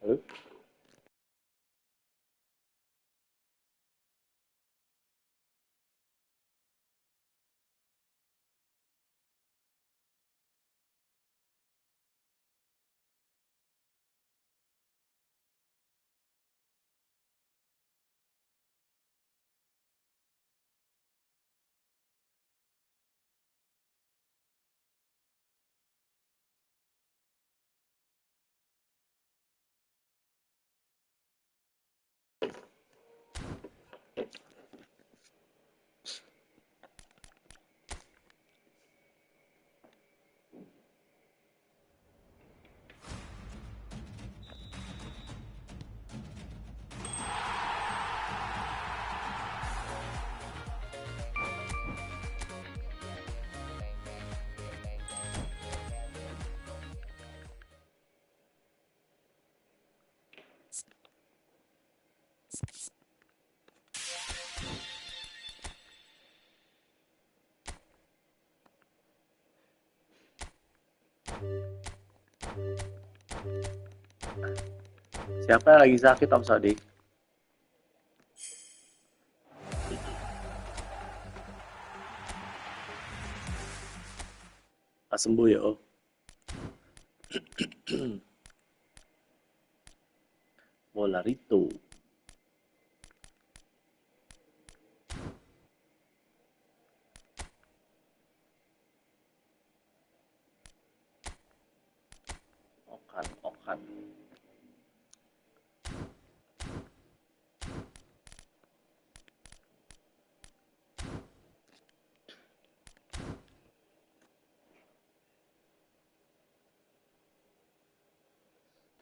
Halo? Siapa yang lagi sakit Om Sodik? Pas sembuh ya Om. Bola Rito. Okan, Okan.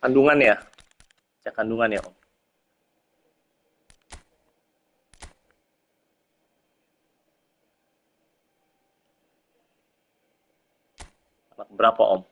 Kandungan ya? Cek kandungan ya Om. Anak berapa Om?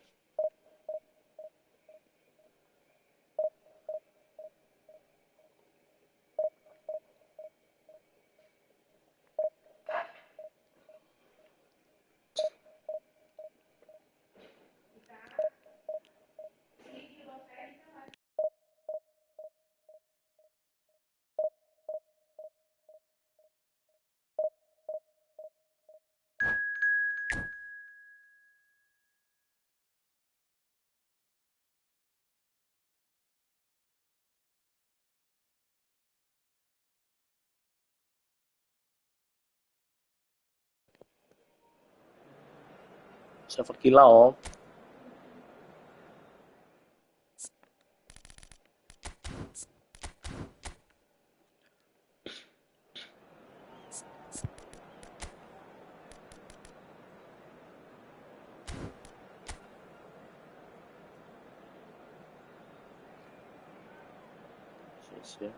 Siapa kila Om? Ya.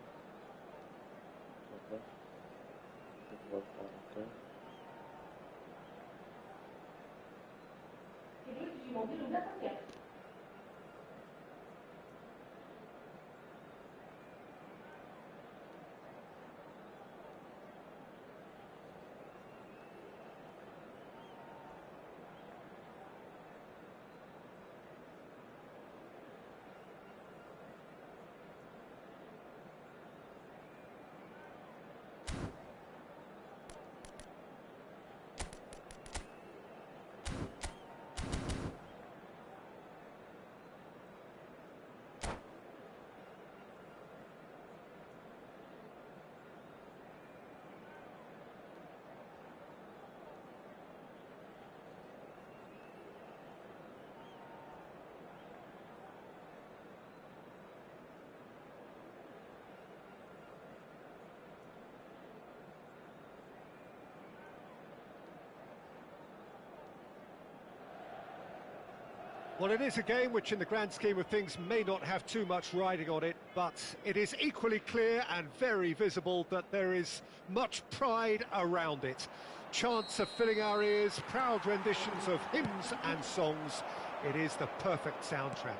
Well, it is a game which in the grand scheme of things may not have too much riding on it, but it is equally clear and very visible that there is much pride around it. Chants are filling our ears, proud renditions of hymns and songs. It is the perfect soundtrack.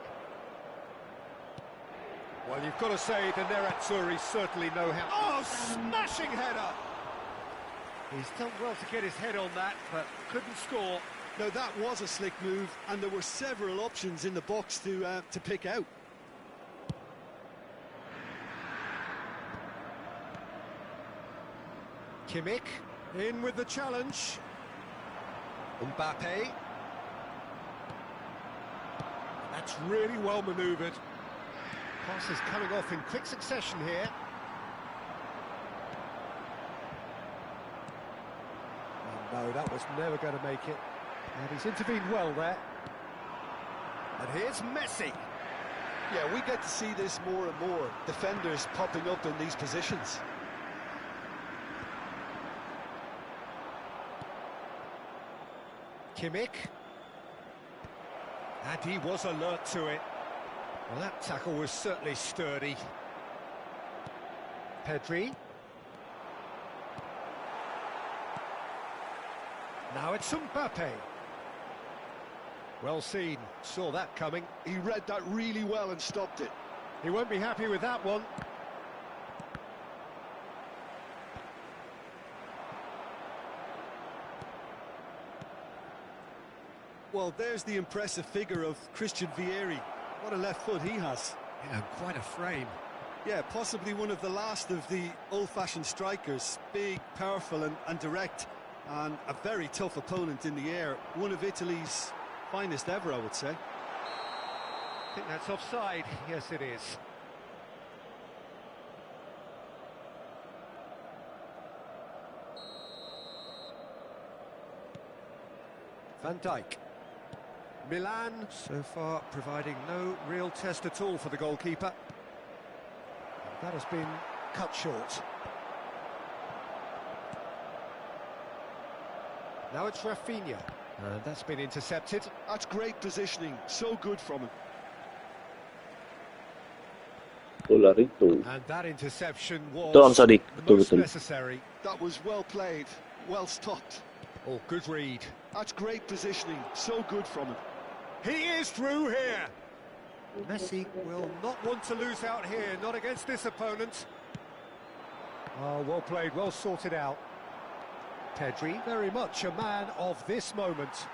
Well, you've got to say the Nerazzurri certainly know how... Oh, smashing header! He's done well to get his head on that, but couldn't score. No, that was a slick move, and there were several options in the box to pick out. Kimmich in with the challenge. Mbappe. That's really well manoeuvred. Passes coming off in quick succession here. Oh, no, that was never going to make it. And he's intervened well there. And here's Messi. Yeah, we get to see this more and more. Defenders popping up in these positions. Kimmich. And he was alert to it. Well, that tackle was certainly sturdy. Pedri. Now it's Mbappe. Well seen, saw that coming. He read that really well and stopped it. He won't be happy with that one. Well, there's the impressive figure of Christian Vieri. What a left foot he has. Yeah, quite a frame. Yeah, possibly one of the last of the old-fashioned strikers. Big, powerful and direct. And a very tough opponent in the air. One of Italy's finest ever, I would say. I think that's offside. Yes, it is. Van Dijk. Milan, so far, providing no real test at all for the goalkeeper. That has been cut short. Now it's Rafinha. And that's been intercepted. That's great positioning. So good from him. Bola itu. And that interception was Itu onside, most betul-betul. necessary. That was well played, well stopped. Oh, good read. That's great positioning. So good from him. He is through here. Messi will not want to lose out here, not against this opponent. Oh, well played, well sorted out. Pedri, very much a man of this moment.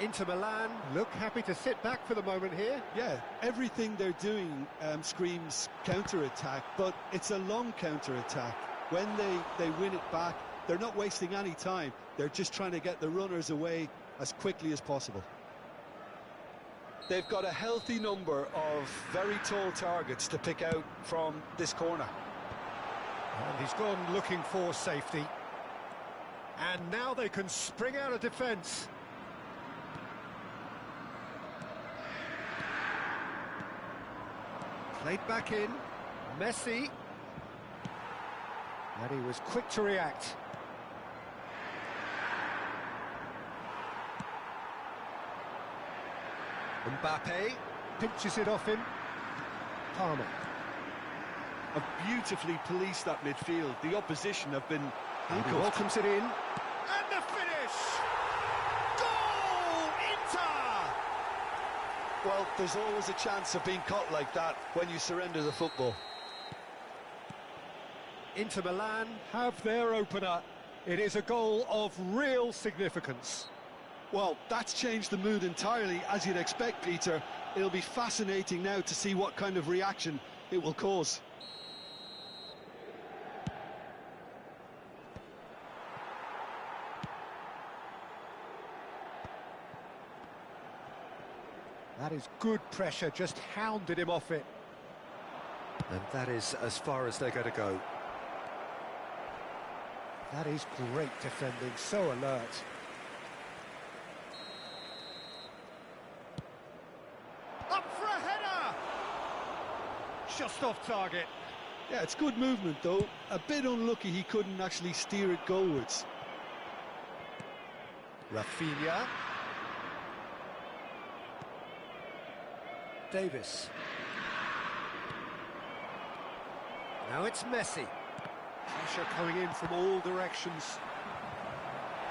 Inter Milan look happy to sit back for the moment here. Yeah, everything they're doing screams counter-attack, but it's a long counter-attack. When they win it back, they're not wasting any time. They're just trying to get the runners away as quickly as possible. They've got a healthy number of very tall targets to pick out from this corner. And he's gone looking for safety. And now they can spring out of defence. Played back in. Messi. And he was quick to react. Mbappe pinches it off him. Palmer. Have beautifully policed that midfield. The opposition have been He handcuffed. welcomes it in. And the finish! Goal! Inter! Well, there's always a chance of being caught like that when you surrender the football. Inter Milan have their opener. It is a goal of real significance. Well, that's changed the mood entirely, as you'd expect, Peter. It'll be fascinating now to see what kind of reaction it will cause. That is good pressure, just hounded him off it. And that is as far as they're going to go. That is great defending, so alert. Up for a header! Just off target. Yeah, it's good movement, though. A bit unlucky he couldn't actually steer it goalwards. Rafinha. Davis. Now it's Messi. Pressure coming in from all directions.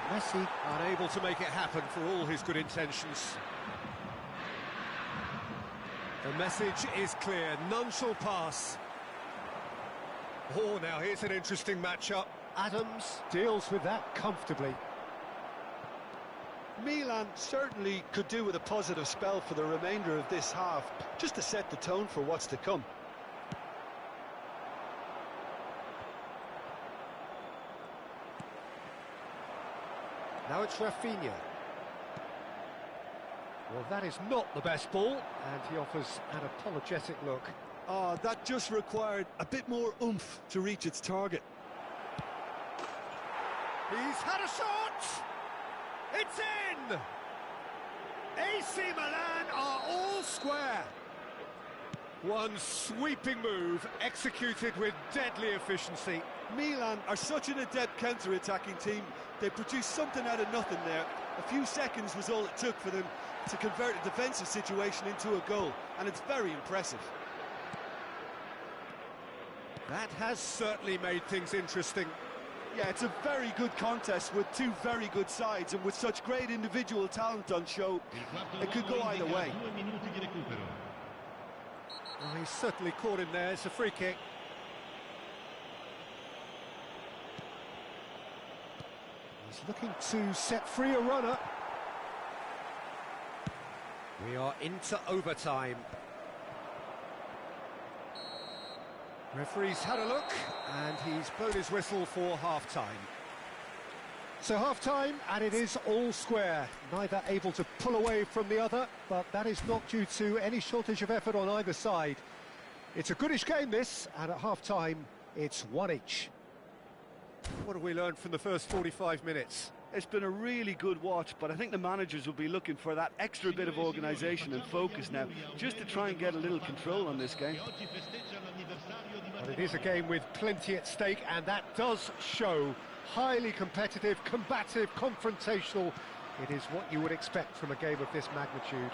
Messi unable to make it happen for all his good intentions. The message is clear, none shall pass. Oh, now here's an interesting matchup. Adams deals with that comfortably. Milan certainly could do with a positive spell for the remainder of this half, just to set the tone for what's to come. it's Rafinha. Well, that is not the best ball, and he offers an apologetic look. Oh, that just required a bit more oomph to reach its target. He's had a shot! It's in! AC Milan are all square. One sweeping move, executed with deadly efficiency. Milan are such an adept counter-attacking team. They produced something out of nothing there. A few seconds was all it took for them to convert a defensive situation into a goal, and it's very impressive. That has certainly made things interesting. Yeah, it's a very good contest with two very good sides, and with such great individual talent on show, it could go either way. Well, he's certainly caught him there. It's a free kick. He's looking to set free a runner. We are into overtime. Referee's had a look, and he's blown his whistle for half-time. So half-time, and it is all square. Neither able to pull away from the other, but that is not due to any shortage of effort on either side. It's a goodish game, this, and at half-time, it's one each. What have we learned from the first 45 minutes? It's been a really good watch, but I think the managers will be looking for that extra bit of organisation and focus now, just to try and get a little control on this game. But it is a game with plenty at stake, and that does show. Highly competitive, combative, confrontational. It is what you would expect from a game of this magnitude.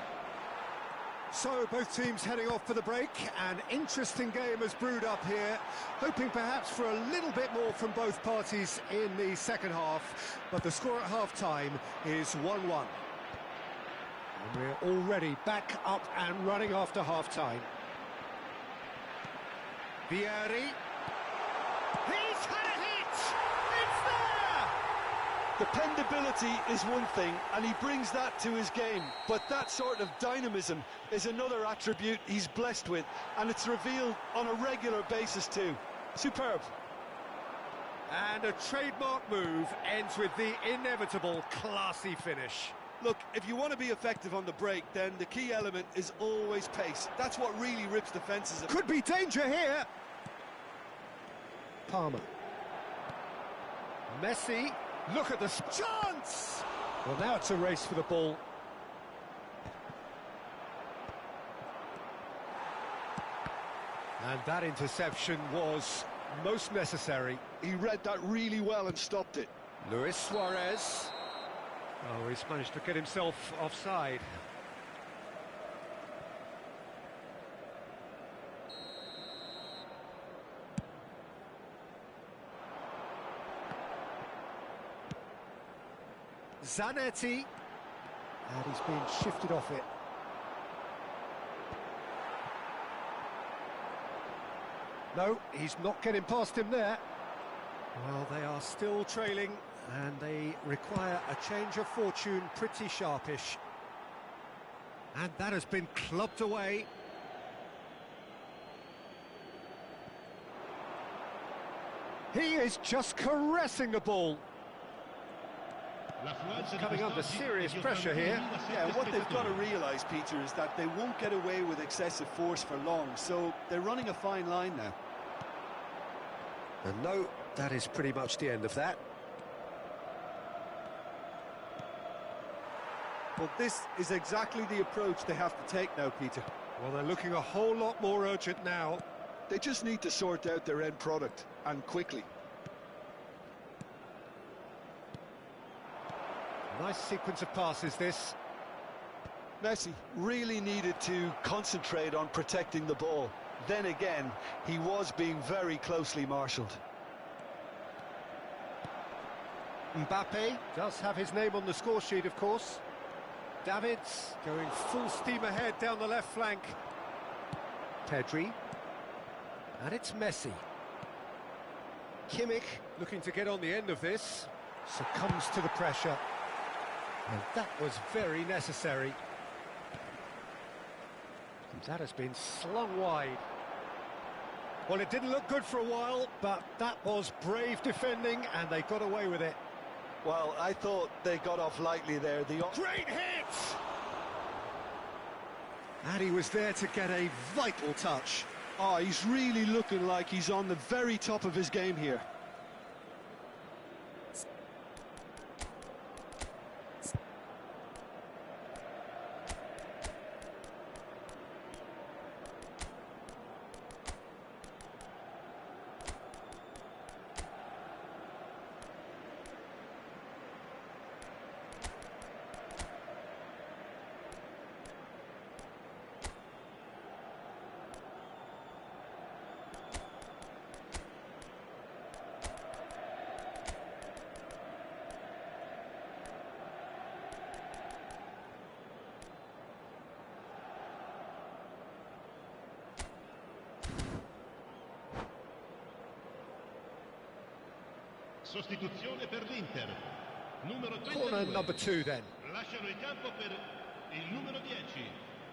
So, both teams heading off for the break. An interesting game has brewed up here, hoping perhaps for a little bit more from both parties in the second half, but the score at half-time is 1-1. And we're already back up and running after half-time. Vieri. He's had a hit! It's there! Dependability is one thing, and he brings that to his game, but that sort of dynamism is another attribute he's blessed with, and it's revealed on a regular basis too. Superb. And a trademark move ends with the inevitable classy finish. Look, if you want to be effective on the break, then the key element is always pace. That's what really rips defences. Could be danger here. Palmer. Messi. Look at the chance! Well, now it's a race for the ball. And that interception was most necessary. He read that really well and stopped it. Luis Suarez. Oh, he's managed to get himself offside. Zanetti. And he's been shifted off it. No, he's not getting past him there. Well, they are still trailing, and they require a change of fortune pretty sharpish. And that has been clubbed away. He is just caressing the ball. He's coming under serious pressure here. Yeah, what they've got to realise, Peter, is that they won't get away with excessive force for long, so they're running a fine line now. And no, that is pretty much the end of that. But this is exactly the approach they have to take now, Peter. Well, they're looking a whole lot more urgent now. They just need to sort out their end product, and quickly. Nice sequence of passes, this. Messi really needed to concentrate on protecting the ball. Then again, he was being very closely marshalled. Mbappe does have his name on the score sheet, of course. Davids going full steam ahead down the left flank. Pedri. And it's Messi. Kimmich looking to get on the end of this. Succumbs to the pressure. And that was very necessary. And that has been slung wide. Well, it didn't look good for a while, but that was brave defending, and they got away with it. Well, I thought they got off lightly there. Great hit! And he was there to get a vital touch. Oh, he's really looking like he's on the very top of his game here. Sostituzione per l'Inter. Numero Corner 32. number 2 then. Lasciano il campo per il numero 10,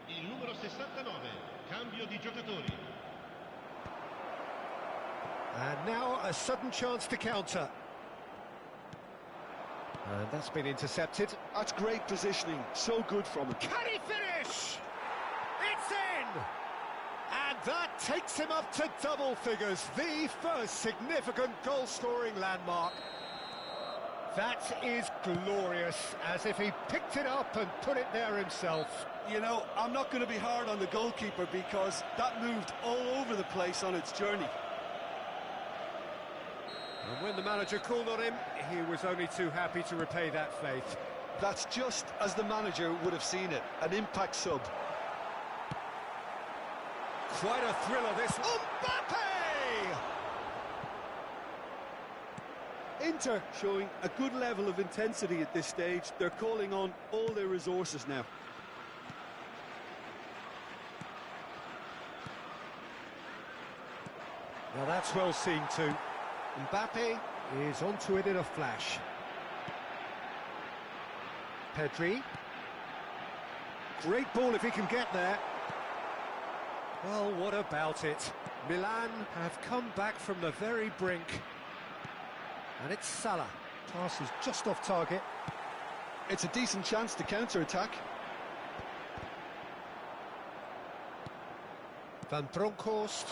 il numero 69. Cambio di giocatori. And now a sudden chance to counter. And that's been intercepted. That's great positioning. So good from him. Can he finish? It's in! And that takes him up to double figures. The first significant goal-scoring landmark. That is glorious, as if he picked it up and put it there himself. You know, I'm not going to be hard on the goalkeeper because that moved all over the place on its journey. And when the manager called on him, he was only too happy to repay that faith. That's just as the manager would have seen it, an impact sub. Quite a thriller, this. Mbappe! Inter showing a good level of intensity at this stage. They're calling on all their resources now. Now that's well seen too. Mbappe is onto it in a flash. Pedri. Great ball if he can get there. Well, what about it? Milan have come back from the very brink. And it's Salah. Pass is just off target. It's a decent chance to counter-attack. Van Bronckhorst.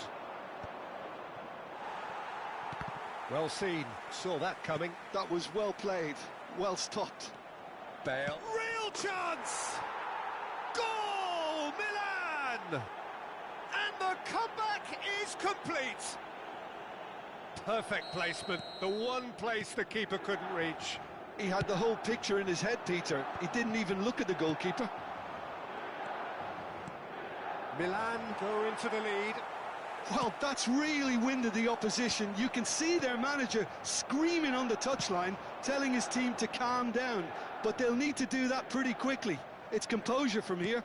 Well seen. Saw that coming. That was well played, well stopped. Bale. Real chance! Goal! Milan! And the comeback is complete. Perfect placement, the one place the keeper couldn't reach. He had the whole picture in his head, Peter. He didn't even look at the goalkeeper. Milan go into the lead. Well, that's really winded the opposition. You can see their manager screaming on the touchline, telling his team to calm down. But they'll need to do that pretty quickly. It's composure from here.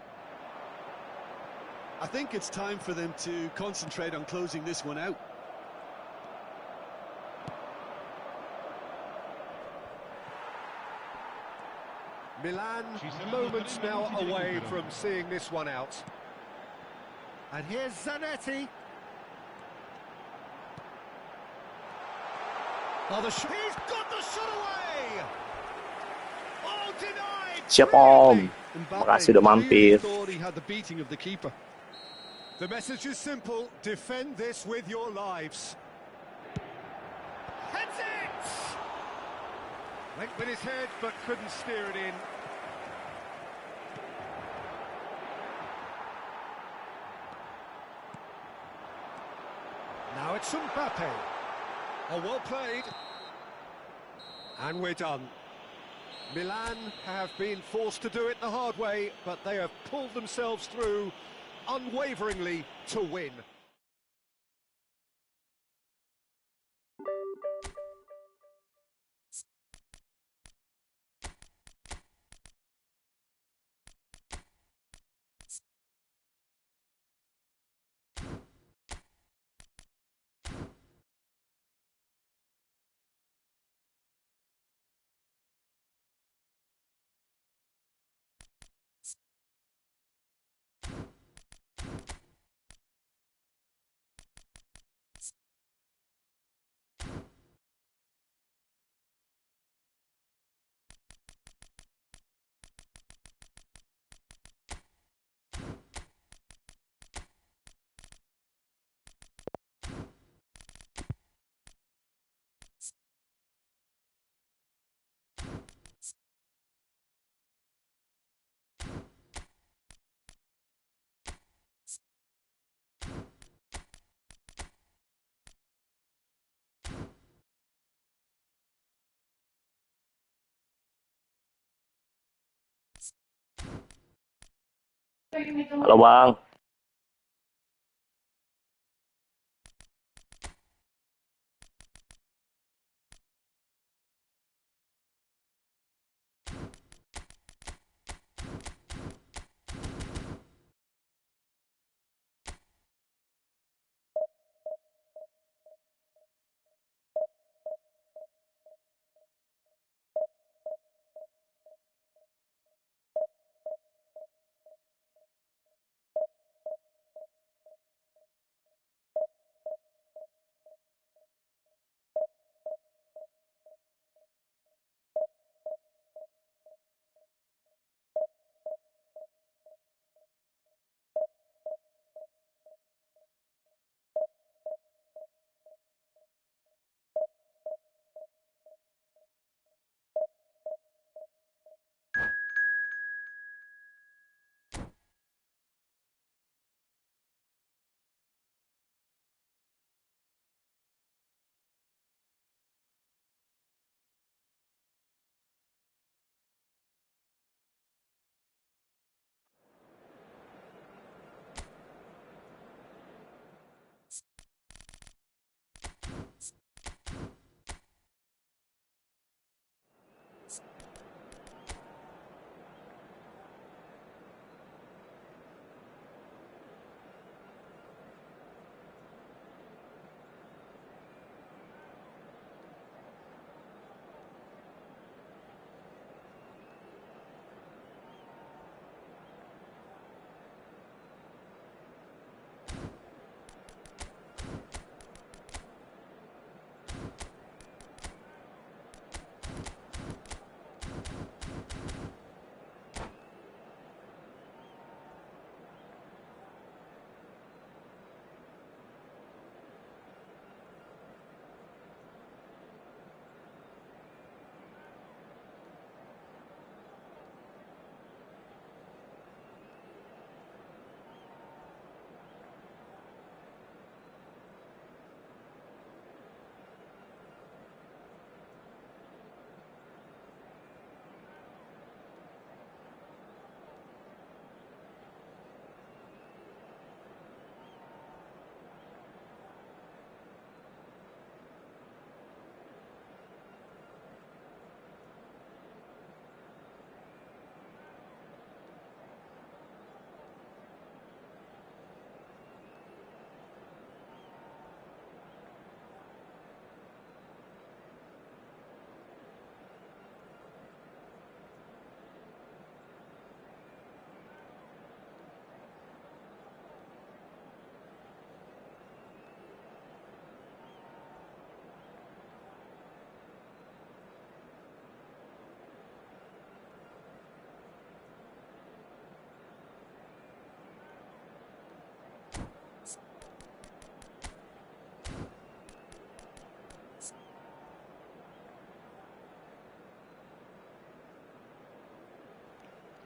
I think it's time for them to concentrate on closing this one out. Milan moments now away from seeing this one out. And here's Zanetti. Oh, the shot. He's got the shot away! Oh, denied! Siap Om. Makasih udah mampir. Thought he had the beating of the keeper. The message is simple. Defend this with your lives. Heads it! Went with his head, but couldn't steer it in. Now it's Mbappe. Oh, well played. And we're done. Milan have been forced to do it the hard way, but they have pulled themselves through unwaveringly to win. ระวัง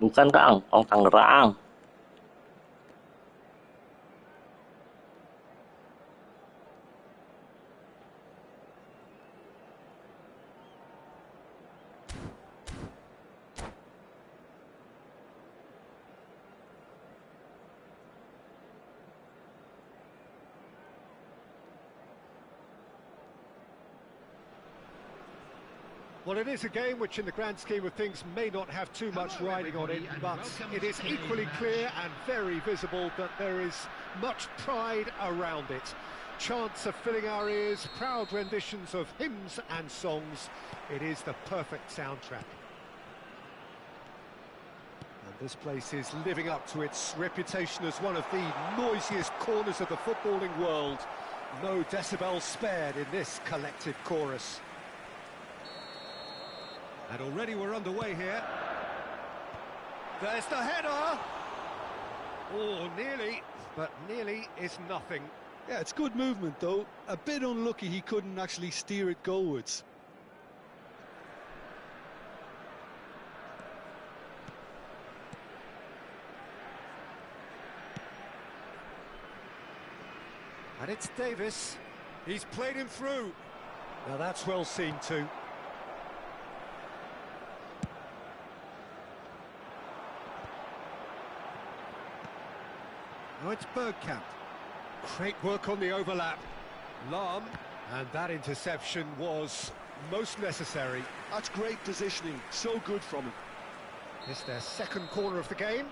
bukan Kang, Ong Tangerang. Well, it is a game which in the grand scheme of things may not have too much riding on it, but it is equally clear and very visible that there is much pride around it. Chants are filling our ears, proud renditions of hymns and songs. It is the perfect soundtrack. And this place is living up to its reputation as one of the noisiest corners of the footballing world. No decibels spared in this collective chorus. And already we're underway here. There's the header! Oh, nearly, but nearly is nothing. Yeah, it's good movement, though. A bit unlucky he couldn't actually steer it goalwards. And it's Davis. He's played him through. Now that's well seen too. Now it's Bergkamp. Great work on the overlap. Lahm, and that interception was most necessary. That's great positioning, so good from him. It's their second corner of the game.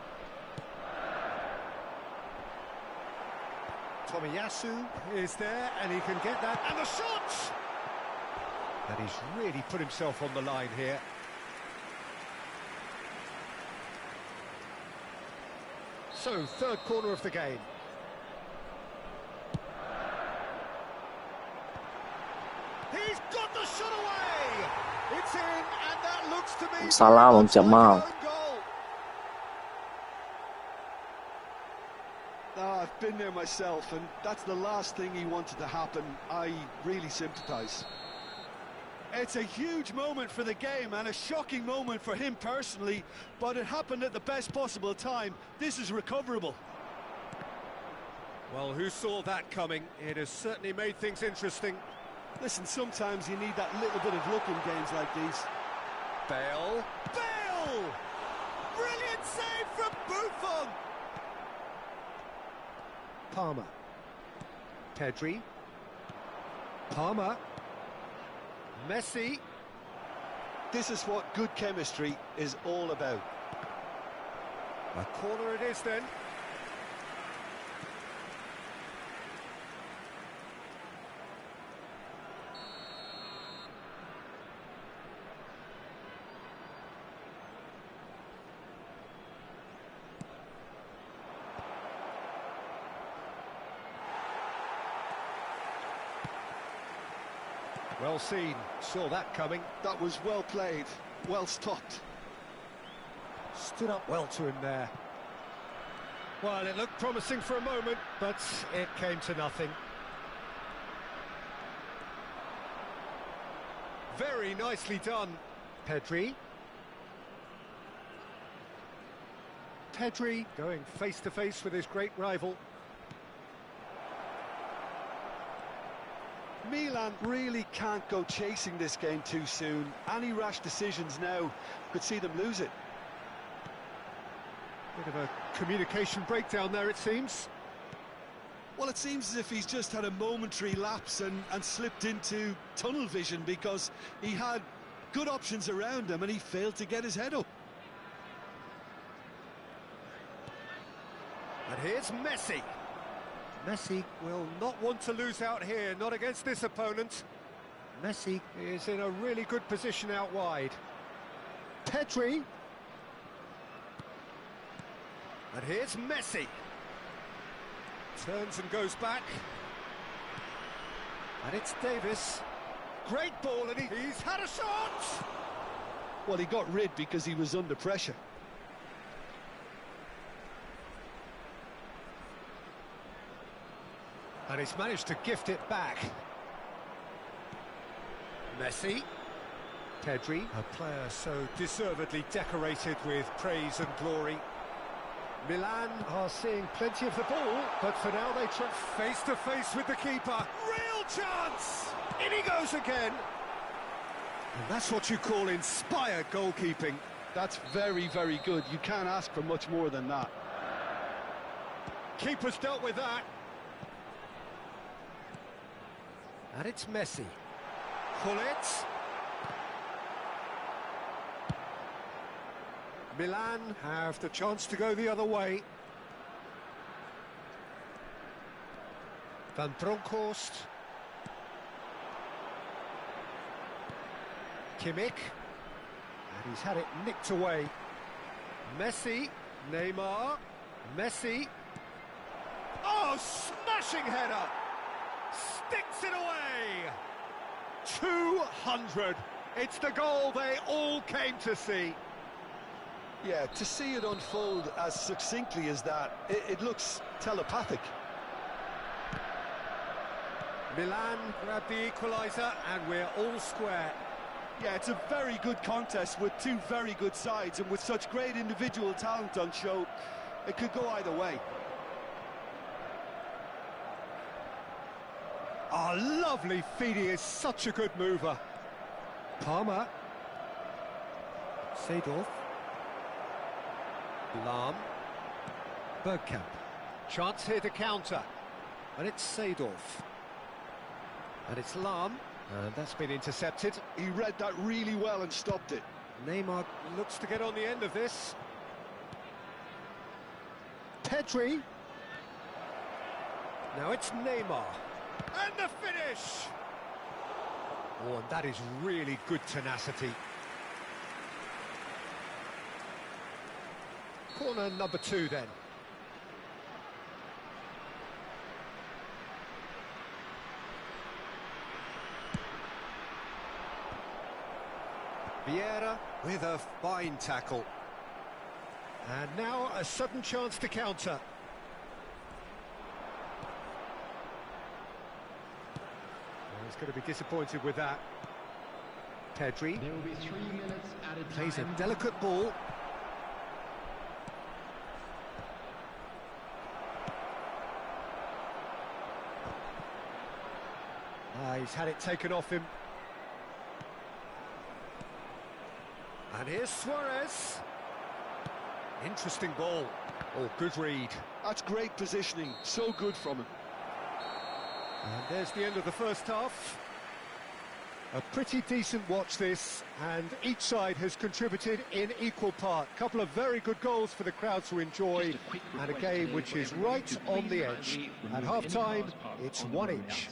Tomiyasu is there, and he can get that, and the shot! And he's really put himself on the line here. So, third corner of the game. He's got the shot away! It's in, and that looks to me Salah very Om much like an Jamal. own goal. I've been there myself, and that's the last thing he wanted to happen. I really sympathise. It's a huge moment for the game and a shocking moment for him personally, but it happened at the best possible time. This is recoverable. Well, who saw that coming? It has certainly made things interesting. Listen, sometimes you need that little bit of luck in games like these. Bale. Bale! Brilliant save from Buffon! Palmer. Pedri. Palmer. Messi. This is what good chemistry is all about. A corner it is then. Well seen, saw that coming. That was well played, well stopped. Stood up well to him there. Well, it looked promising for a moment, but it came to nothing. Very nicely done, Pedri. Pedri going face to face with his great rival. Milan really can't go chasing this game too soon. Any rash decisions now could see them lose it. Bit of a communication breakdown there, it seems. Well, it seems as if he's just had a momentary lapse and slipped into tunnel vision, because he had good options around him and he failed to get his head up. And here's Messi. Messi will not want to lose out here, not against this opponent. Messi is in a really good position out wide. Pedri. And here's Messi. Turns and goes back. And it's Davis. Great ball, and he's had a shot! Well, he got rid because he was under pressure. And he's managed to gift it back. Messi. Pedri, a player so deservedly decorated with praise and glory. Milan are seeing plenty of the ball, but for now they try face to face with the keeper. Real chance! In he goes again. And that's what you call inspired goalkeeping. That's very, very good. You can't ask for much more than that. Keeper's dealt with that. And it's Messi. Pull it. Milan have the chance to go the other way. Van Bronckhorst. Kimmich. And he's had it nicked away. Messi. Neymar. Messi. Oh, smashing header! Sticks it away! 200! It's the goal they all came to see. Yeah, to see it unfold as succinctly as that, it looks telepathic. Milan grabbed the equaliser, and we're all square. Yeah, it's a very good contest with two very good sides, and with such great individual talent on show, it could go either way. Oh, lovely feed. He is such a good mover. Palmer. Seedorf. Lahm. Bergkamp. Chance here to counter. And it's Seedorf. And it's Lahm. And that's been intercepted. He read that really well and stopped it. Neymar looks to get on the end of this. Pedri. Now it's Neymar. And the finish! Oh, and that is really good tenacity. Corner number 2 then. Vieira with a fine tackle. And now a sudden chance to counter. Well, he's going to be disappointed with that. Pedri. There will be 3 minutes added time. Plays a delicate ball. He's had it taken off him. And here's Suarez. Interesting ball. Oh, good read. That's great positioning. So good from him. And there's the end of the first half. A pretty decent watch this, and each side has contributed in equal part. Couple of very good goals for the crowd to enjoy, and a game which is right on the edge. At half-time, it's 1 each.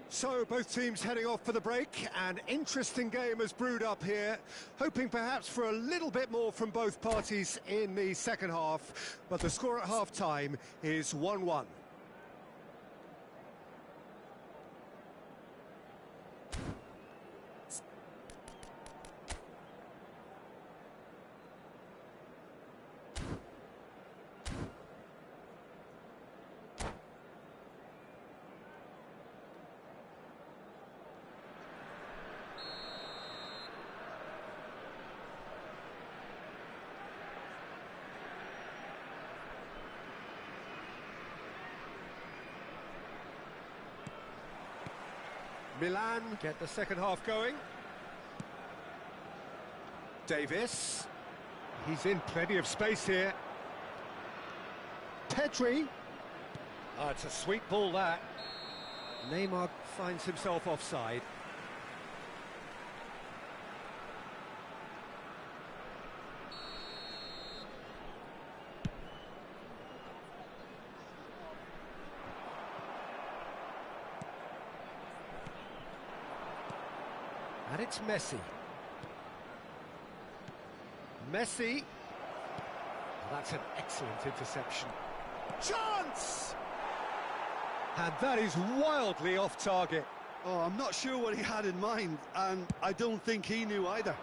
So both teams heading off for the break. An interesting game has brewed up here, hoping perhaps for a little bit more from both parties in the second half, but the score at half-time is 1-1. Milan get the second half going. Davis. He's in plenty of space here. Pedri. Oh, it's a sweet ball, that. Neymar finds himself offside. And it's Messi. Messi. Oh, that's an excellent interception. Chance! And that is wildly off target. Oh, I'm not sure what he had in mind, and I don't think he knew either.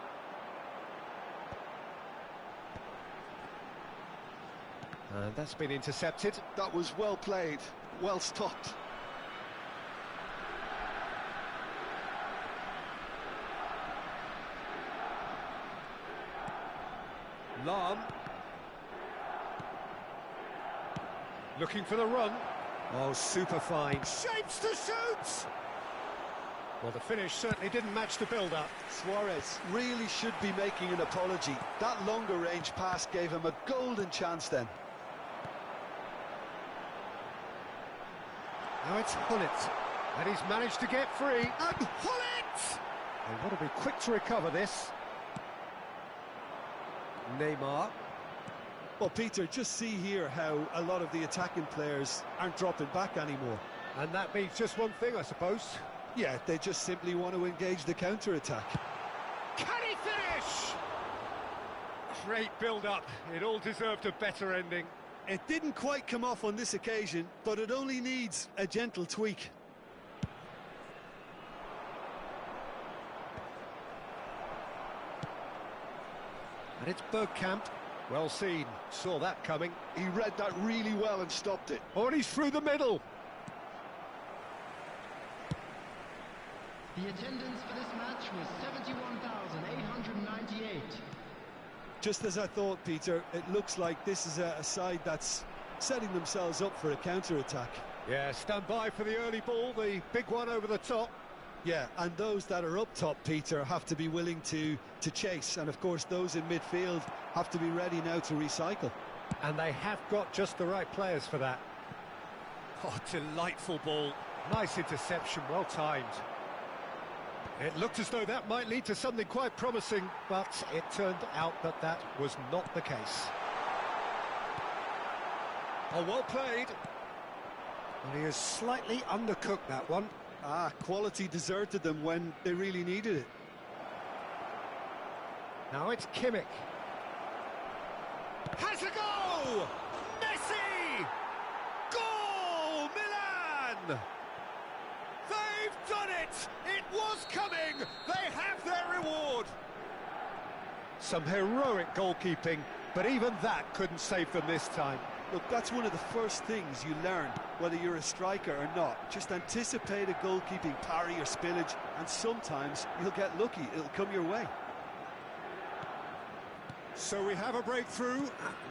And that's been intercepted. That was well played, well stopped. Lahm. Looking for the run. Oh, super fine. Shapes to shoot! Well, the finish certainly didn't match the build-up. Suarez really should be making an apology. That longer range pass gave him a golden chance then. Now it's Hullet. And he's managed to get free. And Hullet! They want to be quick to recover this. Neymar. Well, Peter, just see here how a lot of the attacking players aren't dropping back anymore. And that means just one thing, I suppose. Yeah, they just simply want to engage the counter-attack. Can he finish? Great build-up. It all deserved a better ending. It didn't quite come off on this occasion, but it only needs a gentle tweak. And it's Bergkamp. Well seen. Saw that coming. He read that really well and stopped it. Oh, and he's through the middle. The attendance for this match was 71,898. Just as I thought, Peter, it looks like this is a side that's setting themselves up for a counter-attack. Yeah, stand by for the early ball, the big one over the top. Yeah, and those that are up top, Peter, have to be willing to chase. And, of course, those in midfield have to be ready now to recycle. And they have got just the right players for that. Oh, delightful ball. Nice interception, well timed. It looked as though that might lead to something quite promising, but it turned out that that was not the case. Oh, well played. Well, he has slightly undercooked that one. Ah, quality deserted them when they really needed it. Now it's Kimmich. Has a go! Messi! Goal, Milan! They've done it! It was coming! They have their reward! Some heroic goalkeeping, but even that couldn't save them this time. Look, that's one of the first things you learn, whether you're a striker or not. Just anticipate a goalkeeping parry or spillage, and sometimes you'll get lucky. It'll come your way. So we have a breakthrough.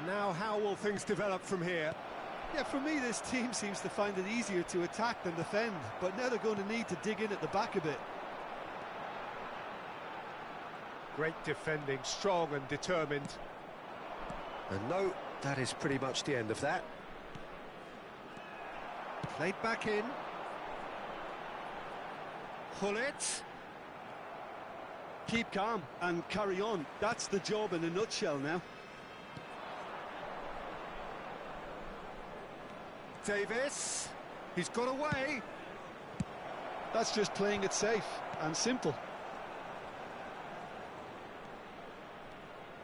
Now how will things develop from here? Yeah, for me, this team seems to find it easier to attack than defend, but now they're going to need to dig in at the back a bit. Great defending, strong and determined. And no, that is pretty much the end of that. Played back in. Pull it. Keep calm and carry on. That's the job in a nutshell now. Davis, he's got away. That's just playing it safe and simple.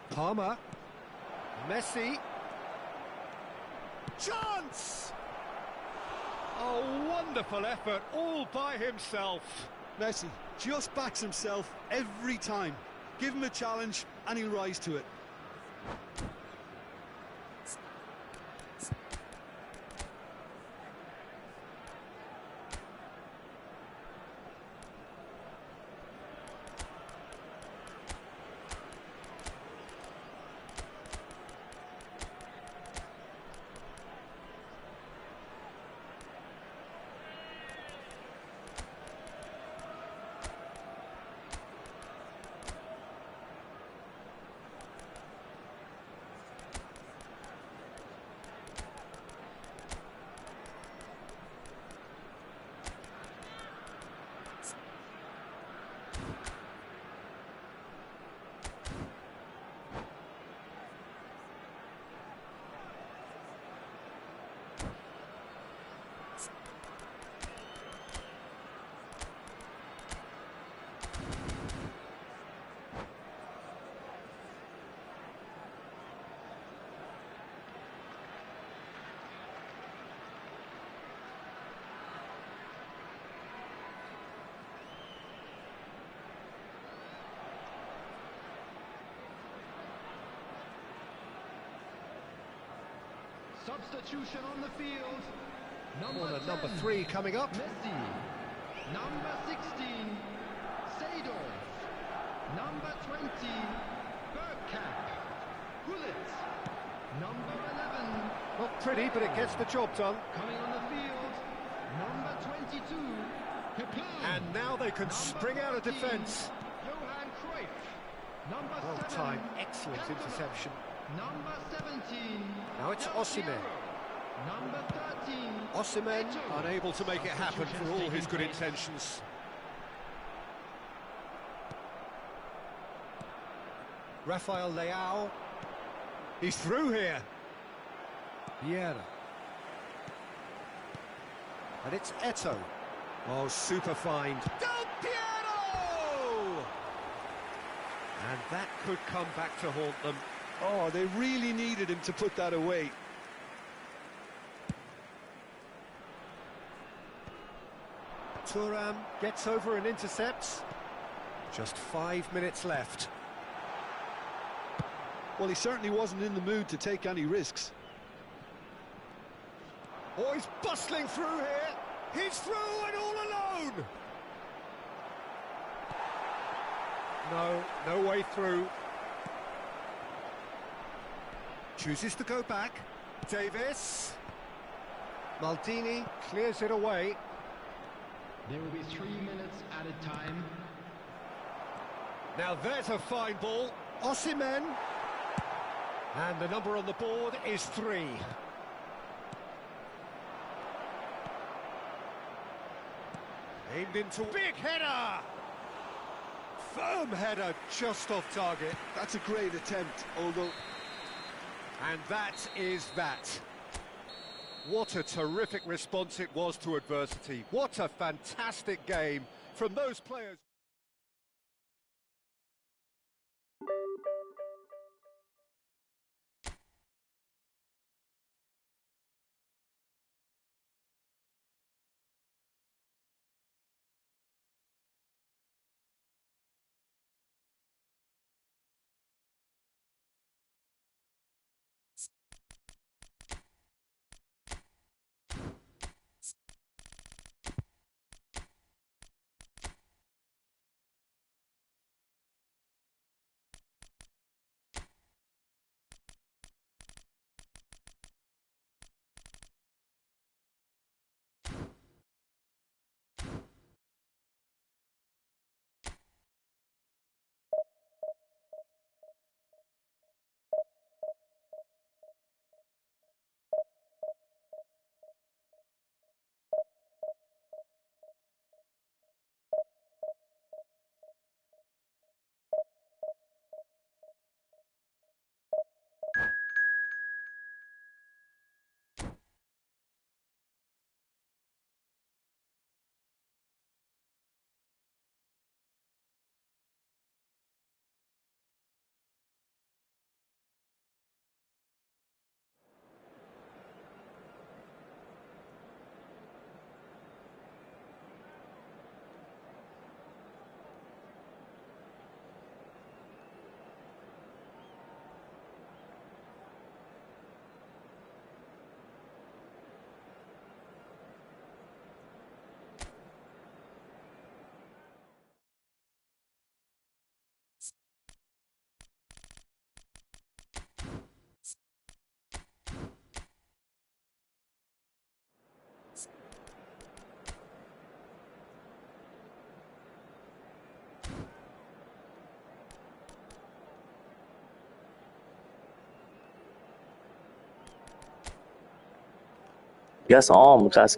Palmer. Messi. Chance! A wonderful effort, all by himself. Messi just backs himself every time. Give him a challenge and he'll rise to it. Substitution on the field. Corner 10, number 3 coming up. Messi. Number 16, Seedorf. Number 20, Bergkamp. Gullit. Number 11. Not pretty, but it gets the job done. Coming on the field. Number 22, Pepe. And now they can Number spring out of 14, defence. Johan Cruyff. Number Well 7, timed, excellent Cantona. interception. Number 17. Now it's Del Osimhen. Piero. Number 13. Osimhen Eto. unable to make it happen for all his good intentions. Rafael Leao. He's through here. Vieira. And it's Eto. Oh, super find. Del Piero! And that could come back to haunt them. Oh, they really needed him to put that away. Thuram gets over and intercepts. Just 5 minutes left. Well, he certainly wasn't in the mood to take any risks. Oh, he's bustling through here. He's through and all alone. No way through. Chooses to go back. Davis. Maldini clears it away. There will be 3 minutes added time. Now there's a fine ball. Osimhen. And the number on the board is 3. Aimed into big header. Firm header just off target. That's a great attempt, although... And that is that. What a terrific response it was to adversity. What a fantastic game from those players. Gas on, gas.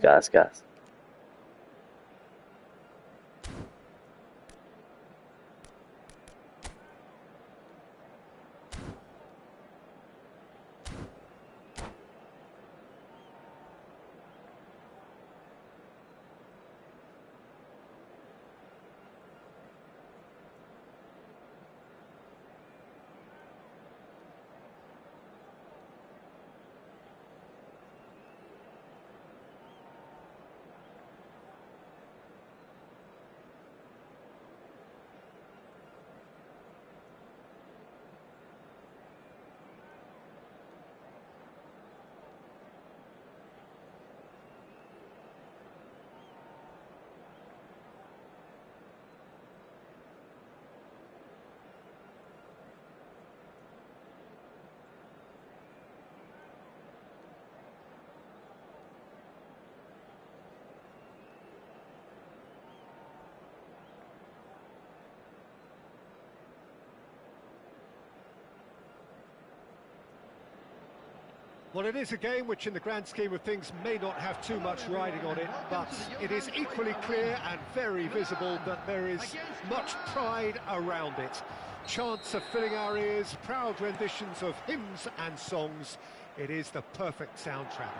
Well, it is a game which in the grand scheme of things may not have too much riding on it, but it is equally clear and very visible that there is much pride around it. Chants are filling our ears, proud renditions of hymns and songs. It is the perfect soundtrack.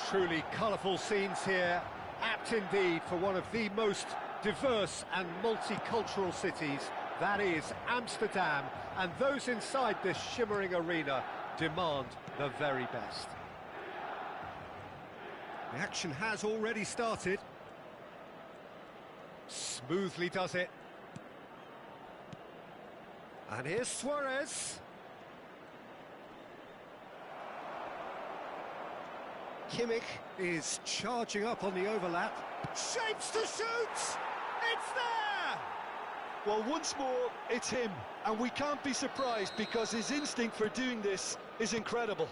Truly colourful scenes here, apt indeed for one of the most diverse and multicultural cities. That is Amsterdam, and those inside this shimmering arena demand the very best. The action has already started. Smoothly does it. And here's Suarez. Kimmich is charging up on the overlap. Shapes to shoot! It's there! Well, once more, it's him, and we can't be surprised because his instinct for doing this is incredible.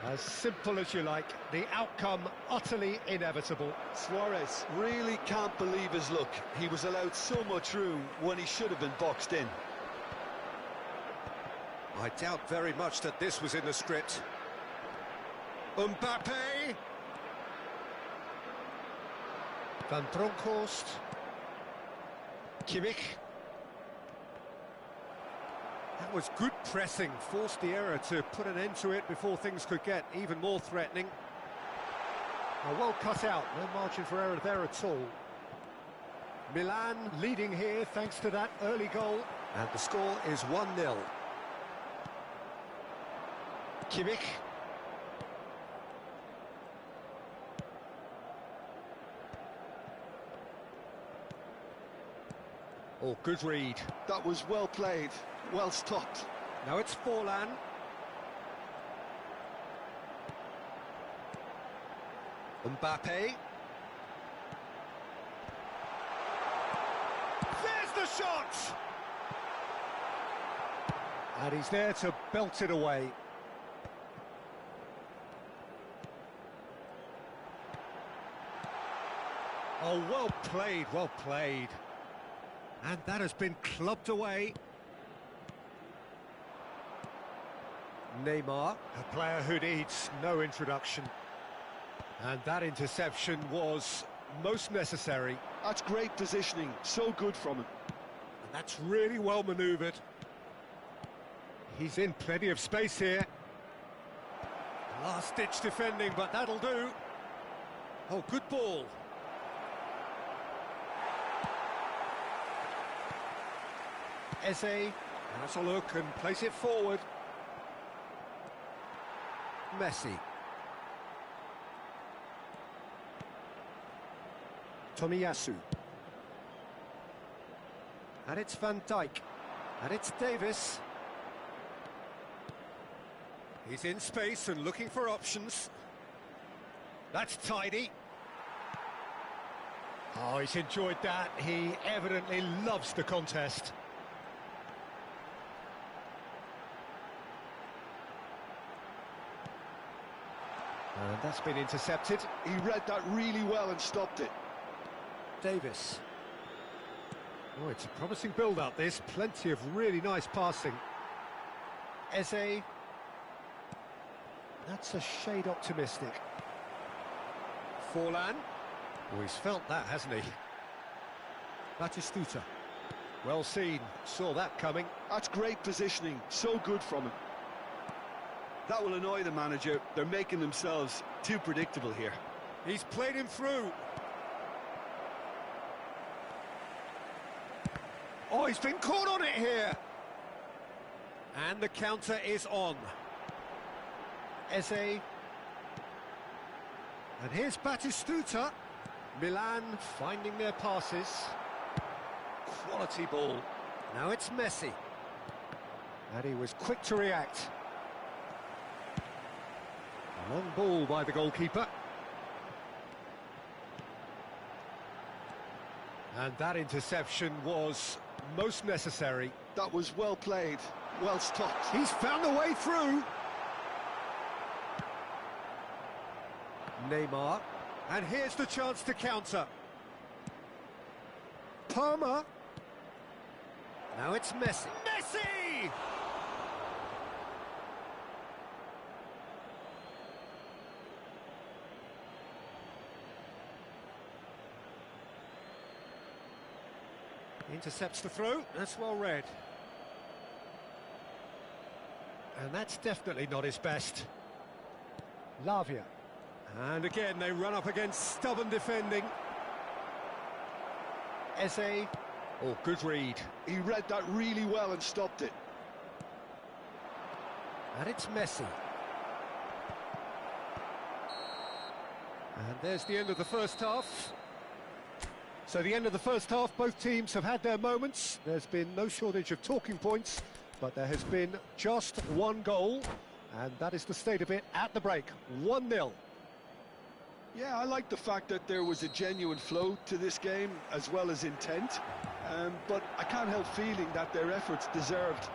As simple as you like, the outcome utterly inevitable. Suarez really can't believe his luck. He was allowed so much room when he should have been boxed in. I doubt very much that this was in the script. Mbappe! Van Bronckhorst. Kimmich. That was good pressing, forced the error to put an end to it before things could get even more threatening. Well cut out, no margin for error there at all. Milan leading here thanks to that early goal. And the score is 1-0. Kimmich. Oh, good read. That was well played, well stopped. Now it's Forlan. Mbappe. There's the shot! And he's there to belt it away. Oh, well played, well played. And that has been clubbed away. Neymar, a player who needs no introduction. And that interception was most necessary. That's great positioning, so good from him. And that's really well manoeuvred. He's in plenty of space here. Last-ditch defending, but that'll do. Oh, good ball. Eze has a look and plays it forward. Messi. Tomiyasu. And it's Van Dijk. And it's Davis. He's in space and looking for options. That's tidy. Oh, he's enjoyed that. He evidently loves the contest. And that's been intercepted. He read that really well and stopped it. Davis. Oh, it's a promising build-up, this. Plenty of really nice passing. Eze. That's a shade optimistic. Forlan. Oh, he's felt that, hasn't he? Batistuta. Well seen. Saw that coming. That's great positioning, so good from him. That will annoy the manager. They're making themselves too predictable here. He's played him through. Oh, he's been caught on it here. And the counter is on. Eze. And here's Batistuta. Milan finding their passes. Quality ball. Now it's Messi. And he was quick to react. A long ball by the goalkeeper. And that interception was most necessary. That was well played, well stopped. He's found a way through. Neymar. And here's the chance to counter. Palmer. Now it's Messi. Messi! Intercepts the throw. That's well read. And that's definitely not his best. Lavia. And again, they run up against stubborn defending. Eze. Oh, good read. He read that really well and stopped it. And it's Messi. And there's the end of the first half. So the end of the first half, both teams have had their moments. There's been no shortage of talking points, but there has been just one goal, and that is the state of it at the break. 1-0. Yeah, I like the fact that there was a genuine flow to this game, as well as intent. But I can't help feeling that their efforts deserved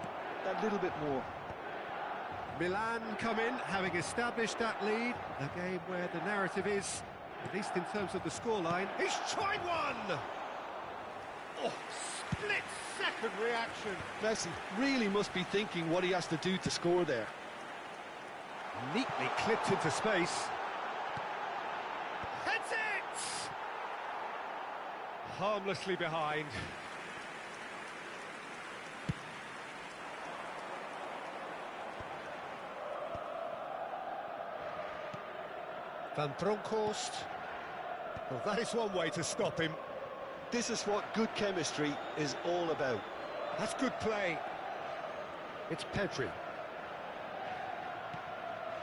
that little bit more. Milan come in, having established that lead. A game where the narrative is, at least in terms of the scoreline, he's tried one! Oh, split-second reaction. Messi really must be thinking what he has to do to score there. Neatly clipped into space. Heads it! Harmlessly behind. Van Bronckhorst. Well, that is one way to stop him. This is what good chemistry is all about. That's good play. It's Pedri.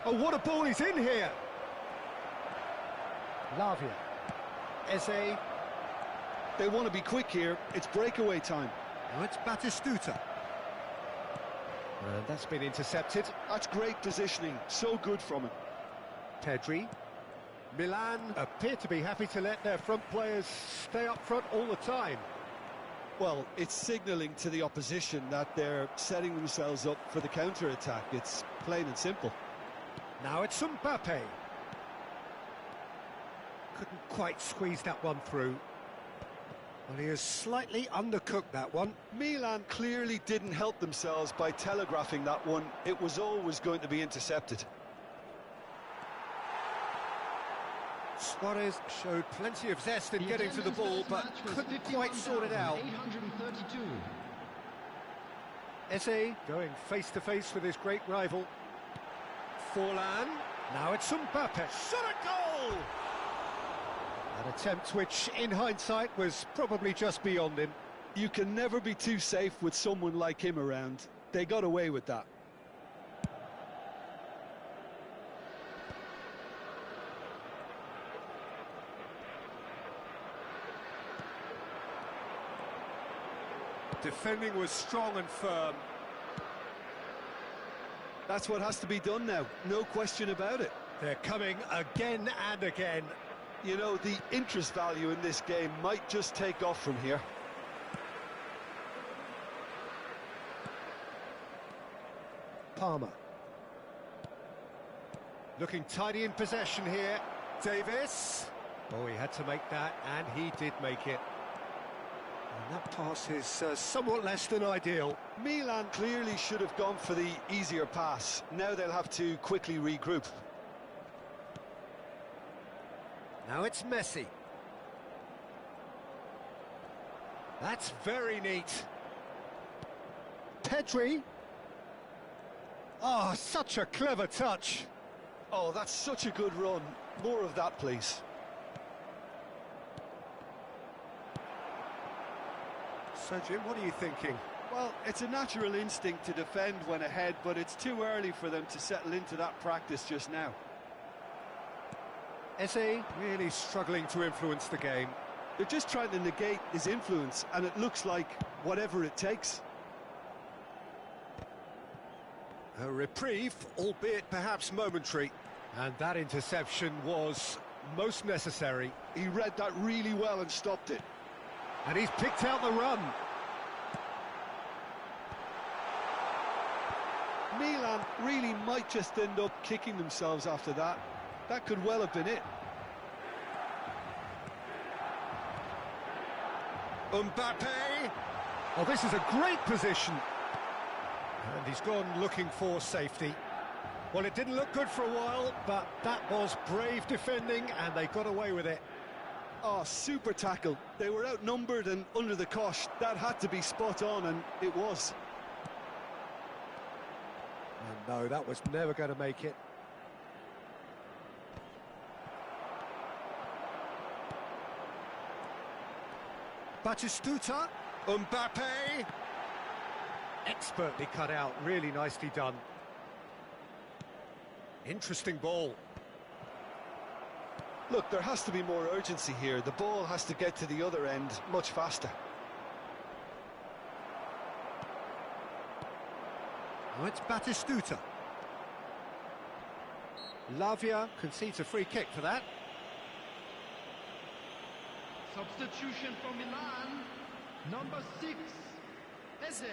Oh, what a ball he's in here! Lavia. Eze. They want to be quick here. It's breakaway time. Now it's Batistuta. And that's been intercepted. That's great positioning. So good from him. Pedri. Milan appear to be happy to let their front players stay up front all the time. Well, it's signalling to the opposition that they're setting themselves up for the counter-attack. It's plain and simple. Now it's Mbappe. Couldn't quite squeeze that one through. Well, he has slightly undercooked that one. Milan clearly didn't help themselves by telegraphing that one. It was always going to be intercepted. Suarez showed plenty of zest in getting to the ball, but couldn't quite sort it out. 832. Eze going face-to-face with his great rival. Forlan. Now it's Mbappe. Shot a goal! An attempt which, in hindsight, was probably just beyond him. You can never be too safe with someone like him around. They got away with that. Defending was strong and firm. That's what has to be done now, no question about it. They're coming again and again. You know, the interest value in this game might just take off from here. Palmer. Looking tidy in possession here. Davis. Oh, he had to make that, and he did make it. And that pass is somewhat less than ideal. Milan clearly should have gone for the easier pass. Now they'll have to quickly regroup. Now it's Messi. That's very neat. Pedri. Oh, such a clever touch. Oh, that's such a good run. More of that, please. So, Jim, what are you thinking? Well, it's a natural instinct to defend when ahead, but it's too early for them to settle into that practice just now. Eze really struggling to influence the game. They're just trying to negate his influence, and it looks like whatever it takes. A reprieve, albeit perhaps momentary. And that interception was most necessary. He read that really well and stopped it. And he's picked out the run. Milan really might just end up kicking themselves after that. That could well have been it. Mbappe! Oh, this is a great position. And he's gone looking for safety. Well, it didn't look good for a while, but that was brave defending, and they got away with it. Oh, super tackle. They were outnumbered and under the cosh. That had to be spot on, and it was. And no, that was never going to make it. Batistuta. Mbappe. Expertly cut out, really nicely done. Interesting ball. Look, there has to be more urgency here. The ball has to get to the other end much faster. Oh, it's Batistuta. Lavia concedes a free kick for that. Substitution for Milan. Number 6, Eze.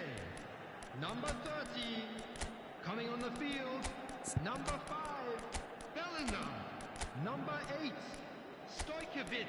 Number 30, coming on the field, Number 5, Bellingham. Number 8, Stojkovic.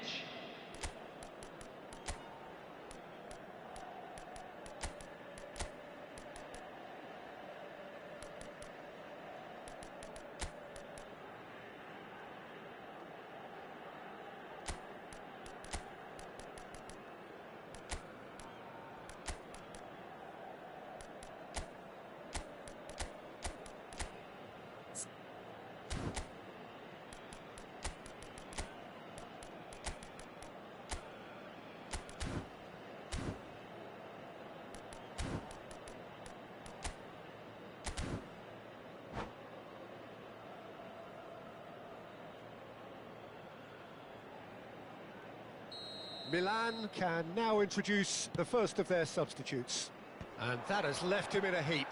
Milan can now introduce the first of their substitutes. And that has left him in a heap.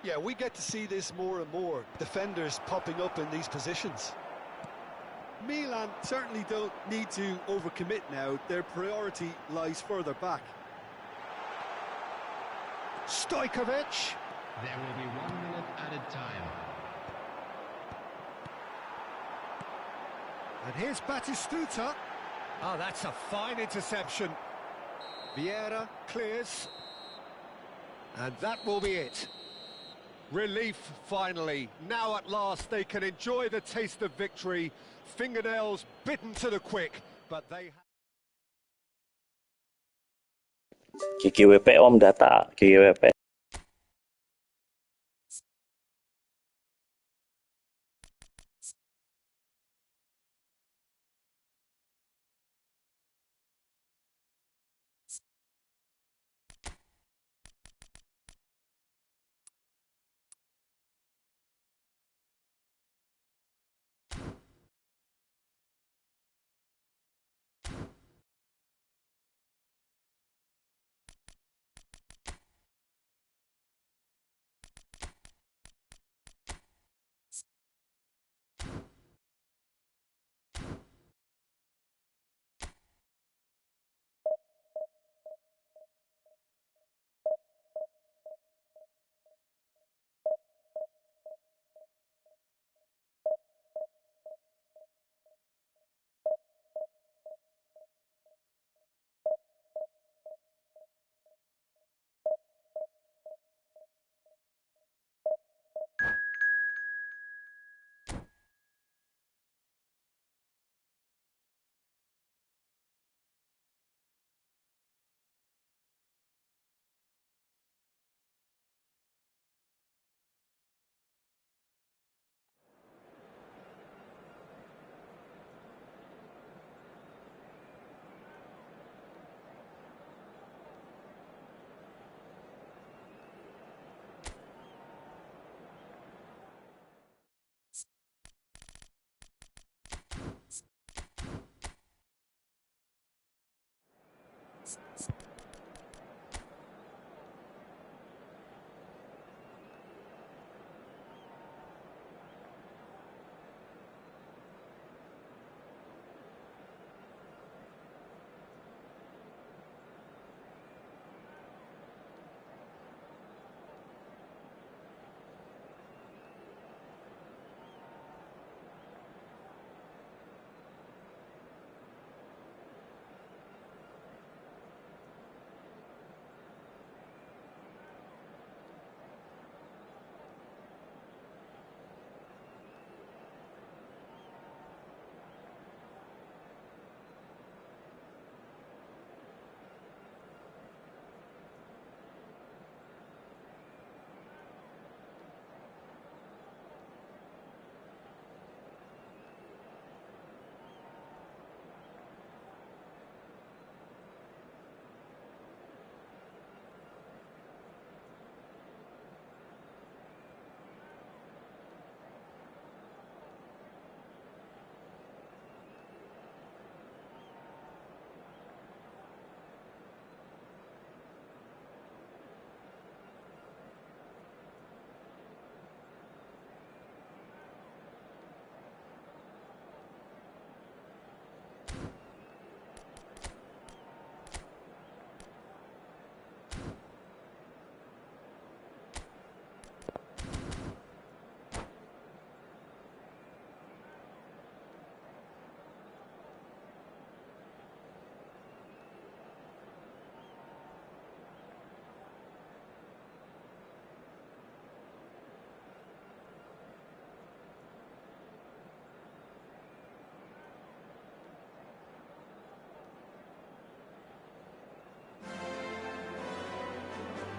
Yeah, we get to see this more and more, defenders popping up in these positions. Milan certainly don't need to overcommit now. Their priority lies further back. Stojkovic. There will be 1 minute added time. And here's Batistuta. Oh, that's a fine interception. Vieira clears. And that will be it. Relief, finally. Now at last they can enjoy the taste of victory. Fingernails bitten to the quick, but they... KKWP Om data, KKWP.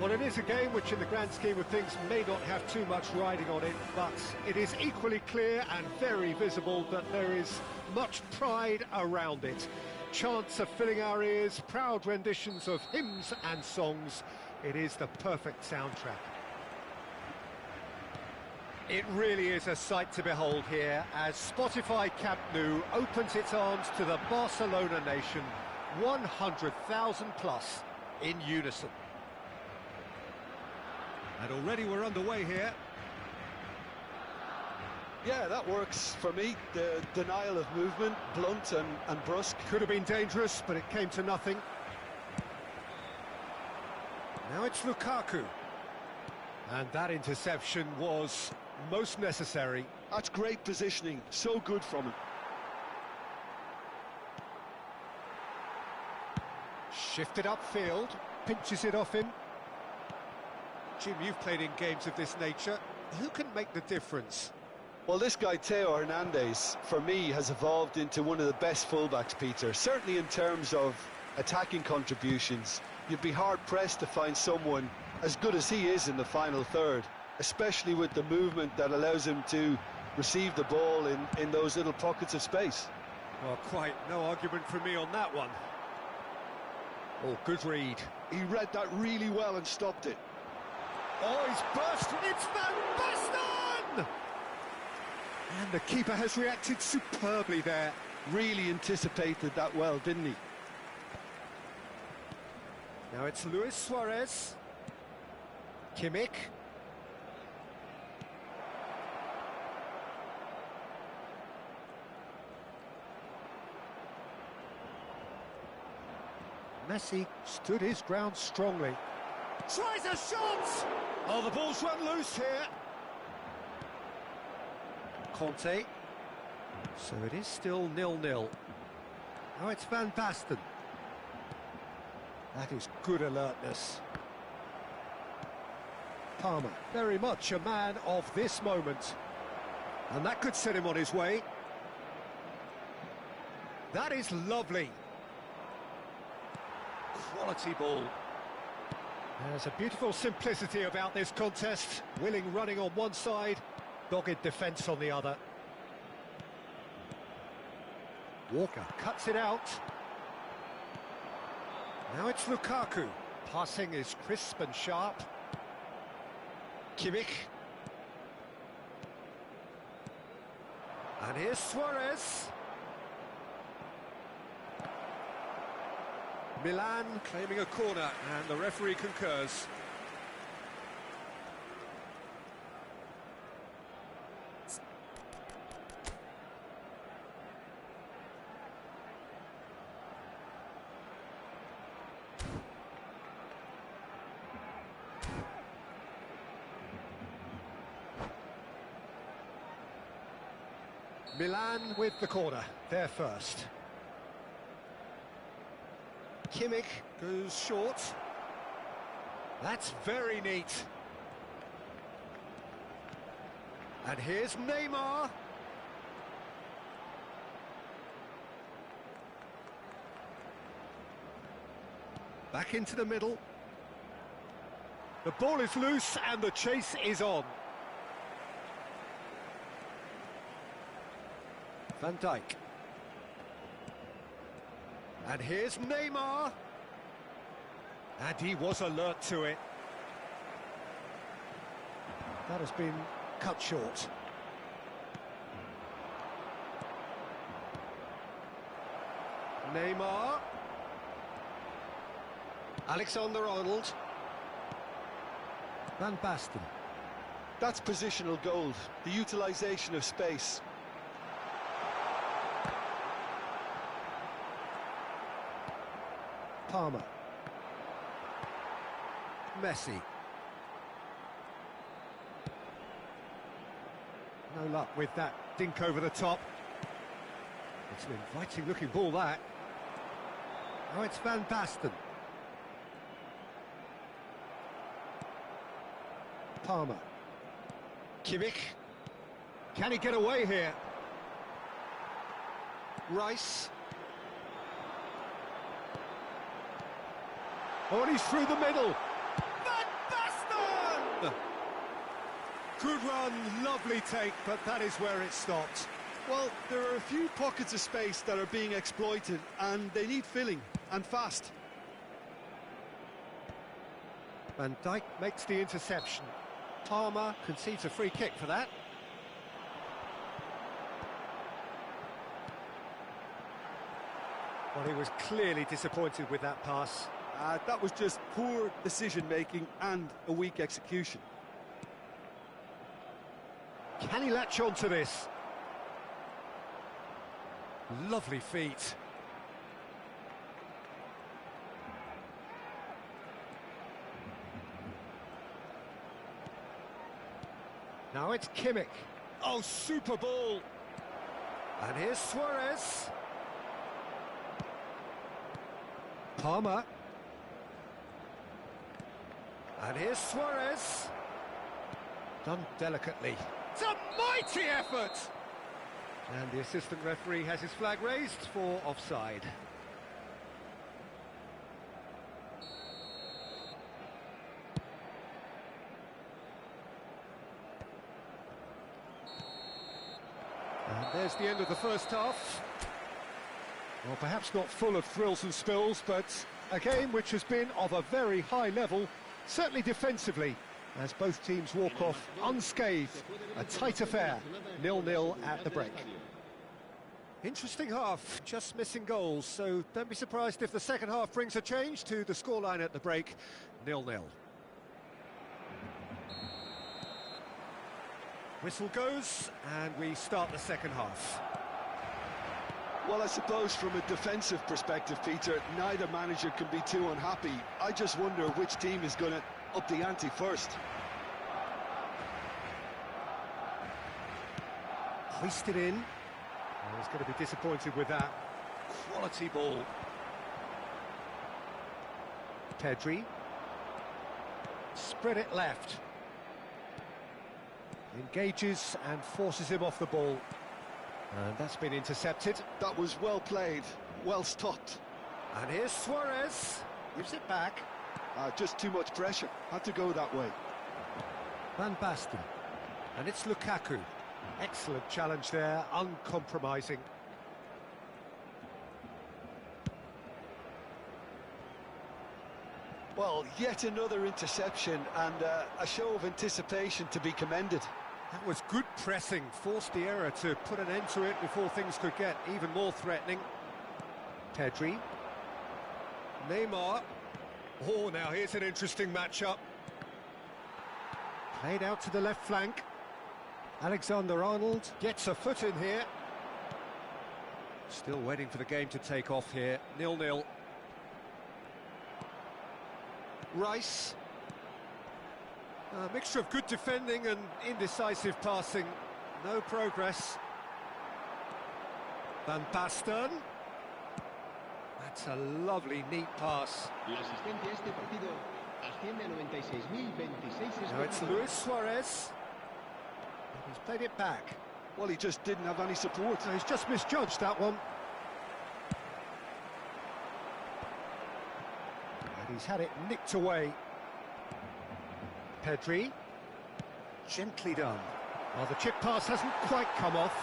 Well, it is a game which in the grand scheme of things may not have too much riding on it, but it is equally clear and very visible that there is much pride around it. Chants are filling our ears, proud renditions of hymns and songs. It is the perfect soundtrack. It really is a sight to behold here as Spotify Camp Nou opens its arms to the Barcelona nation, 100,000 plus in unison. And already we're underway here. Yeah, that works for me. The denial of movement, blunt and brusque. Could have been dangerous, but it came to nothing. Now it's Lukaku. And that interception was most necessary. That's great positioning, so good from him. Shifted upfield, pinches it off him. Jim, you've played in games of this nature. Who can make the difference? Well, this guy, Theo Hernandez, for me, has evolved into one of the best fullbacks, Peter. Certainly in terms of attacking contributions. You'd be hard-pressed to find someone as good as he is in the final third, especially with the movement that allows him to receive the ball in those little pockets of space. Well, quite no argument from me on that one. Oh, good read. He read that really well and stopped it. Oh, he's burst! It's Van Basten! And the keeper has reacted superbly there. Really anticipated that well, didn't he? Now it's Luis Suarez. Kimmich. Messi stood his ground strongly. Tries a shot! Oh, the ball's run loose here. Conte. So it is still 0-0. Now it's Van Basten. That is good alertness. Palmer, very much a man of this moment. And that could set him on his way. That is lovely. Quality ball. There's a beautiful simplicity about this contest. Willing running on one side, dogged defence on the other. Walker cuts it out. Now it's Lukaku. Passing is crisp and sharp. Kimmich. And here's Suarez. Milan claiming a corner, and the referee concurs. Milan with the corner, they're first. Kimmich goes short. That's very neat. And here's Neymar. Back into the middle. The ball is loose and the chase is on. Van Dijk. And here's Neymar. And he was alert to it. That has been cut short. Neymar. Alexander-Arnold. Van Basten. That's positional gold, the utilisation of space. Palmer. Messi. No luck with that dink over the top. It's an inviting looking ball, that. Now it's Van Basten. Palmer. Kimmich. Can he get away here? Rice. Oh, and he's through the middle. Van Good run, lovely take, but that is where it stopped. Well, there are a few pockets of space that are being exploited, and they need filling, and fast. Van Dijk makes the interception. Palmer concedes a free kick for that. Well, he was clearly disappointed with that pass. That was just poor decision-making and a weak execution. Can he latch on to this? Lovely feet. Now it's Kimmich. Oh, super ball. And here's Suarez. Palmer. And here's Suarez. Done delicately. It's a mighty effort! And the assistant referee has his flag raised for offside. And there's the end of the first half. Well, perhaps not full of thrills and spills, but a game which has been of a very high level, certainly defensively, as both teams walk off unscathed. A tight affair, 0-0 at the break. Interesting half, just missing goals, so don't be surprised if the second half brings a change to the scoreline at the break, 0-0. Whistle goes, and we start the second half. Well, I suppose from a defensive perspective, Peter, neither manager can be too unhappy. I just wonder which team is going to up the ante first. Hoisted in. Oh, he's going to be disappointed with that. Quality ball. Pedri. Spread it left. Engages and forces him off the ball. And that's been intercepted. That was well played, well stopped. And here's Suarez. Gives it back. Just too much pressure. Had to go that way. Van Basten. And it's Lukaku. Excellent challenge there, uncompromising. Well, yet another interception and a show of anticipation to be commended. That was good pressing, forced the error to put an end to it before things could get even more threatening. Pedri. Neymar. Oh, now here's an interesting matchup. Played out to the left flank. Alexander-Arnold gets a foot in here. Still waiting for the game to take off here, 0-0. Rice. A mixture of good defending and indecisive passing. No progress. Van Basten. That's a lovely, neat pass. Now it's Luis Suarez. He's played it back. Well, he just didn't have any support. So he's just misjudged that one. And he's had it nicked away. Pedri. Gently done. Well, the chip pass hasn't quite come off.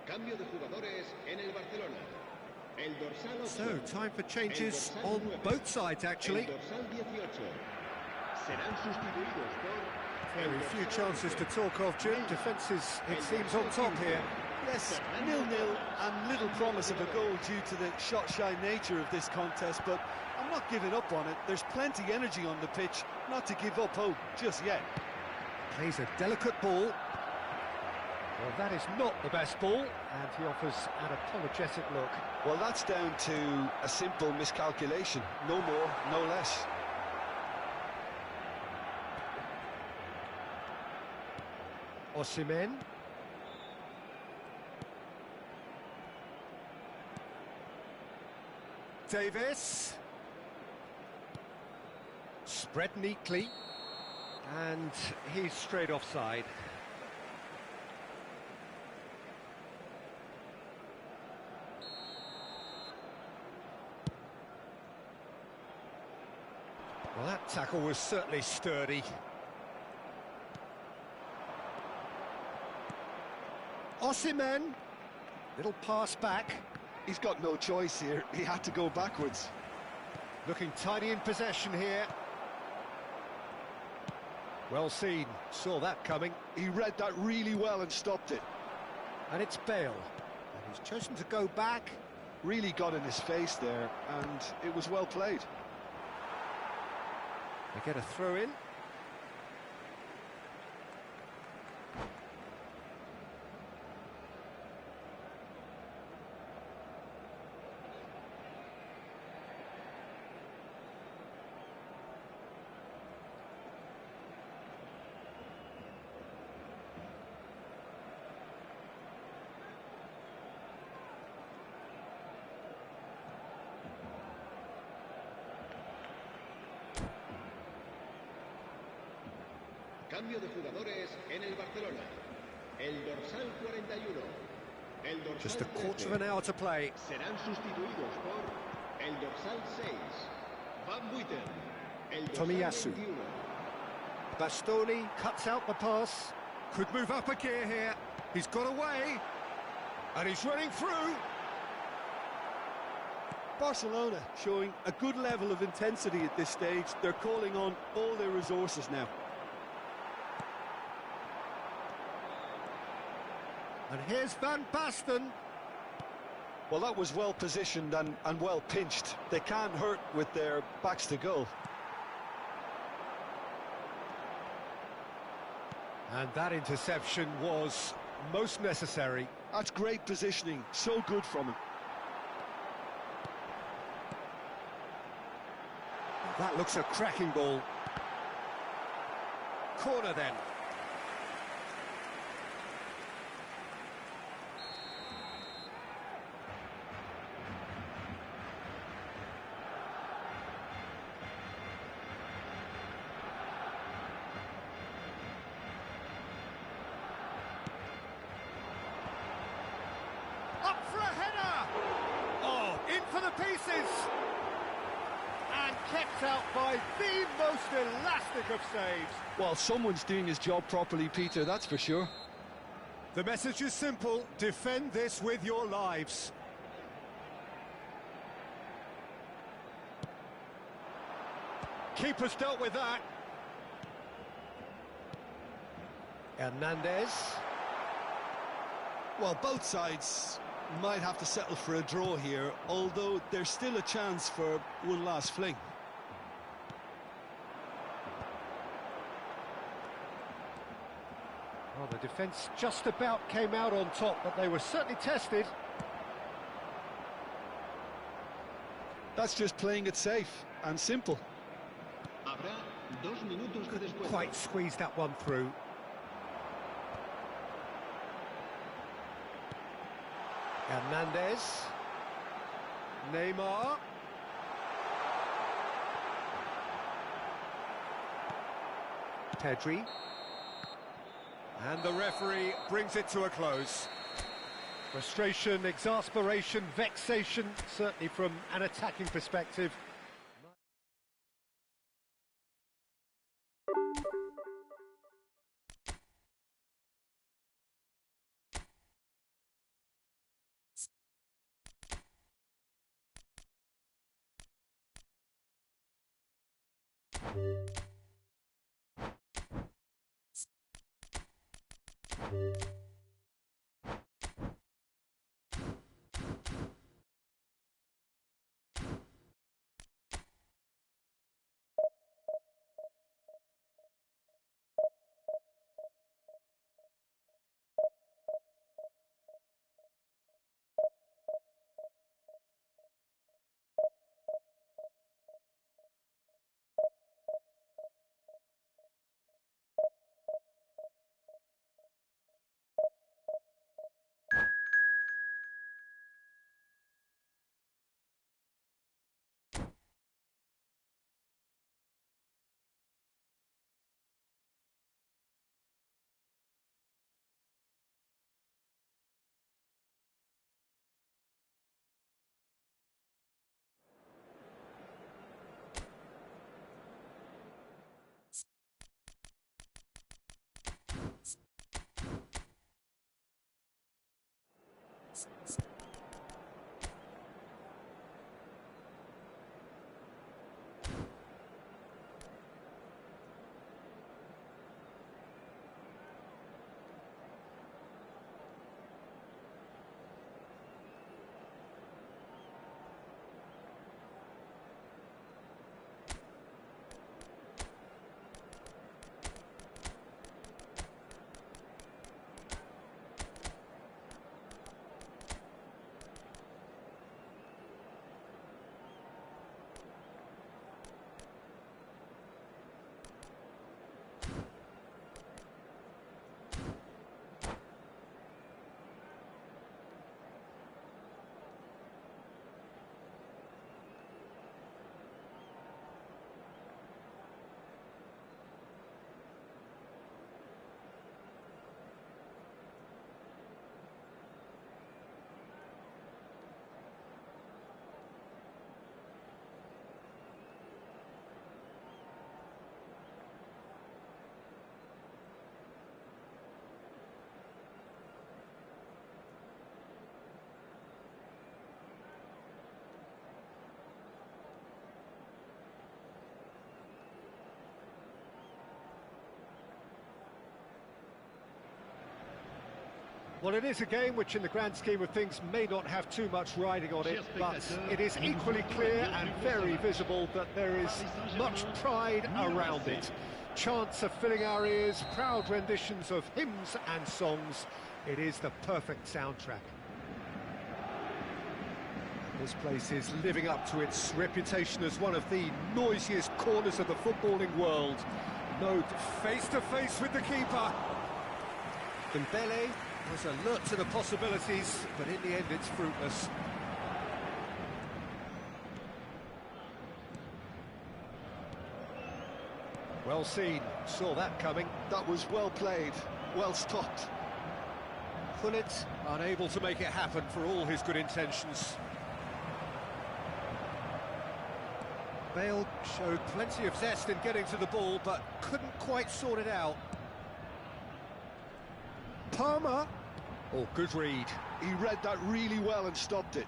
Cambio de jugadores en el Barcelona. El dorsal 8. So, time for changes on both sides, actually. El dorsal 18. Serán sustituidos por... Very few chances to talk of, Jim. Defences, it seems, on top here. Yes, 0-0 and little promise of a goal due to the shot-shy nature of this contest, but I'm not giving up on it. There's plenty energy on the pitch, not to give up hope just yet. Plays a delicate ball. Well, that is not the best ball, and he offers an apologetic look. Well, that's down to a simple miscalculation. No more, no less. Osimhen. Davis. Spread neatly. And he's straight offside. Well, that tackle was certainly sturdy. Osimhen. Little pass back. He's got no choice here. He had to go backwards. Looking tidy in possession here. Well seen. Saw that coming. He read that really well and stopped it. And it's Bale. And he's chosen to go back. Really got in his face there, and it was well played. They get a throw in. Cambio de jugadores en el Barcelona. El dorsal 41. El dorsal Just a 13. quarter of an hour to play. Serán sustituidos por el dorsal 6. Van Buiten. El dorsal Tomiyasu. 21. Bastoni cuts out the pass. Could move up a gear here. He's got away. And he's running through. Barcelona showing a good level of intensity at this stage. They're calling on all their resources now. And here's Van Basten. Well, that was well positioned and well pinched. They can't hurt with their backs to goal. And that interception was most necessary. That's great positioning. So good from him. That looks a cracking ball. Corner then. Up for a header! Oh, in for the pieces! And kept out by the most elastic of saves. Well, someone's doing his job properly, Peter, that's for sure. The message is simple: defend this with your lives. Keeper's dealt with that. Hernandez. Well, both sides might have to settle for a draw here, although there's still a chance for one last fling. Well, the defence just about came out on top, but they were certainly tested. That's just playing it safe and simple. Habrá 2 minutos de descuento. Quite squeezed that one through. Hernandez. Neymar. Pedri. And the referee brings it to a close. Frustration, exasperation, vexation, certainly from an attacking perspective. Well, it is a game which in the grand scheme of things may not have too much riding on it, but it is equally clear and very visible that there is much pride around it. Chants are filling our ears, proud renditions of hymns and songs. It is the perfect soundtrack. This place is living up to its reputation as one of the noisiest corners of the footballing world. No face-to-face with the keeper. Dembele was alert to the possibilities, but in the end it's fruitless. Well seen, saw that coming. That was well played, well stopped. Gullit unable to make it happen for all his good intentions. Bale showed plenty of zest in getting to the ball, but couldn't quite sort it out. Palmer. Oh, good read. He read that really well and stopped it.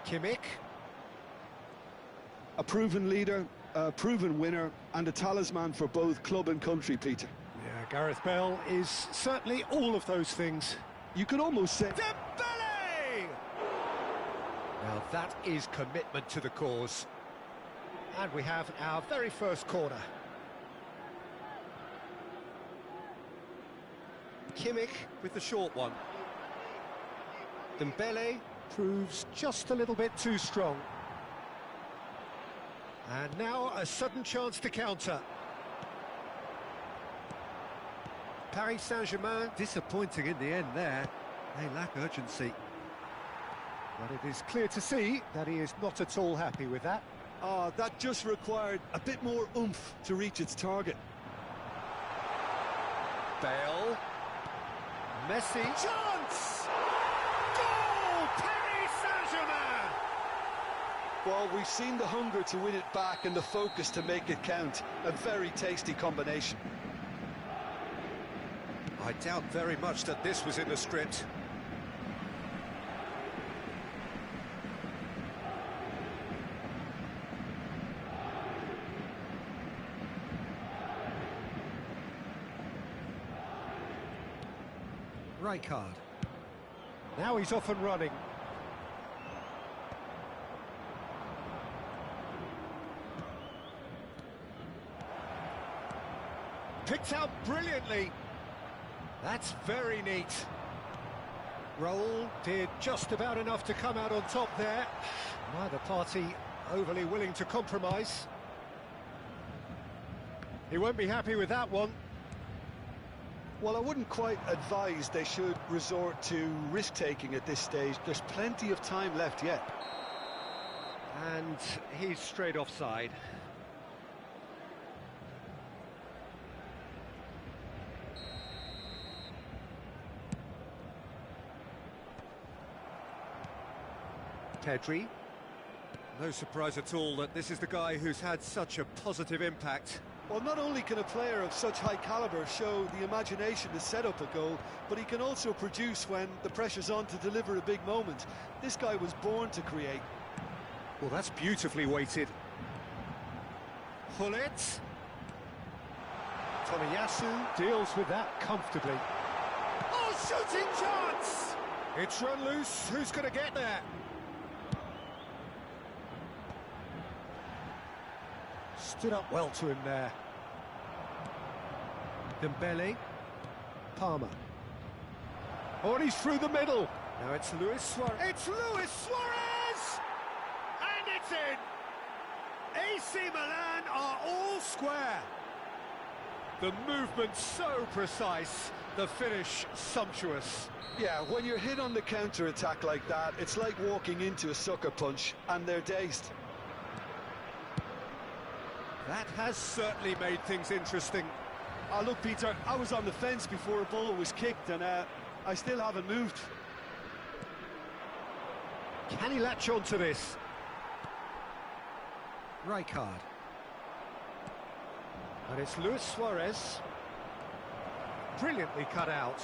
Kimmich. A proven leader, a proven winner, and a talisman for both club and country, Peter. Yeah, Gareth Bale is certainly all of those things. You could almost say... Dembele! Now that is commitment to the cause. And we have our very first corner. Kimmich with the short one. Dembele proves just a little bit too strong. And now a sudden chance to counter. Paris Saint-Germain disappointing in the end there. They lack urgency. But it is clear to see that he is not at all happy with that. That just required a bit more oomph to reach its target. Bale. Messi. Chance! Goal! Paris Saint-Germain! Well, we've seen the hunger to win it back and the focus to make it count. A very tasty combination. I doubt very much that this was in the script. Rijkaard. Now he's off and running. Picked out brilliantly. That's very neat. Raul did just about enough to come out on top there. Neither party overly willing to compromise. He won't be happy with that one. Well, I wouldn't quite advise they should resort to risk-taking at this stage. There's plenty of time left yet. And he's straight offside. Pedri. No surprise at all that this is the guy who's had such a positive impact. Well, not only can a player of such high calibre show the imagination to set up a goal, but he can also produce when the pressure's on to deliver a big moment. This guy was born to create. Well, that's beautifully weighted. Hullet. Tomiyasu deals with that comfortably. Oh, shooting chance! It's run loose. Who's going to get there? Stood up well to him there. Dembele. Palmer. Oh, and he's through the middle. Now it's Luis Suarez. It's Luis Suarez! And it's in! AC Milan are all square. The movement so precise, the finish sumptuous. Yeah, when you're hit on the counter-attack like that, it's like walking into a sucker punch, and they're dazed. That has certainly made things interesting. Oh, look, Peter, I was on the fence before a ball was kicked, and I still haven't moved. Can he latch on to this? Rijkaard. And it's Luis Suarez. Brilliantly cut out.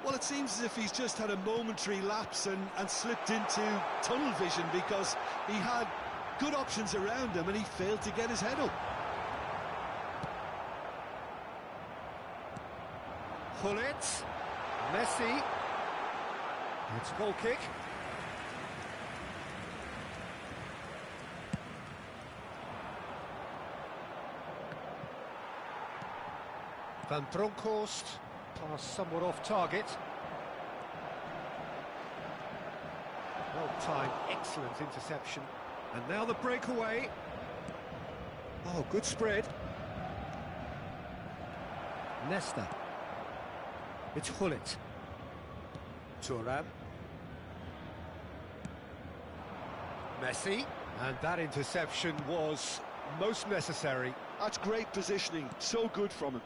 Well, it seems as if he's just had a momentary lapse and slipped into tunnel vision, because he had good options around him and he failed to get his head up. Hullet. Messi. It's a goal kick. Van Bronckhorst, pass somewhat off target. Well timed, excellent interception. And now the breakaway. Oh, good spread. Nesta. It's Hullet. Thuram. Messi. And that interception was most necessary. That's great positioning, so good from him.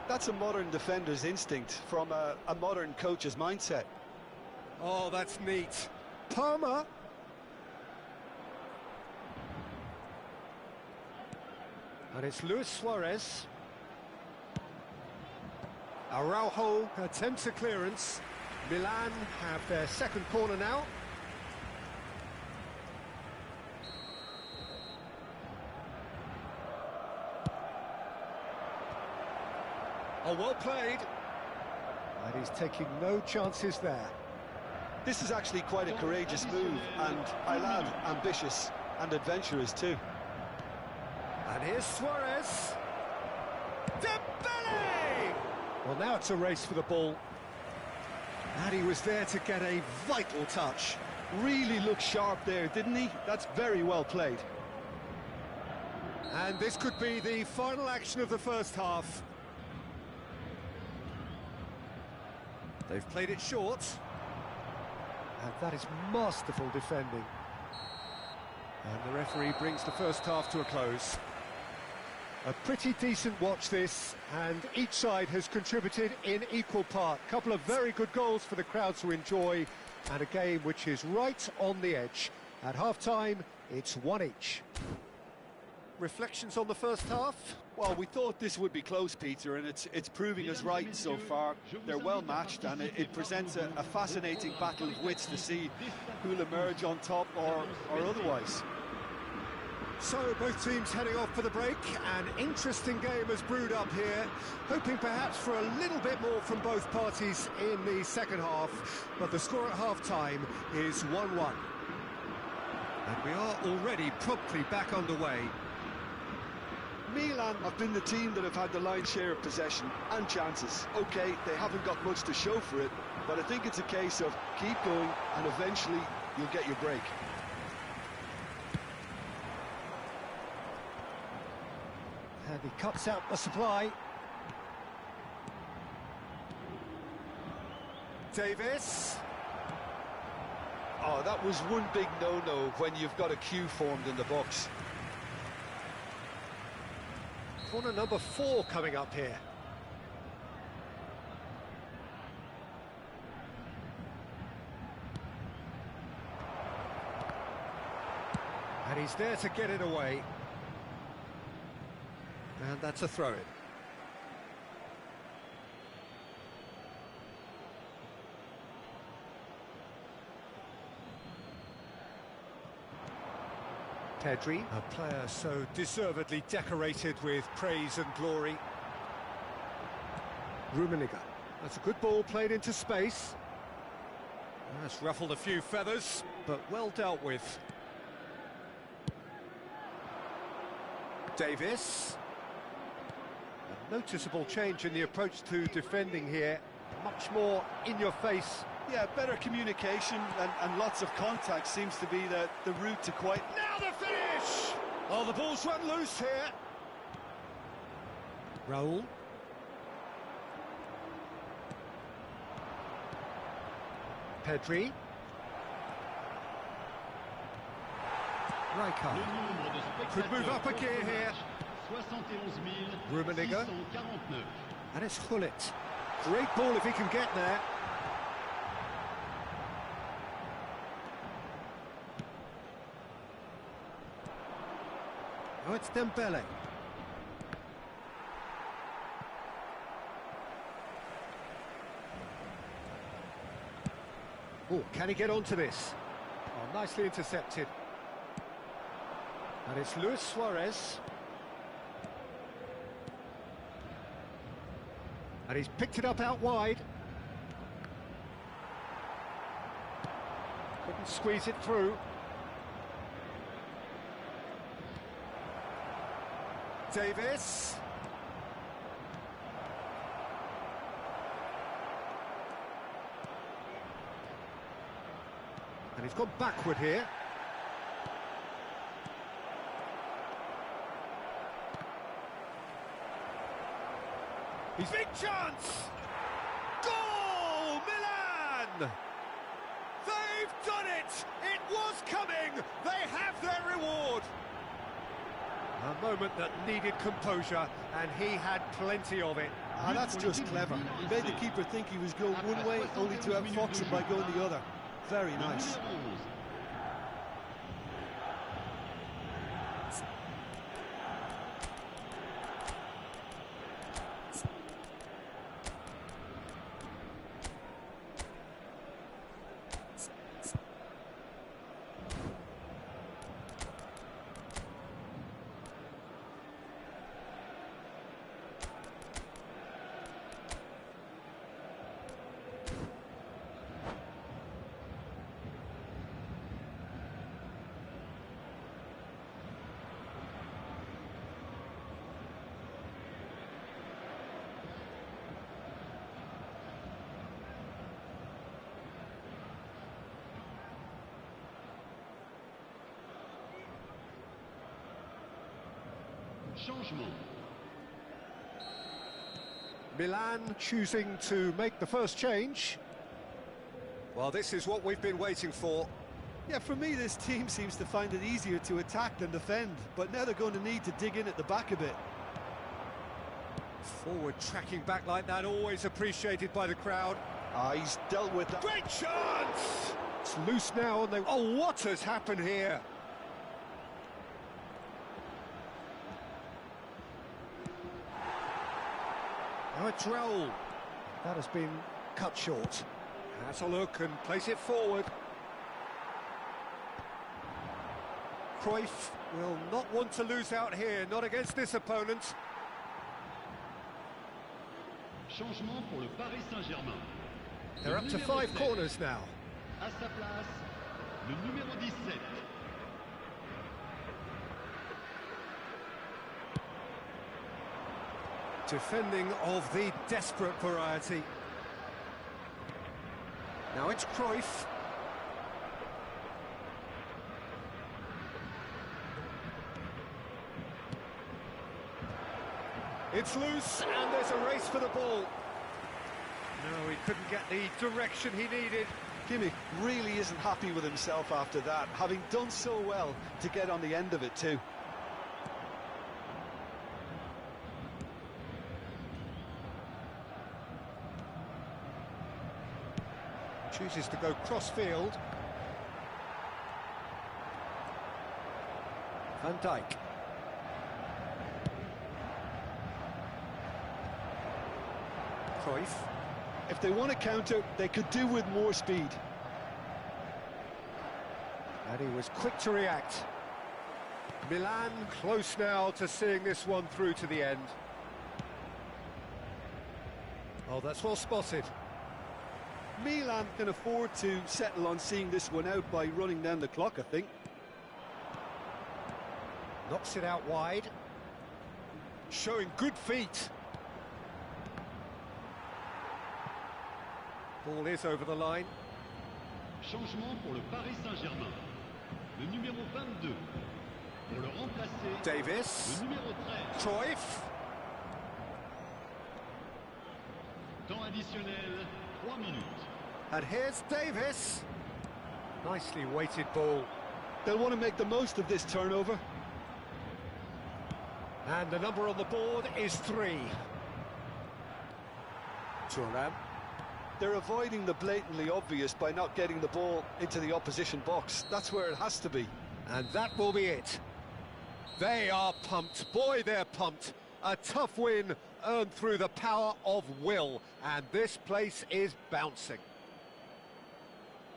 That's a modern defender's instinct from a modern coach's mindset. Oh, that's neat. Palmer. And it's Luis Suarez. Araujo attempts a clearance. Milan have their second corner now. Oh, well played. And he's taking no chances there. This is actually quite a courageous move, and I'll add ambitious and adventurous too. And here's Suarez. Dembele! Well, now it's a race for the ball. And he was there to get a vital touch. Really looked sharp there, didn't he? That's very well played. And this could be the final action of the first half. They've played it short. And that is masterful defending. And the referee brings the first half to a close. A pretty decent watch this, and each side has contributed in equal part. A couple of very good goals for the crowd to enjoy, and a game which is right on the edge. At half-time, it's one each. Reflections on the first half? Well, we thought this would be close, Peter, and it's proving us right so far. They're well matched, and it presents a fascinating battle of wits to see who'll emerge on top or otherwise. So both teams heading off for the break. An interesting game has brewed up here, hoping perhaps for a little bit more from both parties in the second half, but the score at half-time is 1-1. And we are already promptly back underway. Milan have been the team that have had the lion's share of possession and chances. OK, they haven't got much to show for it, but I think it's a case of keep going and eventually you'll get your break. And he cuts out the supply. Davis. Oh, that was one big no-no when you've got a queue formed in the box. Corner number 4 coming up here. And he's there to get it away. And that's a throw-in. Pedri, a player so deservedly decorated with praise and glory. Rummenigge. That's a good ball played into space. That's ruffled a few feathers, but well dealt with. Davis. A noticeable change in the approach to defending here. Much more in your face. Yeah, better communication and lots of contact seems to be the route to quite... Now the finish! Oh, the ball's run loose here. Raul. Pedri. Rijkaard. Could move up a gear here. Rummenigge. And it's Gullit. Great ball if he can get there. Oh, it's Dembele. Oh, can he get onto this? Oh, nicely intercepted. And it's Luis Suarez. And he's picked it up out wide. Couldn't squeeze it through. Davis. And he's gone backward here. He's big chance! Goal! Milan! They've done it! It was coming! They have their reward! A moment that needed composure, and he had plenty of it. Ah, that's just clever. He made the keeper think he was going one way, only to outfox him by going the other. Very nice. Changement. Milan choosing to make the first change. Well, this is what we've been waiting for. Yeah, for me, this team seems to find it easier to attack than defend, but now they're going to need to dig in at the back a bit. Forward tracking back like that, always appreciated by the crowd. Ah, he's dealt with that. Great chance! It's loose now, and they... Oh, what has happened here? Now it's Raul. That has been cut short. Has a look and place it forward. Cruyff will not want to lose out here, not against this opponent. Changement pour le Paris Saint-Germain. They're up to 5 corners now. À sa place, le numéro 17. Defending of the desperate variety. Now it's Cruyff. It's loose, and there's a race for the ball. No, he couldn't get the direction he needed. Kimmich really isn't happy with himself after that, having done so well to get on the end of it too. Chooses to go cross-field. Van Dijk. Cruyff. If they want to counter, they could do with more speed. And he was quick to react. Milan close now to seeing this one through to the end. Oh, that's well spotted. Milan can afford to settle on seeing this one out by running down the clock, I think. Knocks it out wide. Showing good feet. Ball is over the line. Changement pour le Paris Saint-Germain. Le numéro 22. Pour le remplacer, Davis. le numéro 13. Cruyff. Temps additionnel, 3 minutes. And here's Davis. Nicely weighted ball. They'll want to make the most of this turnover. And the number on the board is 3. Thuram. They're avoiding the blatantly obvious by not getting the ball into the opposition box. That's where it has to be. And that will be it. They are pumped. Boy, they're pumped. A tough win earned through the power of will. And this place is bouncing.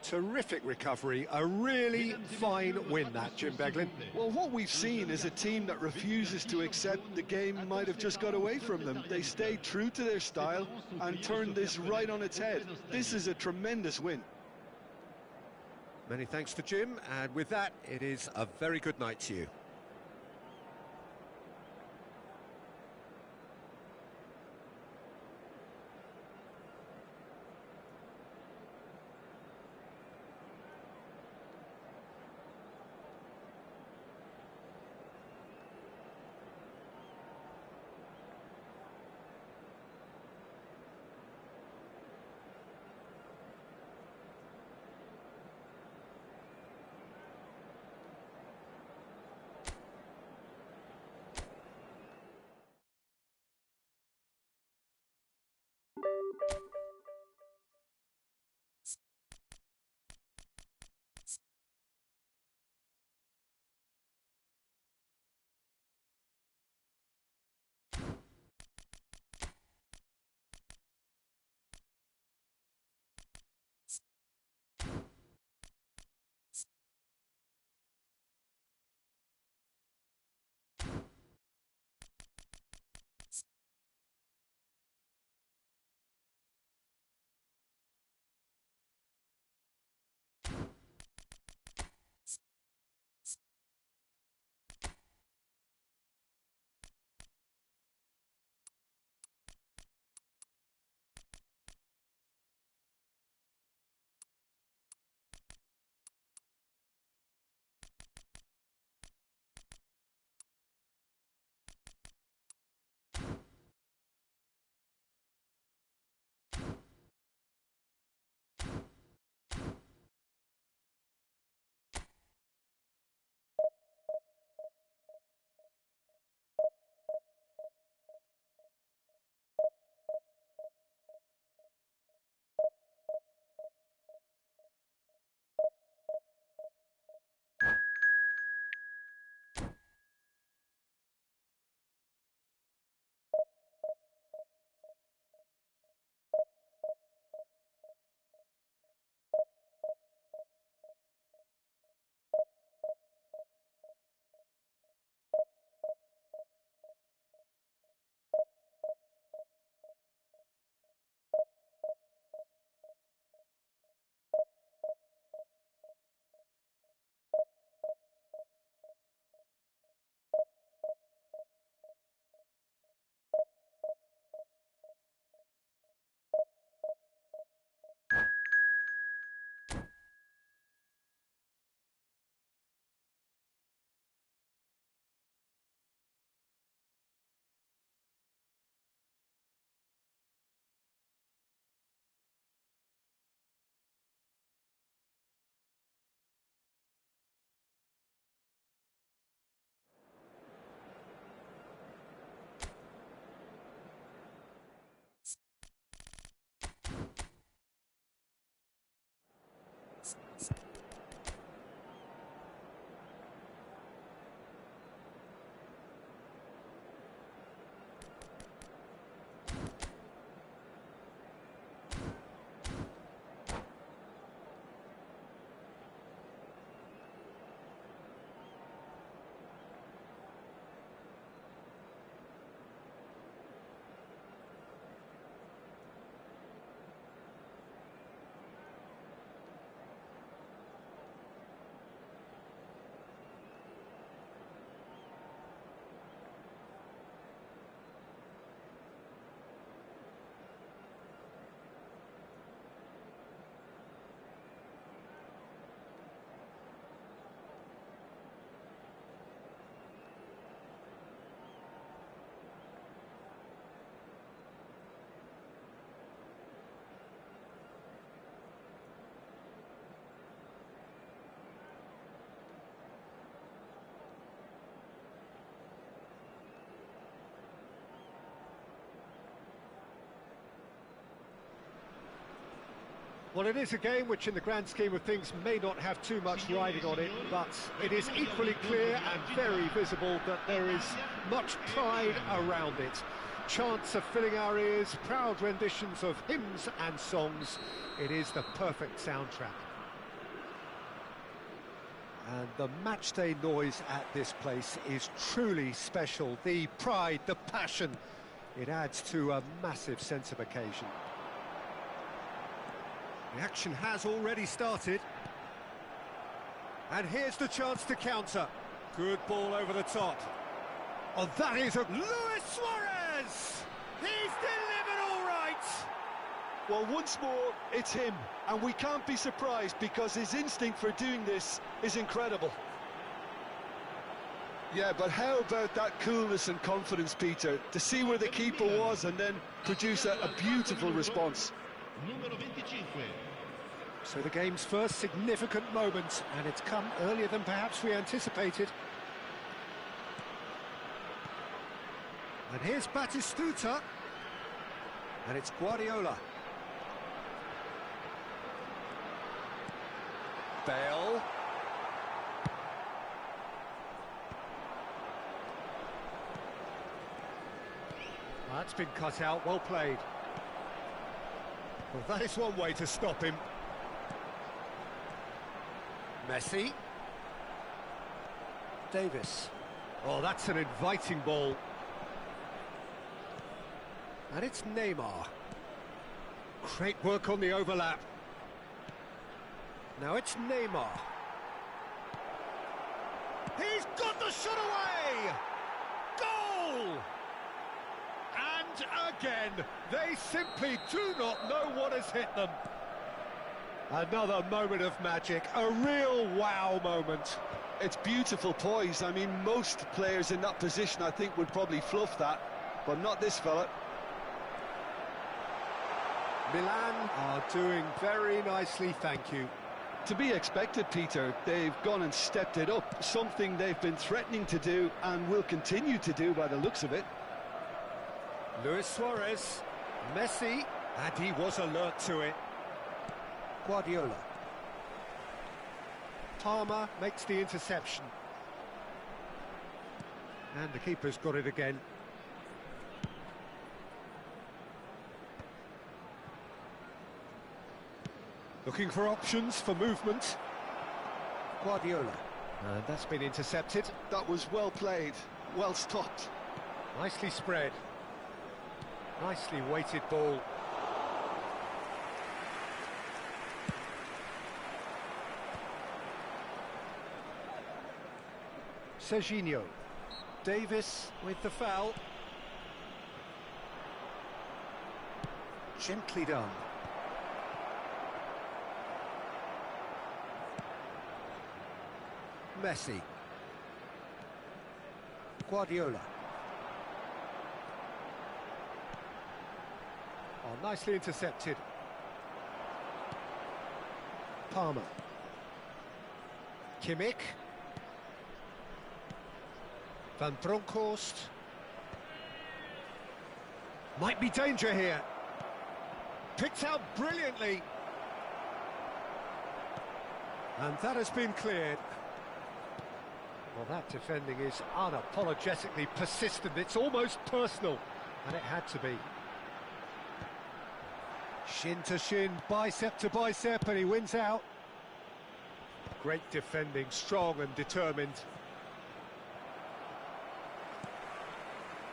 Terrific recovery. A really fine win, that, Jim Beglin. Well, what we've seen is a team that refuses to accept the game might have just got away from them. They stayed true to their style and turned this right on its head. This is a tremendous win. Many thanks to Jim, and with that, it is a very good night to you. Well, it is a game which in the grand scheme of things may not have too much riding on it, but it is equally clear and very visible that there is much pride around it. Chants are filling our ears, proud renditions of hymns and songs. It is the perfect soundtrack. And the matchday noise at this place is truly special. The pride, the passion, it adds to a massive sense of occasion. The action has already started. And here's the chance to counter. Good ball over the top. Oh, that is a... Luis Suarez! He's delivered all right! Well, once more, it's him. And we can't be surprised because his instinct for doing this is incredible. Yeah, but how about that coolness and confidence, Peter, to see where the keeper was and then produce a beautiful response. Numero 25. So the game's first significant moment, and it's come earlier than perhaps we anticipated. And here's Batistuta. And it's Guardiola. Bale. That's been cut out, well played. Well, that is one way to stop him. Messi. Davis. Oh, that's an inviting ball. And it's Neymar. Great work on the overlap. Now it's Neymar. He's got the shot away! Goal! And again, they simply do not know what has hit them. Another moment of magic, a real wow moment. It's beautiful poise. I mean, most players in that position, I think, would probably fluff that, but not this fella. Milan are doing very nicely, thank you. To be expected, Peter. They've gone and stepped it up, something they've been threatening to do and will continue to do by the looks of it. Luis Suarez, Messi, and he was alert to it. Guardiola. Palmer makes the interception. And the keeper's got it again. Looking for options for movement. Guardiola. And that's been intercepted. That was well played, well stopped. Nicely spread. Nicely weighted ball. Serginho. Davis with the foul. Gently done. Messi. Guardiola. Oh, nicely intercepted. Palmer. Kimmich. Van Bronckhorst. Might be danger here. Picked out brilliantly. And that has been cleared. Well, that defending is unapologetically persistent. It's almost personal, and it had to be. Shin to shin, bicep to bicep, and he wins out. Great defending, strong and determined.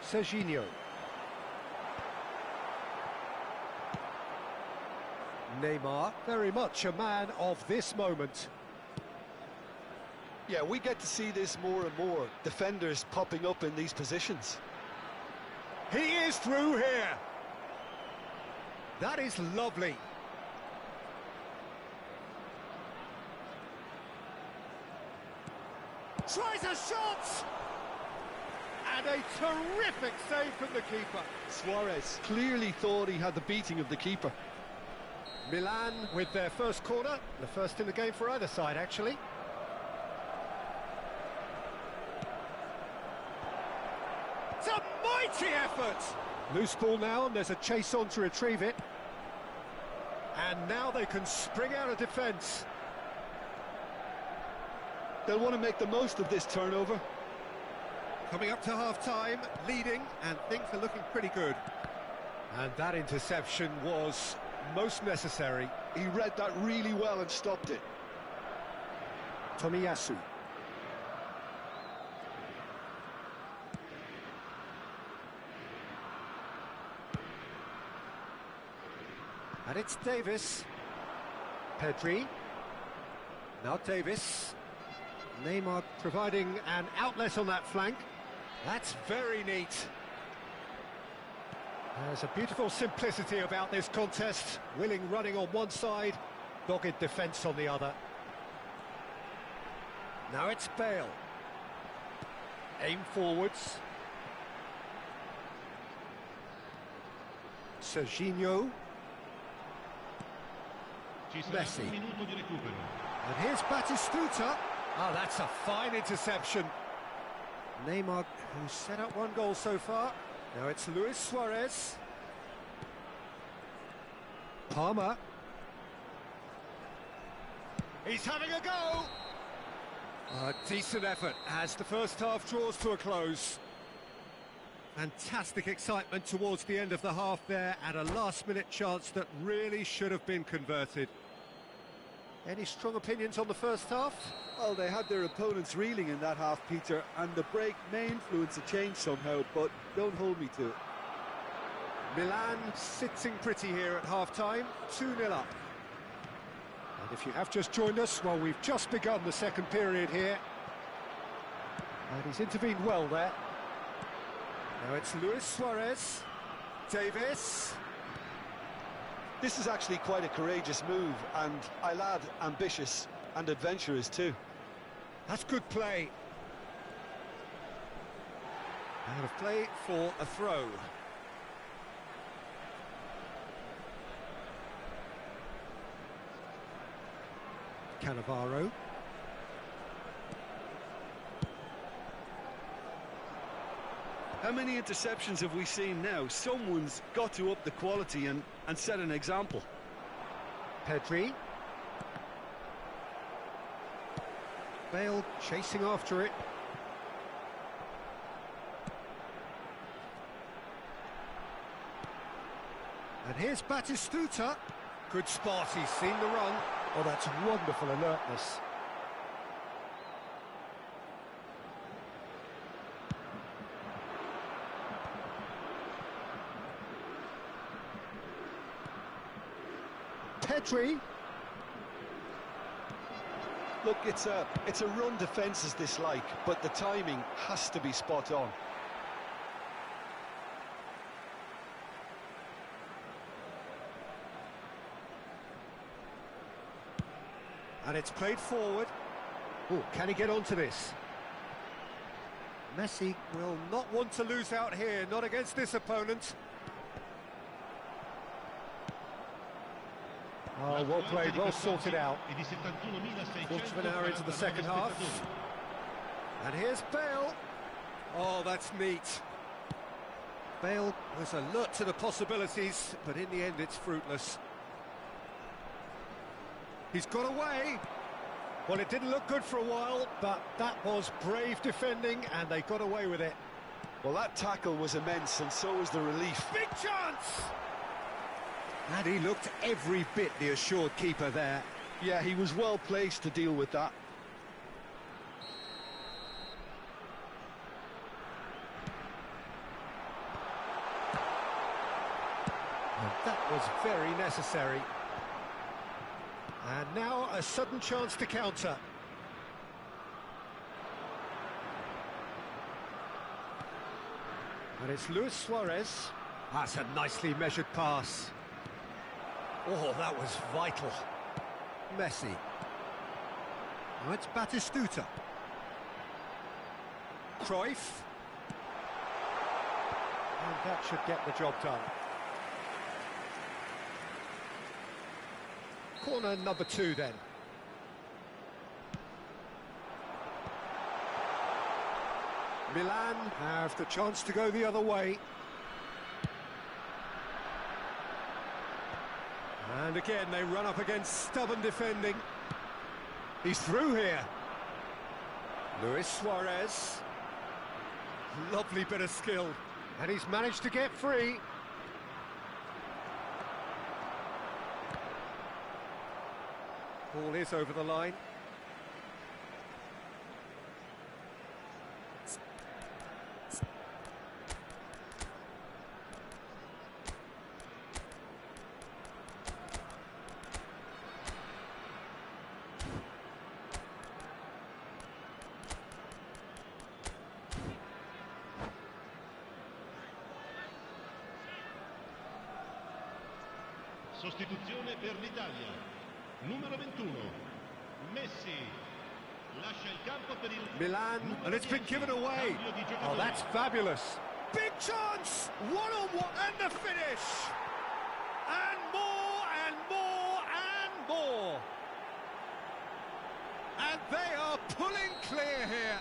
Serginho. Neymar, very much a man of this moment. Yeah, we get to see this more and more. Defenders popping up in these positions. He is through here. That is lovely. Tries a shot! And a terrific save from the keeper. Suarez clearly thought he had the beating of the keeper. Milan with their first corner, the first in the game for either side, actually. It's a mighty effort! Loose ball now, and there's a chase on to retrieve it. And now they can spring out of defence. They'll want to make the most of this turnover. Coming up to half-time, leading, and things are looking pretty good. And that interception was most necessary. He read that really well and stopped it. Tomiyasu. And it's Davis. Pedri. Now Davis. Neymar providing an outlet on that flank. That's very neat. There's a beautiful simplicity about this contest. Willing running on one side, dogged defence on the other. Now it's Bale. Aim forwards. Serginho. Ci sarà Messi. un minuto di recupero. And here's Batistuta. Oh, that's a fine interception. Neymar, who's set up one goal so far. Now it's Luis Suarez. Palmer. He's having a go. A decent effort as the first half draws to a close. Fantastic excitement towards the end of the half there, and a last-minute chance that really should have been converted. Any strong opinions on the first half? Well, they had their opponents reeling in that half, Peter, and the break may influence a change somehow, but don't hold me to it. Milan sitting pretty here at half-time, 2-0 up. And if you have just joined us, well, we've just begun the second period here. And he's intervened well there. Now it's Luis Suarez. Davis. This is actually quite a courageous move, and I'll add ambitious and adventurous too. That's good play. Out of play for a throw. Cannavaro. How many interceptions have we seen now? Someone's got to up the quality and set an example. Pedri. Bale chasing after it. And here's Batistuta. Good spot, he's seen the run. Oh, that's wonderful alertness. Pedri. Look, it's a run defence is dislike, but the timing has to be spot on. And it's played forward. Oh, can he get onto this? Messi will not want to lose out here, not against this opponent. Oh, well played, well sorted out. Quarter of an hour into the second half. And here's Bale. Oh, that's neat. Bale was alert to the possibilities, but in the end it's fruitless. He's got away. Well, it didn't look good for a while, but that was brave defending, and they got away with it. Well, that tackle was immense, and so was the relief. Big chance! And he looked every bit the assured keeper there. Yeah, he was well placed to deal with that. And that was very necessary. And now a sudden chance to counter. And it's Luis Suarez. That's a nicely measured pass. Oh, that was vital. Messi. Now it's Batistuta. Cruyff. And that should get the job done. Corner number 2 then. Milan have the chance to go the other way. And again, they run up against stubborn defending. He's through here. Luis Suarez. Lovely bit of skill. And he's managed to get free. Ball is over the line. Sostituzione per l'Italia. Numero 21. Messi. Lascia il campo per il Milan, and it's been given away. Cambio di Oh, giocatori. that's fabulous. Big chance! One-on-one, and the finish! And more, and more, and more! And they are pulling clear here.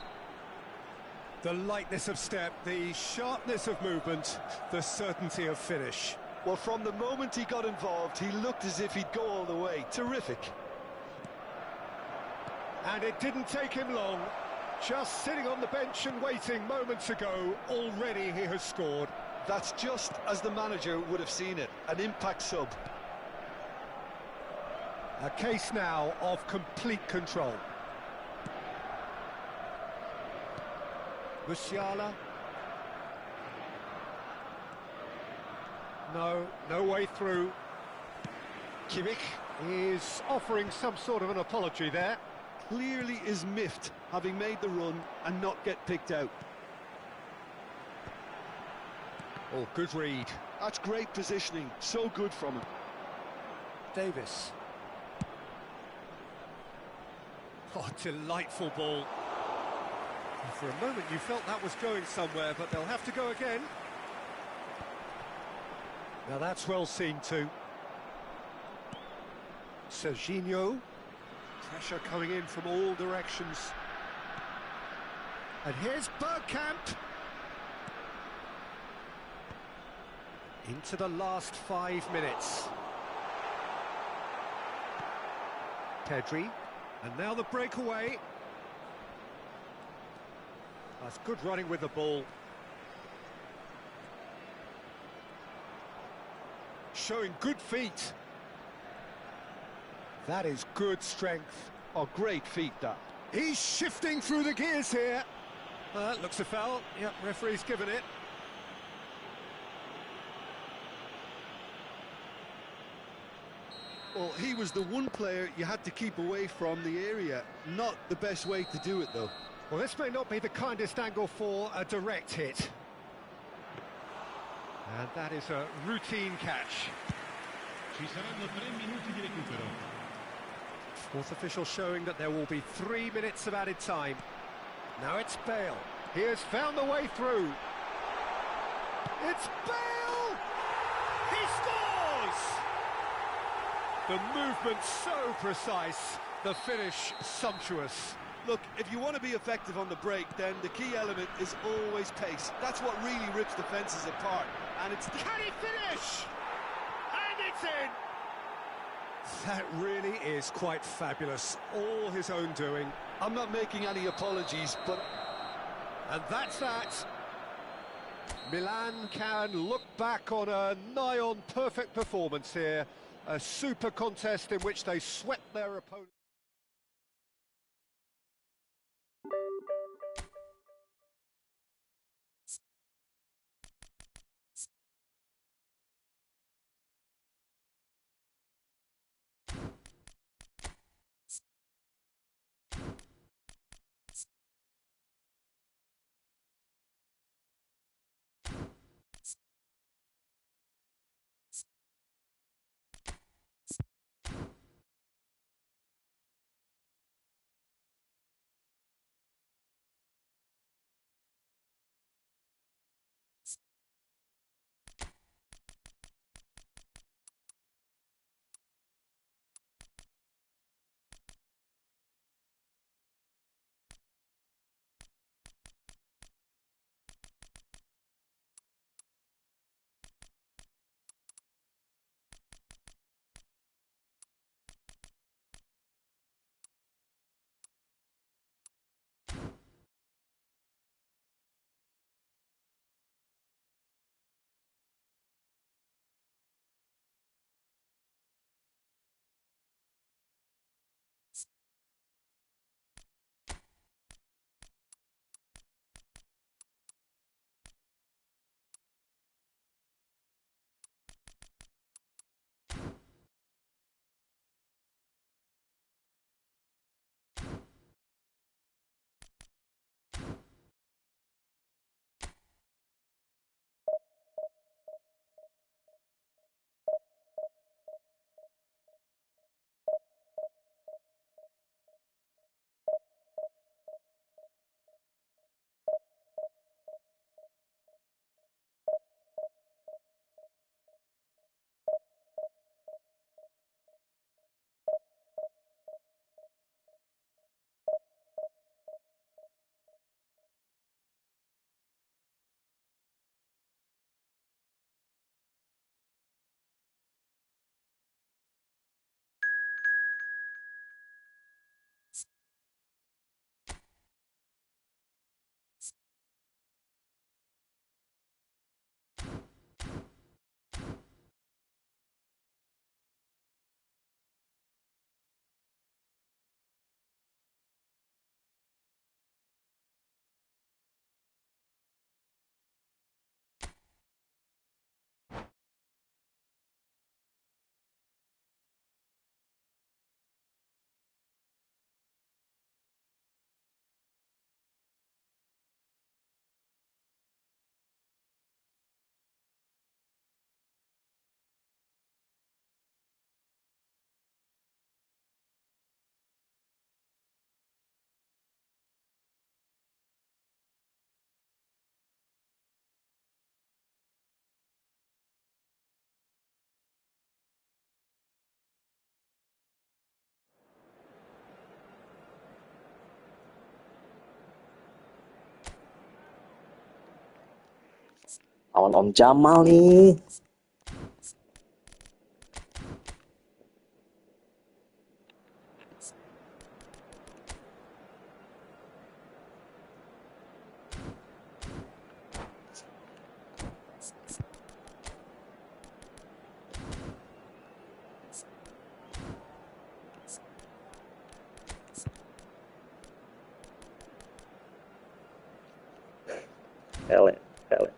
The lightness of step, the sharpness of movement, the certainty of finish. Well, from the moment he got involved, he looked as if he'd go all the way. Terrific. And it didn't take him long. Just sitting on the bench and waiting moments ago, already he has scored. That's just as the manager would have seen it, an impact sub. A case now of complete control. Musiala. No way through. Kimmich is offering some sort of an apology there. Clearly is miffed, having made the run and not get picked out. Oh, good read. That's great positioning, so good from him. Davis. Oh, delightful ball. For a moment you felt that was going somewhere, but they'll have to go again. Now that's well seen too. Serginho. Pressure coming in from all directions. And here's Bergkamp. Into the last 5 minutes. Pedri. And now the breakaway. That's good running with the ball. Showing good feet. That is good strength. Oh, great feet, that. He's shifting through the gears here. Looks a foul. Yep, referee's given it. Well, he was the one player you had to keep away from the area. Not the best way to do it, though. Well, this may not be the kindest angle for a direct hit. And that is a routine catch. Ci saranno 3 minuti di recupero. Fourth official showing that there will be 3 minutes of added time. Now it's Bale. He has found the way through. It's Bale! He scores! The movement so precise, the finish sumptuous. Look, if you want to be effective on the break, then the key element is always pace. That's what really rips defences apart. And it's... Can he finish? And it's in! That really is quite fabulous. All his own doing. I'm not making any apologies, but... And that's that. Milan can look back on a nigh-on perfect performance here. A super contest in which they swept their opponent. Lawan Om Jamal nih.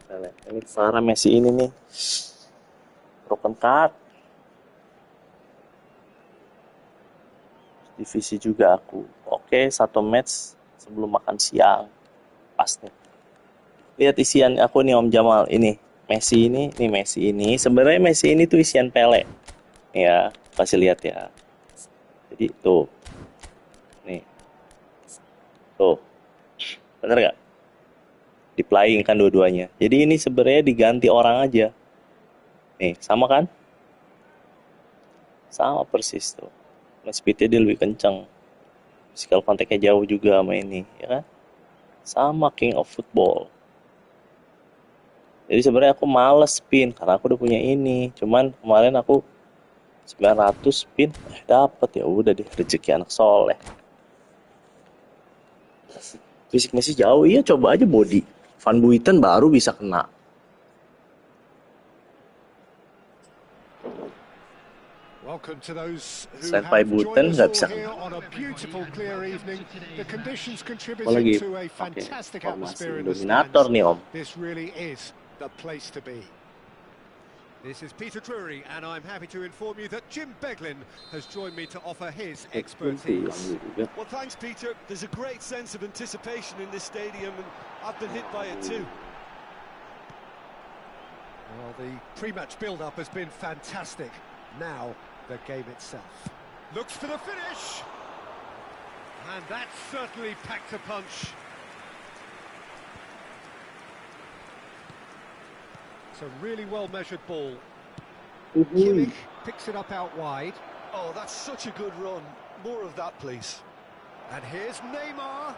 Pele. Ini parah Messi ini nih. Broken card. Divisi juga aku. Oke, 1 match sebelum makan siang. Pas nih. Lihat isian aku nih Om Jamal. Ini Messi ini. Sebenarnya Messi ini tuh isian Pele. Ya, kasih lihat ya. Jadi tuh. Nih. Tuh. Bener gak? Diplaying kan dua-duanya. Jadi ini sebenarnya diganti orang aja. Nih, sama kan? Sama persis tuh. Speednya dia lebih kencang. Physical contact-nya jauh juga sama ini, ya kan? Sama King of Football. Jadi sebenarnya aku males spin karena aku udah punya ini. Cuman kemarin aku 900 spin dapet, ya udah deh, rezeki anak soleh. Fisik Messi jauh, iya, coba aja body. Van Buiten baru bisa kena. Welcome to those who Selain have Buiten joined us nggak all bisa here kena. on a beautiful clear evening. The conditions Apa contributing lagi? to a Oke, fantastic formasi atmosphere in the dominator stands. nih Om. This really is the place to be. This is Peter Drury, and I'm happy to inform you that Jim Beglin has joined me to offer his expertise. Well, thanks, Peter. There's a great sense of anticipation in this stadium, and I've been hit by it too. Well, the pre-match build-up has been fantastic. Now, the game itself. Looks for the finish! And that certainly packed a punch. It's a really well-measured ball. Kimmich picks it up out wide. Oh, that's such a good run. More of that, please. And here's Neymar.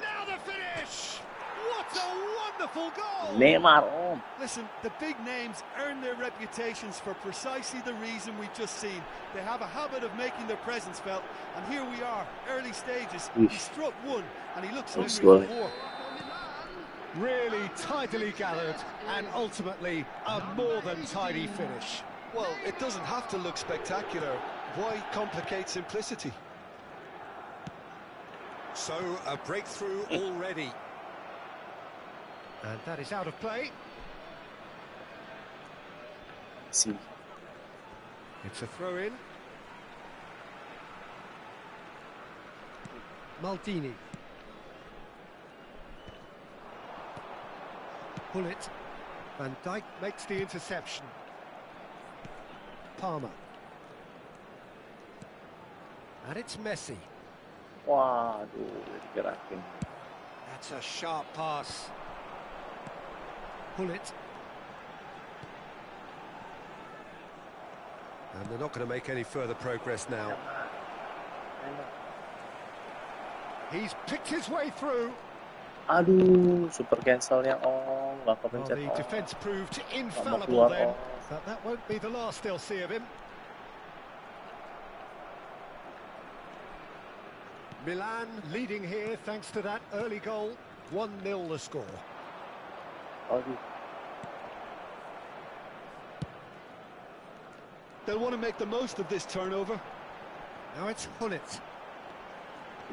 Now the finish! What a wonderful goal! Neymar Om. Listen, the big names earn their reputations for precisely the reason we've just seen. They have a habit of making their presence felt, and here we are, early stages. He struck one, and he looks hungry for more. Really tidily gathered, and ultimately a more than tidy finish. Well, it doesn't have to look spectacular. Why complicate simplicity? So, a breakthrough already. And that is out of play. See. It's a throw-in. Maldini. Pull it. Van Dijk makes the interception. Palmer. And it's Messi. Waduh, digerakin. That's a sharp pass. Pull it. And they're not going to make any further progress now. He's picked his way through. Aduh, super cancelnya Om, nggak Well, kepencet the Om. defence proved Nggak mau infallible keluar then, Om. but that won't be the last they'll see of him. Milan leading here thanks to that early goal. 1-0 the score. Aduh. They'll want to make the most of this turnover. Now it's Hullet.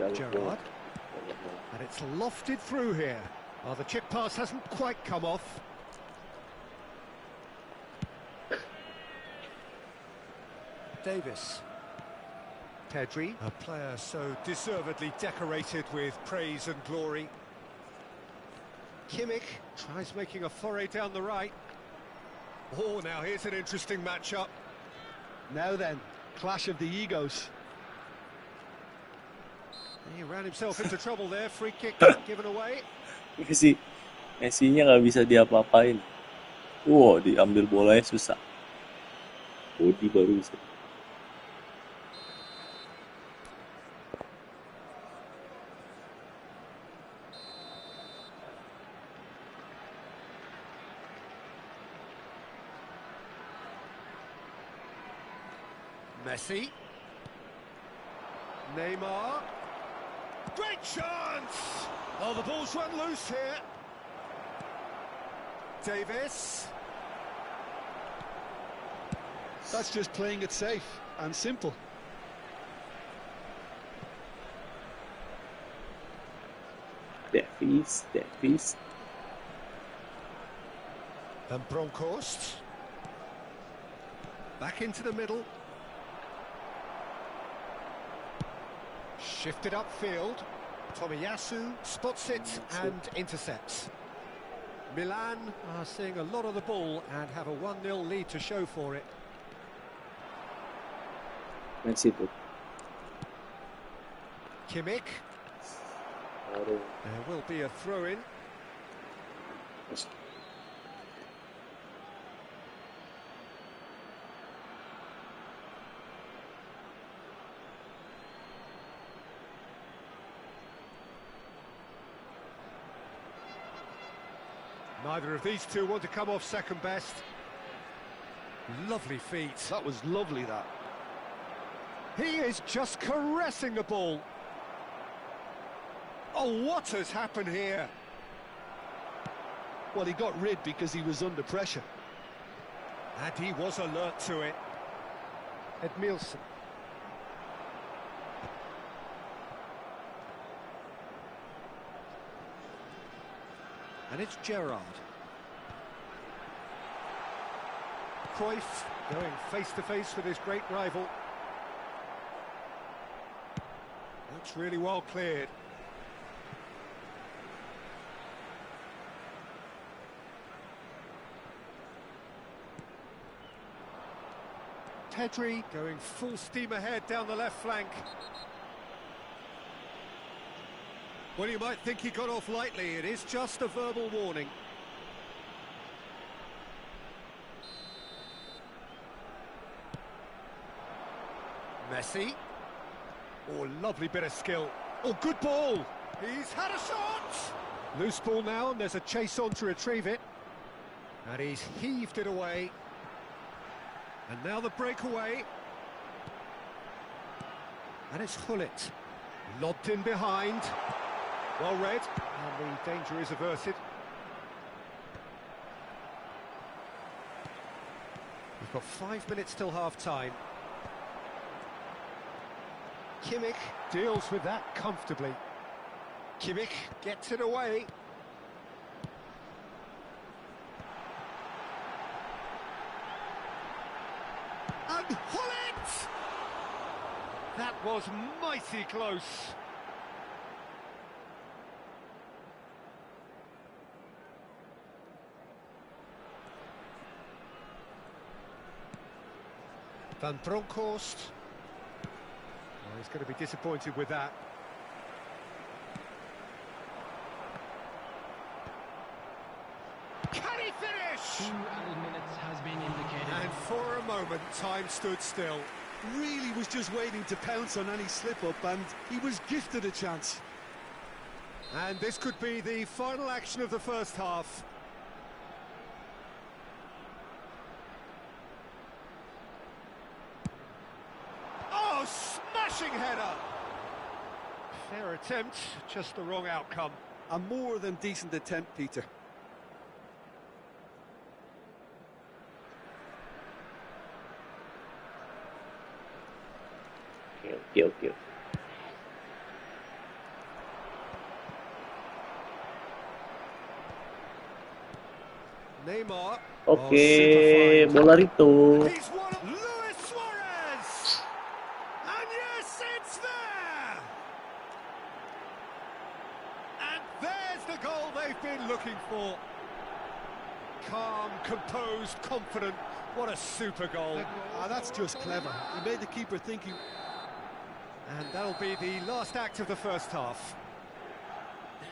Ya, Gerrard. And it's lofted through here. Oh, the chip pass hasn't quite come off. Davis. Pedri, a player so deservedly decorated with praise and glory. Kimmich tries making a foray down the right. Oh, now here's an interesting matchup. Now then, clash of the egos. He ran himself into trouble there. Free kick given away. Messi-nya nggak bisa diapa-apain. Wow, diambil bolanya susah. Body baru bisa. Messi. Neymar. Great chance! Oh, the ball's run loose here. Davis. That's just playing it safe and simple. Davis. And Bronkhorst. Back into the middle. Shifted upfield. Tomiyasu spots it and intercepts. Milan are seeing a lot of the ball and have a 1-0 lead to show for it. Messi tuh. Kimmich. Baru. There will be a throw-in. Neither of these two want to come off second best. Lovely feet. That was lovely, that. He is just caressing the ball. Oh, what has happened here? Well, he got rid because he was under pressure. And he was alert to it. Edmilson. And it's Gerrard. Cruyff going face-to-face with his great rival. That's really well cleared. Pedri going full steam ahead down the left flank. Well, you might think he got off lightly. It is just a verbal warning. Messi. Oh, lovely bit of skill. Oh, good ball. He's had a shot. Loose ball now, and there's a chase on to retrieve it. And he's heaved it away. And now the breakaway. And it's Hullet. Lobbed in behind. Well read. And the danger is averted. We've got 5 minutes till half-time. Kimmich deals with that comfortably. Kimmich gets it away. And Hullet! That was mighty close. Van Bronckhorst. Oh, he's going to be disappointed with that. Can he finish? 2 added minutes has been indicated. And for a moment, time stood still. Really was just waiting to pounce on any slip-up, and he was gifted a chance. And this could be the final action of the first half. Oh, smashing header! Fair attempt, just the wrong outcome. A more than decent attempt, Peter. Okay. Neymar. Oke, bola itu. He's won Luis Suarez! And yes, it's there! And there's the goal they've been looking for. Calm, composed, confident. What a super goal. That's just clever. He made the keeper think he... And that'll be the last act of the first half.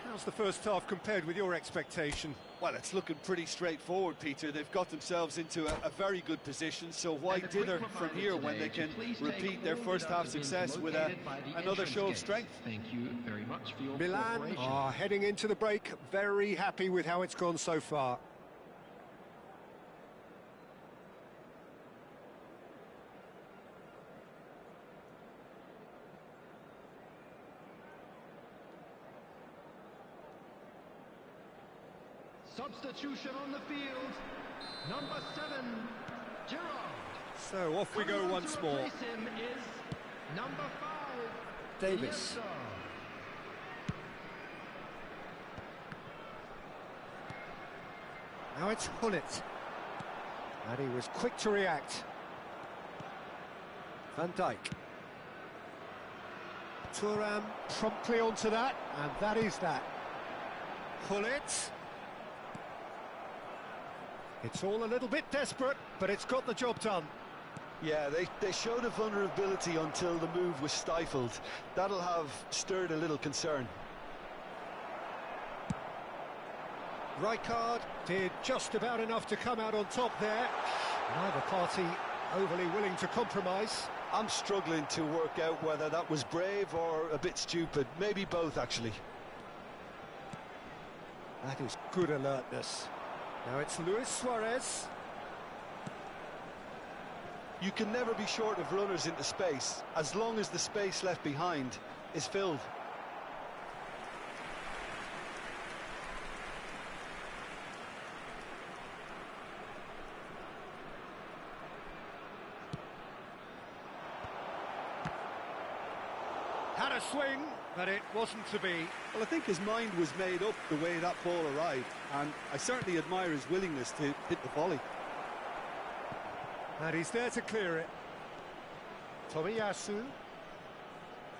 How's the first half compared with your expectation? Well, it's looking pretty straightforward, Peter. They've got themselves into a very good position, so why dither from here when they can repeat their first half success with another show of strength? Thank you very much for your Milan cooperation. are heading into the break, very happy with how it's gone so far. Substitution on the field. Number 7, Gerrard. So off we go Coming on once to more. replace him is number 5, Davis. Iniesta. Now it's Hullet. And he was quick to react. Van Dijk. Thuram promptly onto that, and that is that. Hullet. It's all a little bit desperate, but it's got the job done. Yeah, they showed a vulnerability until the move was stifled. That'll have stirred a little concern. Rijkaard did just about enough to come out on top there. Neither party overly willing to compromise. I'm struggling to work out whether that was brave or a bit stupid. Maybe both, actually. That is good alertness. Now it's Luis Suarez. You can never be short of runners into space, as long as the space left behind is filled. Had a swing, but it wasn't to be. Well, I think his mind was made up the way that ball arrived, and I certainly admire his willingness to hit the volley. And he's there to clear it. Tomiyasu.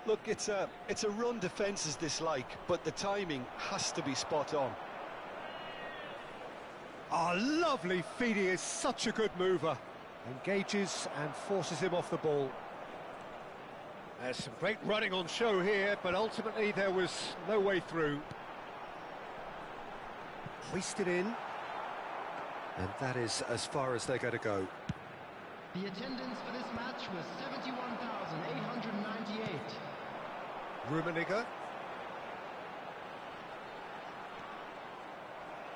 Look, it's a run defence's dislike, but the timing has to be spot on. Oh, lovely feed. He is such a good mover. Engages and forces him off the ball. There's some great running on show here, but ultimately there was no way through. Hoisted in. And that is as far as they're going to go. The attendance for this match was 71,898. Rummenigge.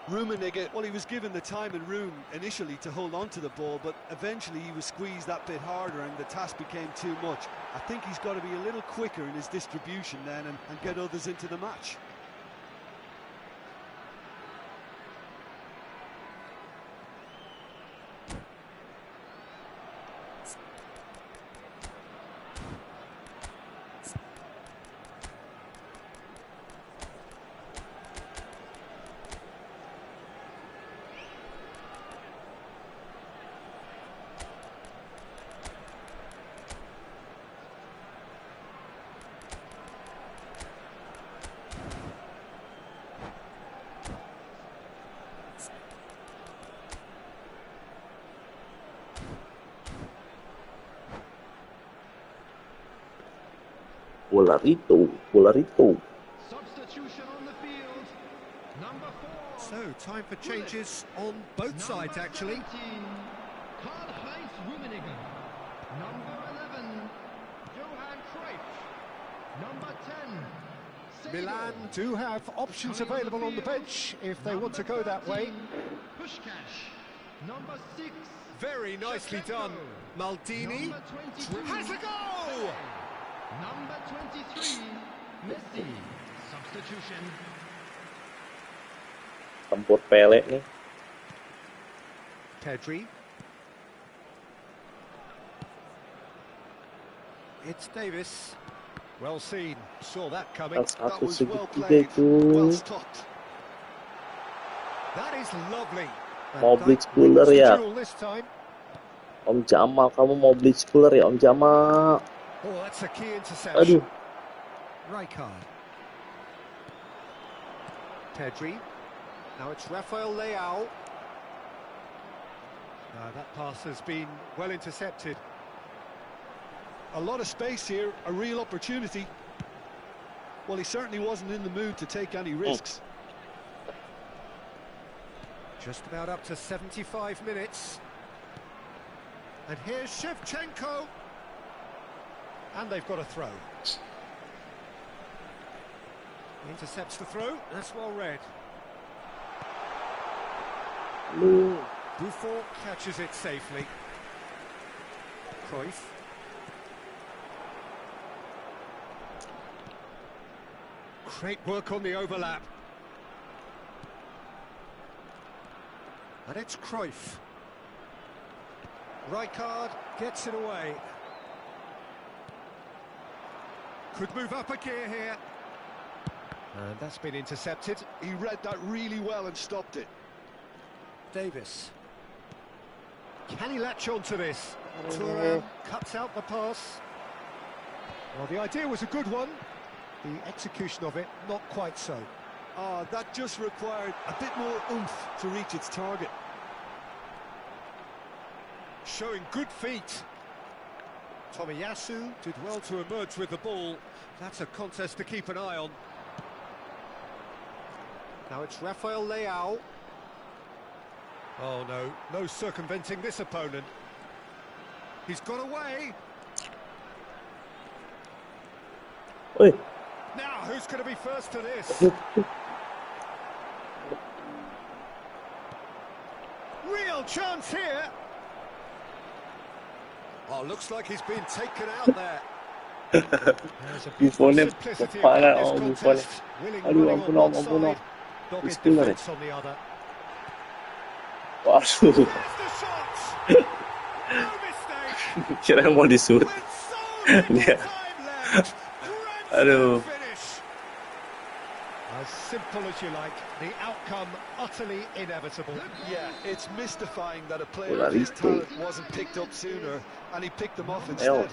Rummenigge, well, he was given the time and room initially to hold on to the ball, but eventually he was squeezed that bit harder and the task became too much. I think he's got to be a little quicker in his distribution then and get others into the match. Bolarito. Substitution on the field. Number 4. So, time for changes on both sides, actually. Number 17, Karl-Heinz Rummenigge. Number 11, Johan Cruyff. Number 10, Milan Seedorf. do have options available on the bench if they want to go that way. Pushkash. Number 6, Very nicely done. Maldini Number 22, has a goal! Number 23, Messi. Substitution. Tempur Pele nih. Pedri. It's Davis. Well seen. Saw that coming. That Satu was well segitiga played, itu. well stopped. That is lovely. Mau And blitz Dijk wins puller the ya? duel this time. Om Jamal, kamu mau blitz puller ya Om Jamal? Oh, that's a key interception. Aduh. Rijkaard. Pedri. Now it's Rafael Leao. That pass has been well intercepted. A lot of space here, a real opportunity. Well, he certainly wasn't in the mood to take any risks. Just about up to 75 minutes. And here's Shevchenko. And they've got a throw. Intercepts the throw. That's well read. Buffon catches it safely. Cruyff. Great work on the overlap. And it's Cruyff. Rijkaard gets it away. Could move up a gear here. And that's been intercepted. He read that really well and stopped it. Davis. Can he latch on to this? Thuram cuts out the pass. Well, the idea was a good one. The execution of it, not quite so. That just required a bit more oomph to reach its target. Showing good feet. Tomiyasu did well to emerge with the ball. That's a contest to keep an eye on. Now it's Rafael Leao. Oh no, no circumventing this opponent. He's got away. Oi. Now who's going to be first to this? Real chance here. Oh, looks like he's been taken out there. There's a beautiful simplicity about this contest. Willing running on one side, dogged defence on the other. Waduh. There's the shot. No mistake. Kira mau disut. With so little Dia. time left. Aduh. Grand finish. As simple as you like, the outcome utterly inevitable. Yeah, it's mystifying that a player Bola of his itu. talent wasn't picked up sooner, and he picked them off Ayo. instead.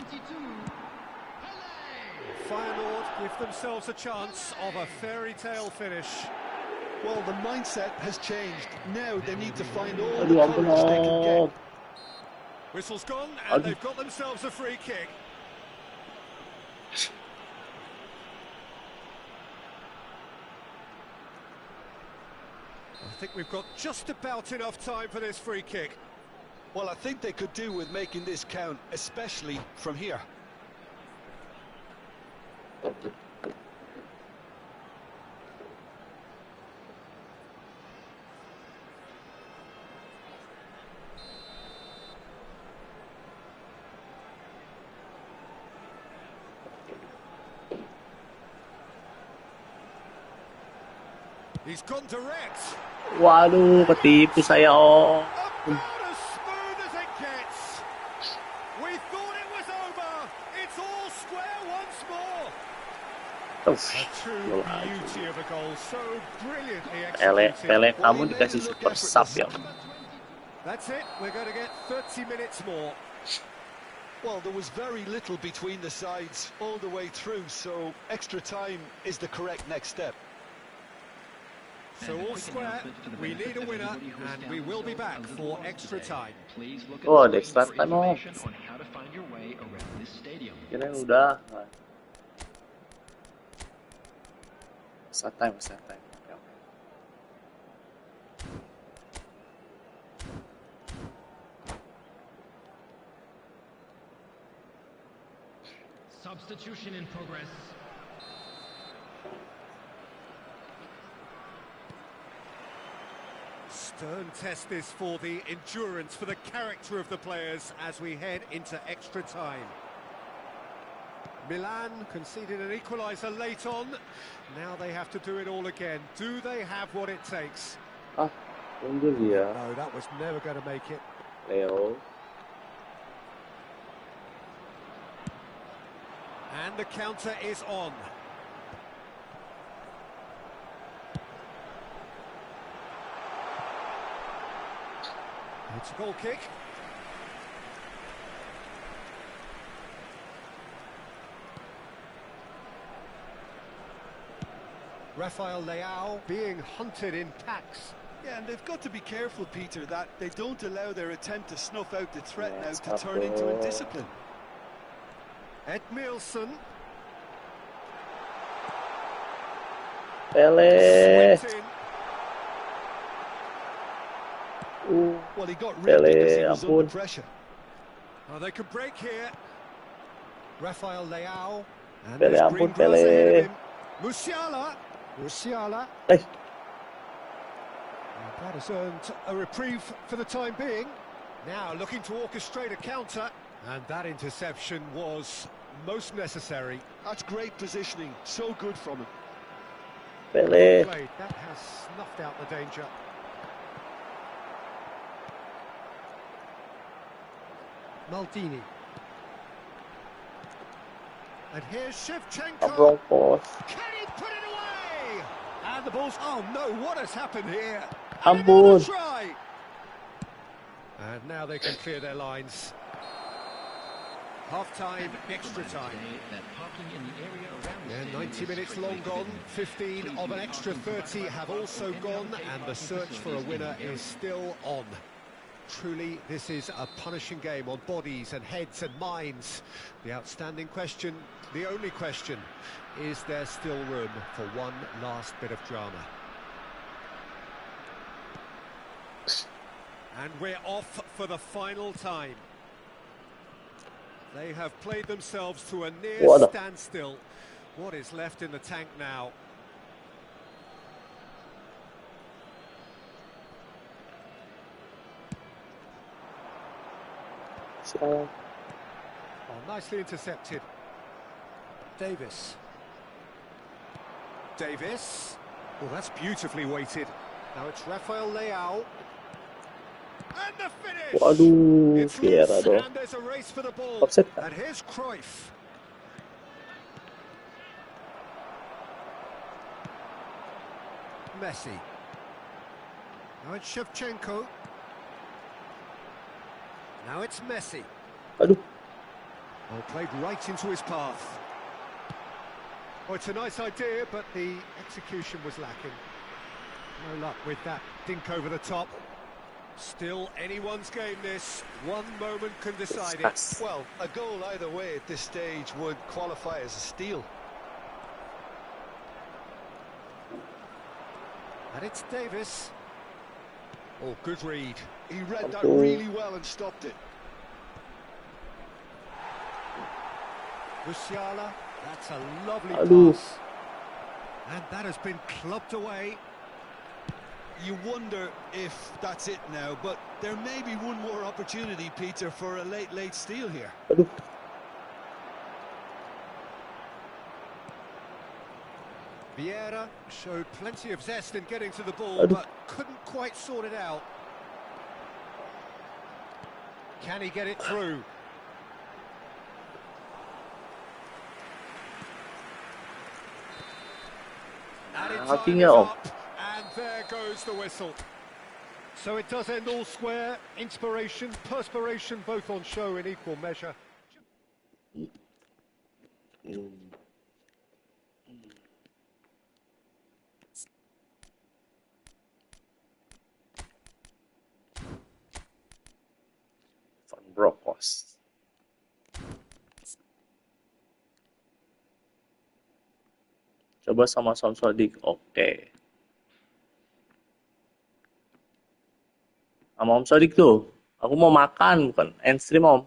Feyenoord give themselves a chance of a fairy tale finish. Well, the mindset has changed. Now they need to find all the Aduh, ampun, courage they can get. Om. Whistle's gone, and Aduh. they've got themselves a free kick. I think we've got just about enough time for this free kick. Well, I think they could do with making this count, especially from here. He's gone direct. Waduh, ketipu saya, Om. About as smooth as it gets. We thought it was over. It's all square once more. A true beauty of a goal, so brilliantly Pele, executed. kamu dikasih super sub ya. That's it. We're going to get 30 minutes more. Well, there was very little between the sides all the way through, so extra time is the correct next step. So all square, we need a winner, and we will be back for extra time. Oh, ada extra time, Om. Kirain udah. Extra time, extra time. Oke, oke. Substitution in progress. Stern test this for the endurance, for the character of the players as we head into extra time. Milan conceded an equaliser late on. Now they have to do it all again. Do they have what it takes? Ah, mundur dia. No, that was never going to make it. Leo. And the counter is on. It's a goal kick. Rafael Leao being hunted in packs. Yeah, and they've got to be careful, Peter, that they don't allow their attempt to snuff out the threat now to turn into indiscipline. Edmilson. Pele. Swept in. Well, he got rid because he was under ampun. pressure. Oh, they could break here. Rafael Leao. And Pele, there's green ampun, grass ahead of Pele. him. Musiala. Musiala. Eh, And that has earned a reprieve for the time being. Now looking to orchestrate a counter. And that interception was most necessary. That's great positioning. So good from him. Pele. Played. That has snuffed out the danger. Maldini. And here's Shevchenko. Abrongkos. Can he put it away? And the ball's... Oh no, what has happened here? Ampun. Try. And now they can clear their lines. Half-time, extra time. Yeah, 90 minutes long gone, 15 of an extra 30 have also gone, and the search for a winner is still on. Truly, this is a punishing game on bodies and heads and minds. The outstanding question, the only question, is there still room for one last bit of drama? And we're off for the final time. They have played themselves to a near standstill. What is left in the tank now? So, Oh, nicely intercepted. Davis. Davis. Oh, that's beautifully weighted. Now it's Rafael Leao. And the finish! waduh, It's Vieira loose, dong. and there's a race for the ball. Offside. And here's Cruyff. Messi. Now it's Shevchenko. Now it's Messi. Aduh, Oh, played right into his path. Oh, it's a nice idea, but the execution was lacking. No luck with that dink over the top. Still anyone's game this. One moment can decide it. discuss. Well, a goal either way at this stage would qualify as a steal. And it's Davis. Oh, good read. He read that really well and stopped it. Musiala, that's a lovely Aduh. pass. And that has been clubbed away. You wonder if that's it now, but there may be one more opportunity, Peter, for a late steal here. Aduh, Vieira showed plenty of zest in getting to the ball, Aduh. but couldn't quite sort it out. Can he get it through? Added time Hakinya, is Om. up, and there goes the whistle. So it does end all square. Inspiration, perspiration, both on show in equal measure. Van Bronckhorst. Coba sama Sodik. Oke. Sama Om Sodik tuh. Aku mau makan, bukan end stream, Om.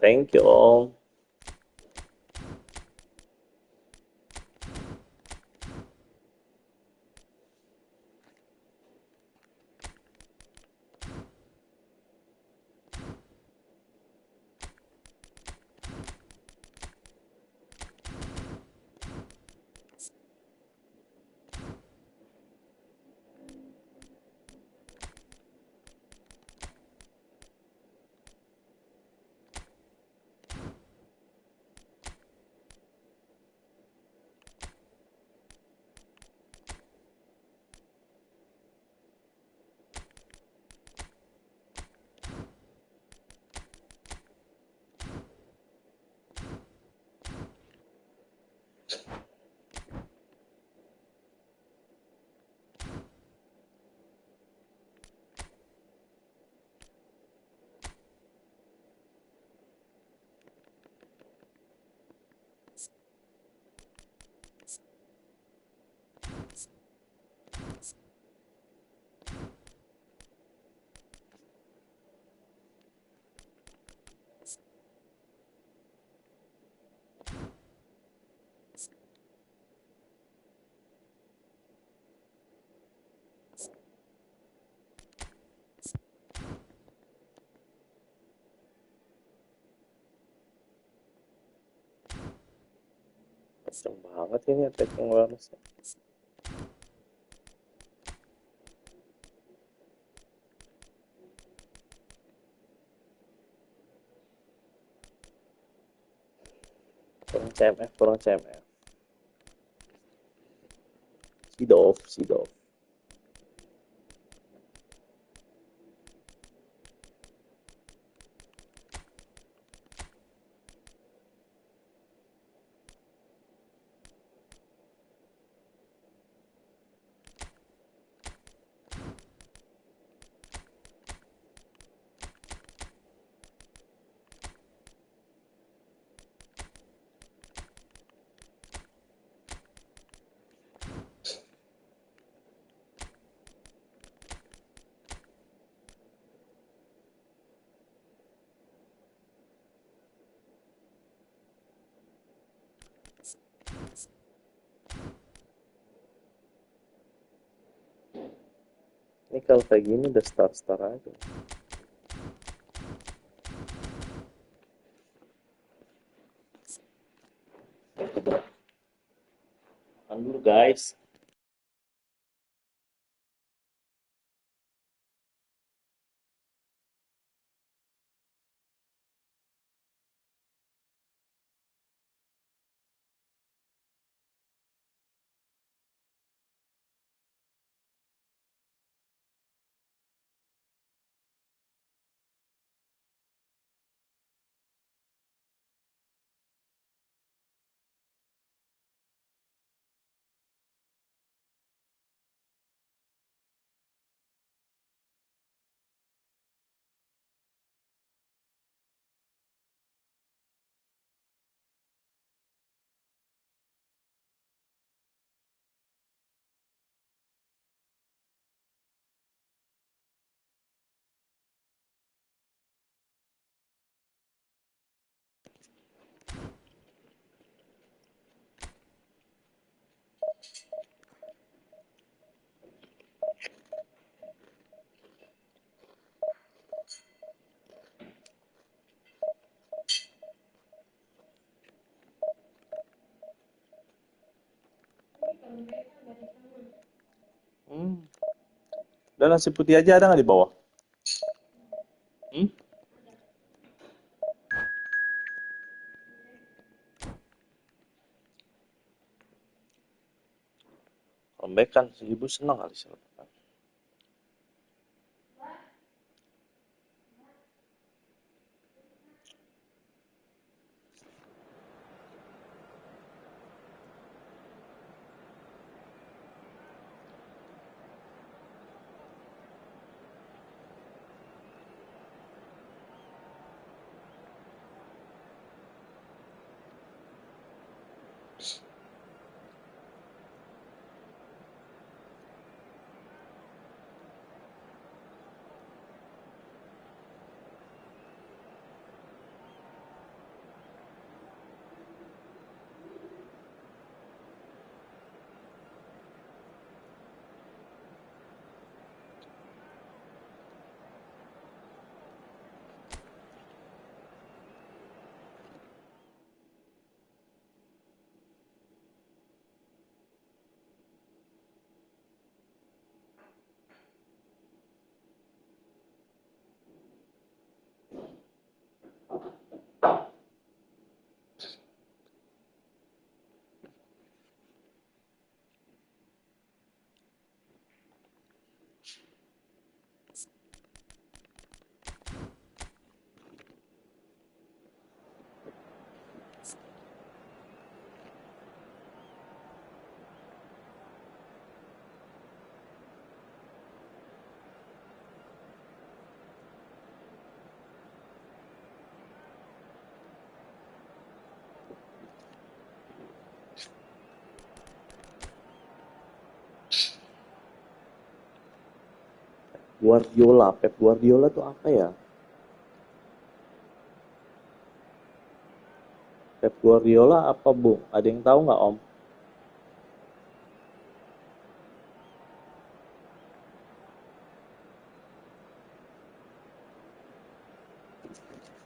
Thank you, Om. Kenceng banget ini attacking awareness-nya. Kurang CMF, kurang CMF. Sidov, Sidov. Ini kalau kayak gini udah start aja. Tahan dulu guys. Udah nasi putih aja ada nggak di bawah? Hmm? Lembek kan, ibu senang kali sih. Pep Guardiola tuh apa ya? Pep Guardiola apa, Bung? Ada yang tahu nggak, Om?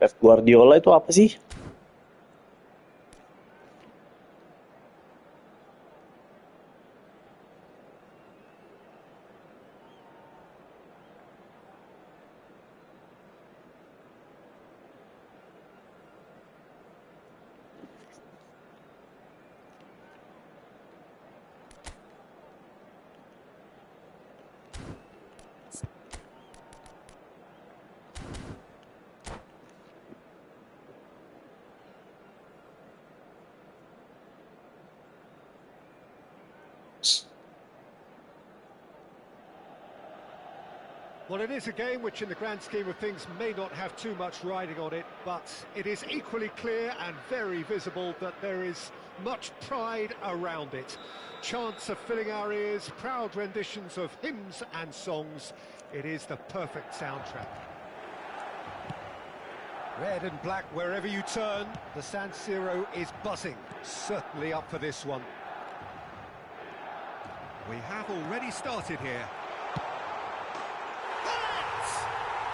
Pep Guardiola itu apa sih? Well, it is a game which in the grand scheme of things may not have too much riding on it, but it is equally clear and very visible that there is much pride around it. Chants are filling our ears, proud renditions of hymns and songs. It is the perfect soundtrack. Red and black wherever you turn, the San Siro is buzzing. Certainly up for this one. We have already started here.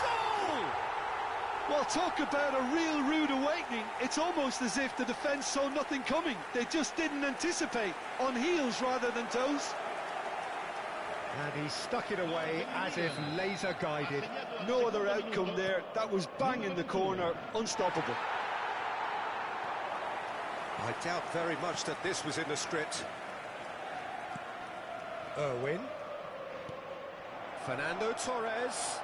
Goal! Well, talk about a real rude awakening. It's almost as if the defence saw nothing coming. They just didn't anticipate, on heels rather than toes. And he stuck it away as if laser guided. No other outcome there. That was bang in the corner, unstoppable. I doubt very much that this was in the script. Irwin. Fernando Torres.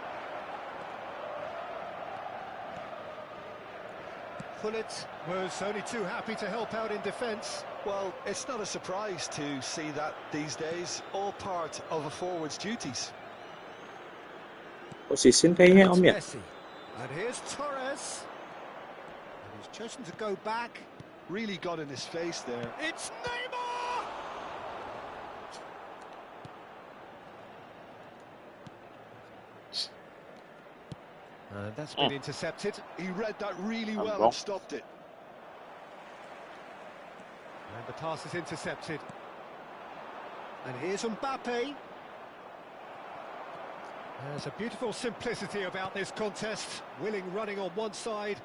Pullet was only too happy to help out in defence. Well, it's not a surprise to see that these days, all part of a forward's duties. Position kayaknya Om ya. Messi. And here's Torres. And he's chosen to go back. Really got in his face there. It's Neymar! That's been intercepted. He read that really well wrong. and stopped it. And the pass is intercepted. And here's Mbappe. There's a beautiful simplicity about this contest. Willing running on one side,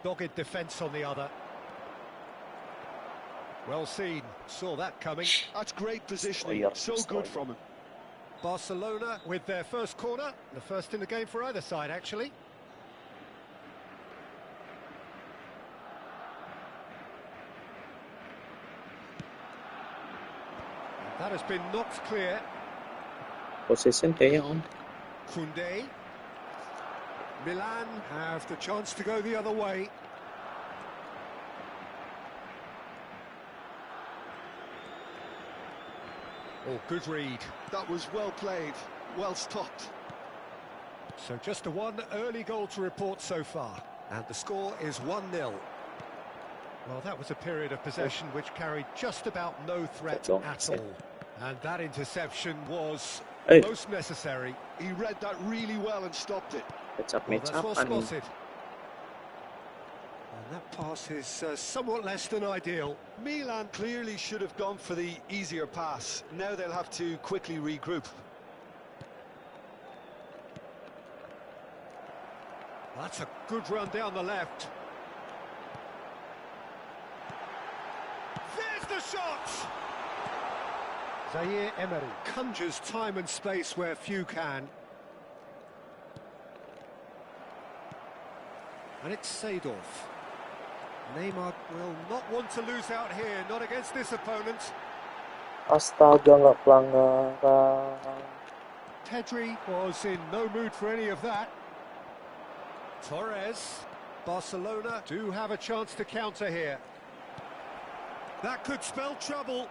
dogged defence on the other. Well seen, saw that coming. That's great positioning, so good from him. Barcelona with their first corner, the first in the game for either side actually. That has been knocked clear. Position kayaknya Om. Koundé. Milan have the chance to go the other way. Oh, good read. That was well played, well stopped. So just a one early goal to report so far. And the score is 1-0. Well, that was a period of possession which carried just about no threat at all. And that interception was most necessary. He read that really well and stopped it. Well, that's well spotted. And that pass is somewhat less than ideal. Milan clearly should have gone for the easier pass. Now they'll have to quickly regroup. That's a good run down the left. There's the shot! Zaire Emery conjures time and space where few can. And it's Seedorf. Neymar will not want to lose out here, not against this opponent. Astaga, nggak pelanggaran. Pedri was in no mood for any of that. Torres. Barcelona do have a chance to counter here. That could spell trouble.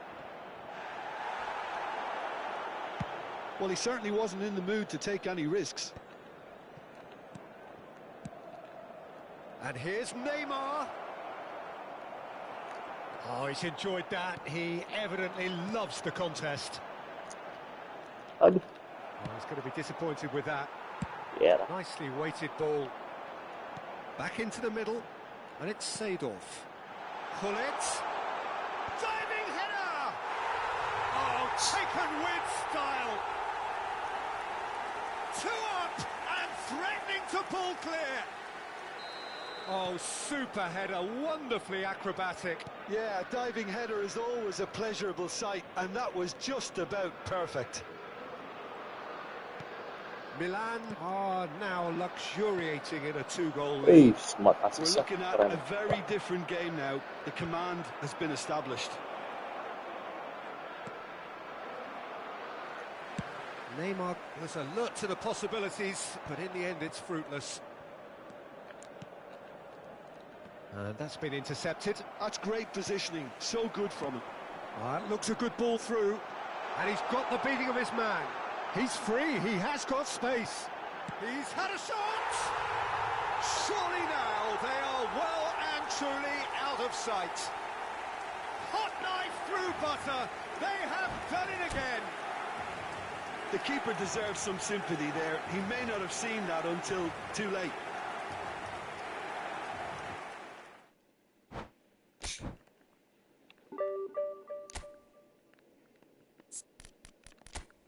Well, he certainly wasn't in the mood to take any risks. And here's Neymar. Oh, he's enjoyed that. He evidently loves the contest. Aduh, Oh, he's going to be disappointed with that. ya. Nicely weighted ball. Back into the middle. And it's Seedorf. Pullet. Diving header! Oh, taken with style. Two up and threatening to pull clear. Oh, super header, wonderfully acrobatic. Yeah, a diving header is always a pleasurable sight, and that was just about perfect. Milan are now luxuriating in a two-goal lead. Wih, smart We're assist. looking at Keren. a very different game now. The command has been established. Neymar was alert to the possibilities, but in the end it's fruitless. And that's been intercepted. That's great positioning, so good from him. That looks a good ball through, and he's got the beating of his man. He's free, he has got space. He's had a shot! Surely now they are well and truly out of sight. Hot knife through butter. They have done it again. The keeper deserves some sympathy there. He may not have seen that until too late.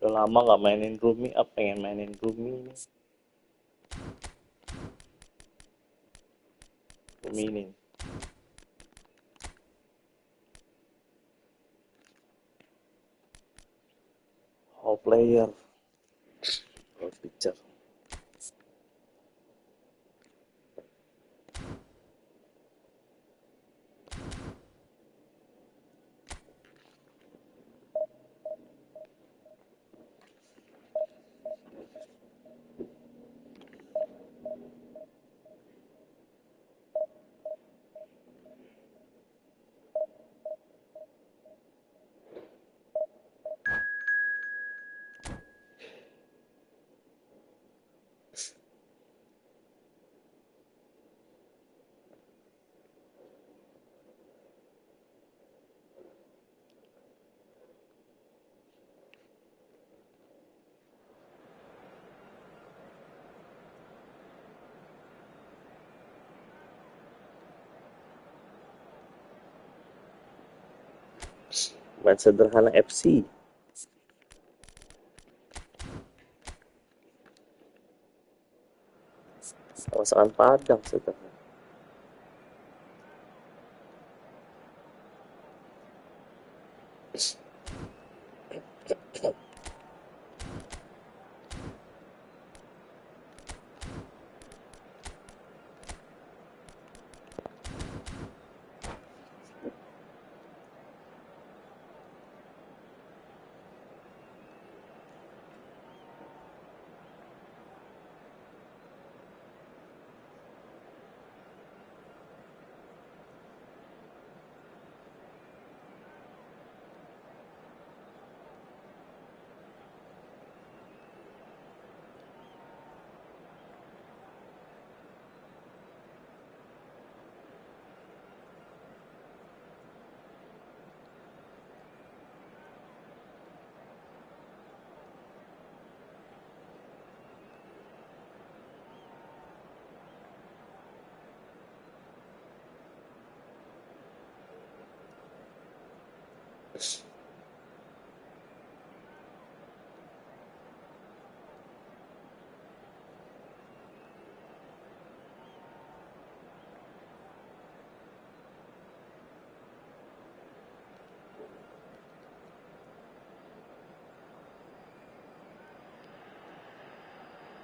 Udah lama nggak mainin Rumi, pengen mainin Rumi ini. Rumi ini. All player. All picture. Main sederhana FC. Masakan Padang sederhana.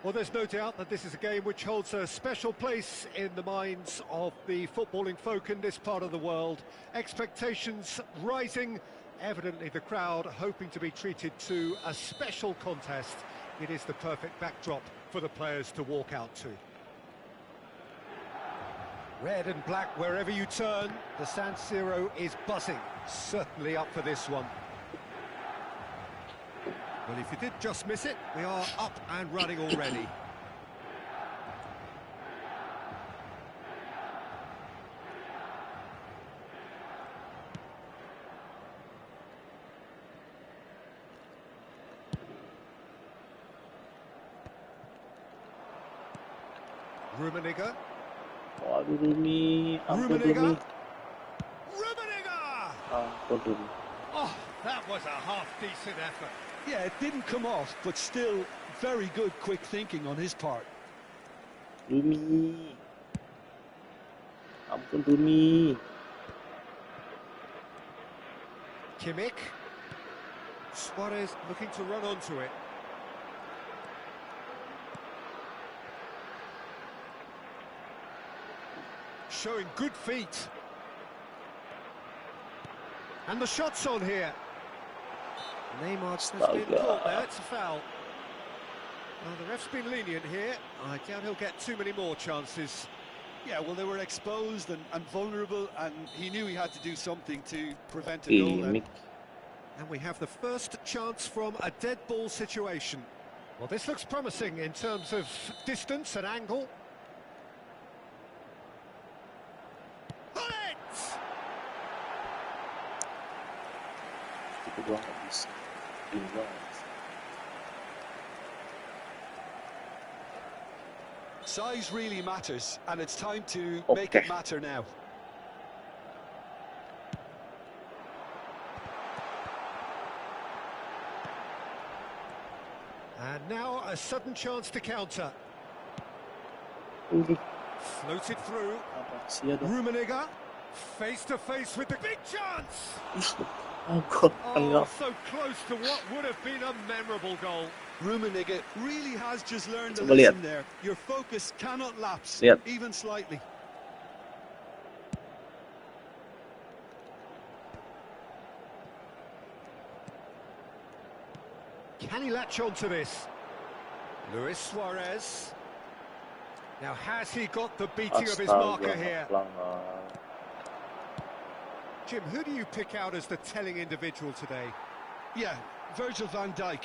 Well, there's no doubt that this is a game which holds a special place in the minds of the footballing folk in this part of the world. Expectations rising, evidently the crowd hoping to be treated to a special contest. It is the perfect backdrop for the players to walk out to. Red and black wherever you turn, the San Siro is buzzing, certainly up for this one. Well, if you did just miss it, we are up and running already. Rummenigge. Waduh Rumi, ampun Rumi. Rummenigge. Rummenigge! Ampun Rumi. Oh, that was a half-decent effort. Yeah, it didn't come off, but still very good quick thinking on his part. Rumi. Ampun Rumi. Kimmich. Suarez looking to run onto it. Showing good feet. And the shot's on here. Neymar's been caught there, it's a foul. Well, the ref's been lenient here. I doubt he'll get too many more chances. Yeah, well, they were exposed and vulnerable, and he knew he had to do something to prevent a goal. And we have the first chance from a dead ball situation. Well, this looks promising in terms of distance and angle. Bullet! Itu doang nggak bisa. Ini doang nggak bisa. Size really matters, and it's time to make Okay. it matter now. And now a sudden chance to counter. Floated through. Apa sih dong? Rummenigge, face to face with the big chance. Gol Oh, enggak. so close to what would have been a memorable goal. Rummenigge really has just learned the Coba lihat. lesson there. Your focus cannot lapse, Lihat. even slightly. Can he latch on to this? Luis Suarez. Now, has he got the beating of his marker Astaga, here? pelanggar. Jim, who do you pick out as the telling individual today? Yeah, Virgil van Dijk.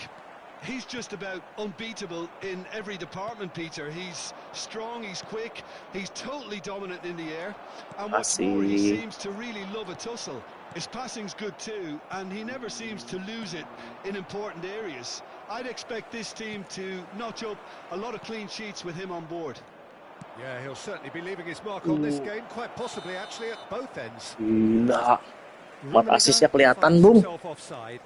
He's just about unbeatable in every department, Peter. He's strong, he's quick, he's totally dominant in the air. And what's more, he Asik. seems to really love a tussle. His passing's good too, and he never seems to lose it in important areas. I'd expect this team to notch up a lot of clean sheets with him on board. Yeah, he'll certainly be leaving his mark on this game, quite possibly actually at both ends. Gila. Buat Rummenigge asisnya kelihatan, finds Bung. himself offside.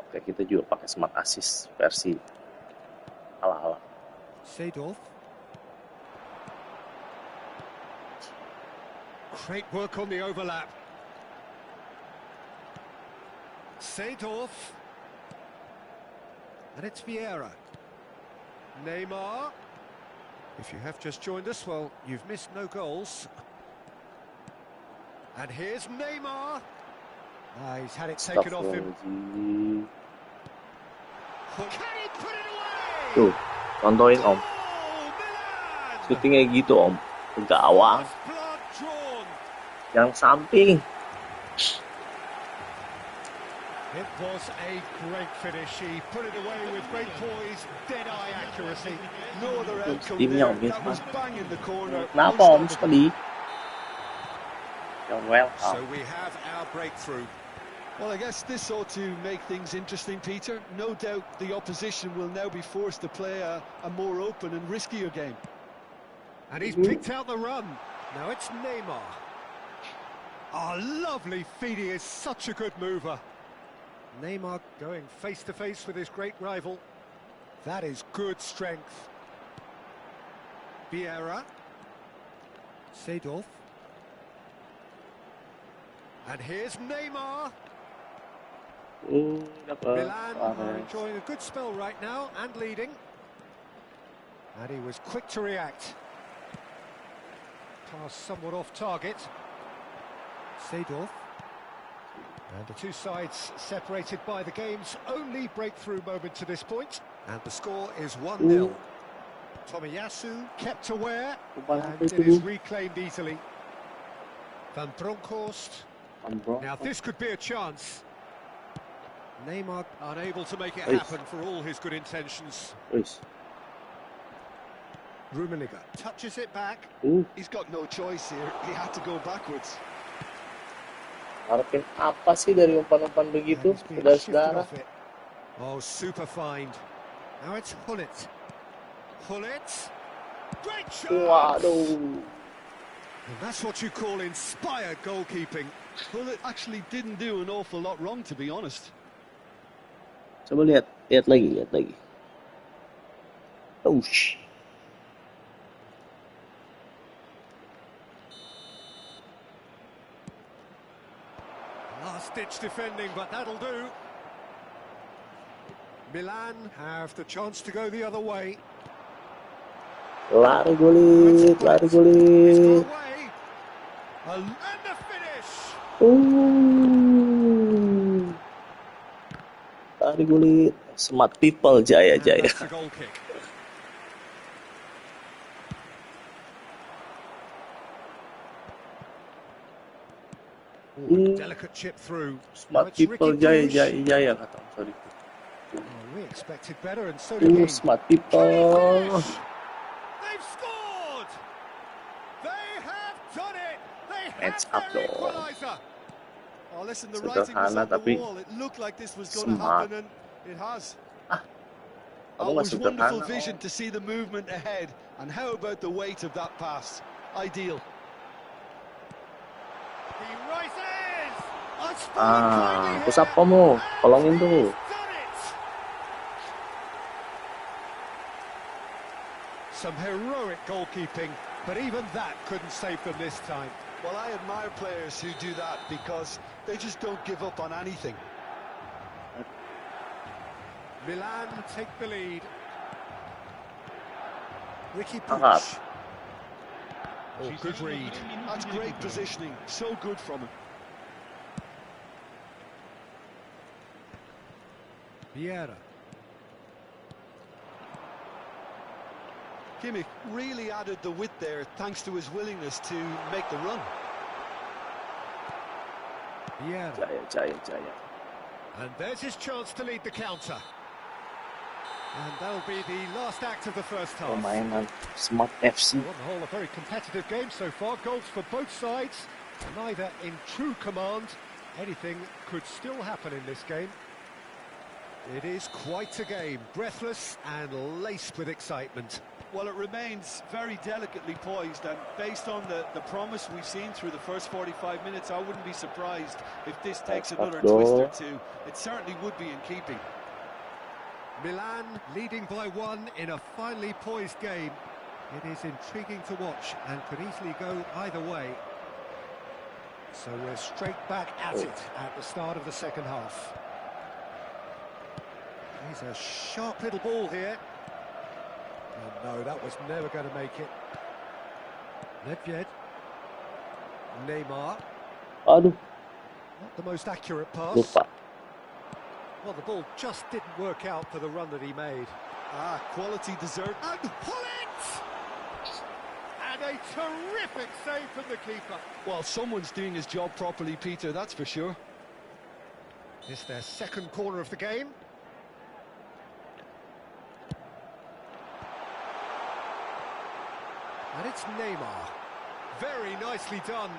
Oke, kita juga pakai smart assist versi ala-ala. Seedorf. Great work on the overlap. Seedorf. And it's Vieira. Neymar. If you have just joined us, well, you've missed no goals. And here's Neymar. He's had it taken off him. Astagfirullahaladzim. Can he put it away? Tuh, contohin Om. Oh, Milan! Syutingnya gitu Om. Ke gawang. First blood drawn. Yang samping. It was a great finish. He put it away with great poise, dead-eye accuracy. No other outcome Timnya, there. Om, That was bang in the corner. Kenapa Om Unstoppable. sekali? You're welcome. So we have our breakthrough. Well, I guess this ought to make things interesting, Peter. No doubt the opposition will now be forced to play a more open and riskier game. And he's picked out the run. Now it's Neymar. Oh, lovely feed. He is such a good mover. Neymar going face-to-face with his great rival. That is good strength. Vieira. Seedorf. And here's Neymar. Dapat. Milan are enjoying a good spell right now and leading. And he was quick to react. Pass somewhat off target. Seedorf. And the two sides separated by the game's only breakthrough moment to this point. And the score is 1-0. Tomiyasu kept aware and it is reclaimed easily. Van Bronckhorst. Now this could be a chance. Neymar unable to make it happen for all his good intentions. Wis. Rummenigge touches it back. He's got no choice here. He had to go backwards. Harapin apa sih dari umpan-umpan begitu, And he's been shifted saudara-saudara? off it. Oh, super find. Now it's Hullet. Hullet. Great shot! Waduh. And that's what you call inspired goalkeeping. Well, it actually didn't do an awful lot wrong, to be honest. Coba lihat lagi. Ush. Last-ditch defending, but that'll do. Milan have the chance to go the other way. Lari gulit. It's got away. And the finish! Lari gulit. Smart people, Jaya. And that's a goal kick. Ooh, delicate chip through. Now Smart it's people, Ricky jaya, Push. jaya, jaya, kata sorry. Oh, we expected better, and so did he. Smart Can he people. finish? They've scored! They have done it! They Match have up their dong. equaliser! Oh, listen, the writing was Sederhana on the tapi wall. It looked like this was going to smart. happen, and it has. Kamu Oh, it nggak was wonderful sederhana. vision to see the movement ahead. And how about the weight of that pass? Ideal. He rises! Terus apa mu? Tolongin tuh. Some heroic goalkeeping, but even that couldn't save them this time. Well, I admire players who do that because they just don't give up on anything. Milan take the lead. Ricky Angkat. Push. Oh, good read. That's great positioning. So good from him. Vieira. Kimmich really added the width there thanks to his willingness to make the run. Vieira. Jaya, jaya, jaya. And there's his chance to lead the counter. And that'll be the last act of the first half. Permainan Smart FC. Well, on the whole, a very competitive game so far. Goals for both sides, neither in true command. Anything could still happen in this game. It is quite a game, breathless and laced with excitement. Well, it remains very delicately poised, and based on the promise we've seen through the first 45 minutes, I wouldn't be surprised if this takes another twist or two. It certainly would be in keeping. Milan leading by 1 in a finely poised game. It is intriguing to watch and could easily go either way. So we're straight back at it at the start of the second half. He's a sharp little ball here. Oh, no, that was never going to make it. Nedved. Neymar. Aduh, Not the most accurate pass. lupa. Well, the ball just didn't work out for the run that he made. Quality dessert. And pull it! And a terrific save from the keeper. Well, someone's doing his job properly, Peter, that's for sure. It's their second corner of the game. And it's Neymar. Very nicely done.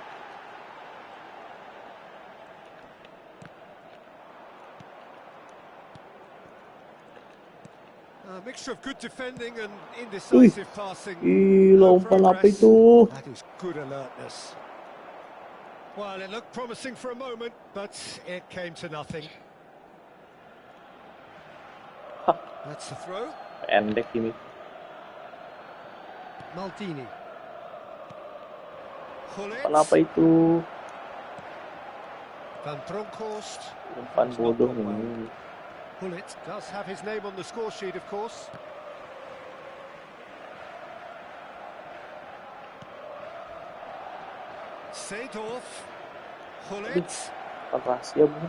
A mixture of good defending and indecisive passing. Gila, umpan apa Progress. itu? That is good alertness. Well, it looked promising for a moment, but it came to nothing. That's the throw. Pendek ini. Maldini. Umpan apa itu? Van Bronckhorst. Umpan bodoh ini. Gullit does have his name on the score sheet, of course. Seedorf. Gullit. Umpan rahasia, Bu.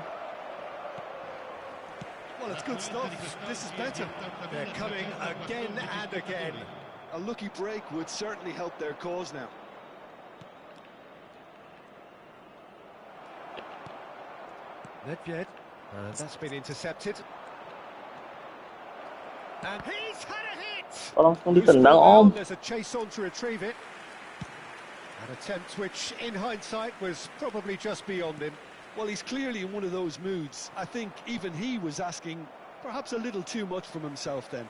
Well, it's good stuff. This is better. They're coming again and again. A lucky break would certainly help their cause now. Nedved. And that's been intercepted. And he's had a hit! Langsung Loose ditendang, ball Om. down, there's a chase on to retrieve it. An attempt which, in hindsight, was probably just beyond him. Well, he's clearly in one of those moods. I think even he was asking perhaps a little too much from himself then.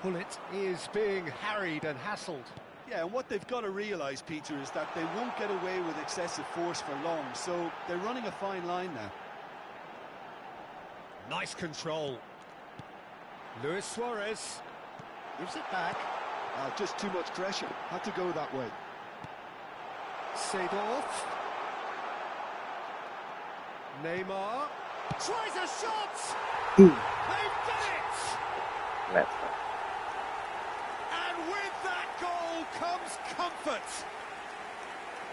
Gullit is being harried and hassled. Yeah, and what they've got to realise, Peter, is that they won't get away with excessive force for long, so they're running a fine line now. Nice control. Luis Suarez gives it back. Just too much pressure. Had to go that way. Seedorf. Neymar tries a shot. They've done it. Net. And with that goal comes comfort.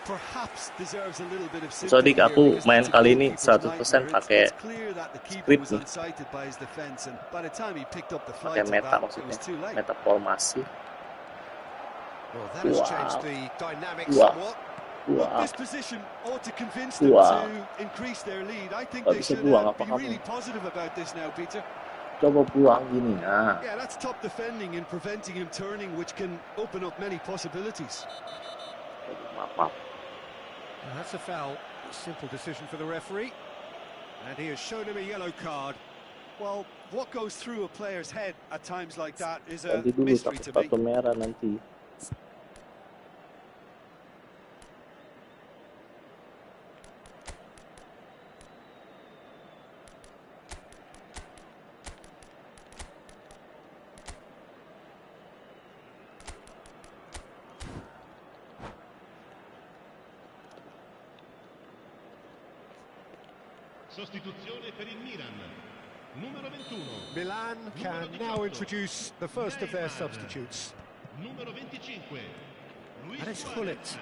Perhaps deserves a little bit of Sodik, sympathy aku here because main it's a kali ini goalkeeper's 100% nightmare. pakai It's clear that the keeper script was nih. unsighted by his defence, and by the time he picked up the Pakai flight of meta that, it maksudnya. was too late. Meta formasi. Well, that has Wow. changed the dynamic Wow. somewhat. Look, Buang. this position ought to convince them Buang. to increase their lead. I think Gak they bisa should buang apa be kamu? really positive about this now, Peter. Coba buang gini. Nah. Yeah, that's top defending and preventing him turning, which can open up many possibilities. Maaf. And that's a foul. Simple decision for the referee. And he has shown him a yellow card. Well, what goes through a player's head at times like that is a Ganti dulu mystery takut to me. kartu merah nanti. Sostituzione per il Milan. Numero 21. Milan can now introduce the first of their substitutes. Numero 25. Luis And it's Suarez. Hullet.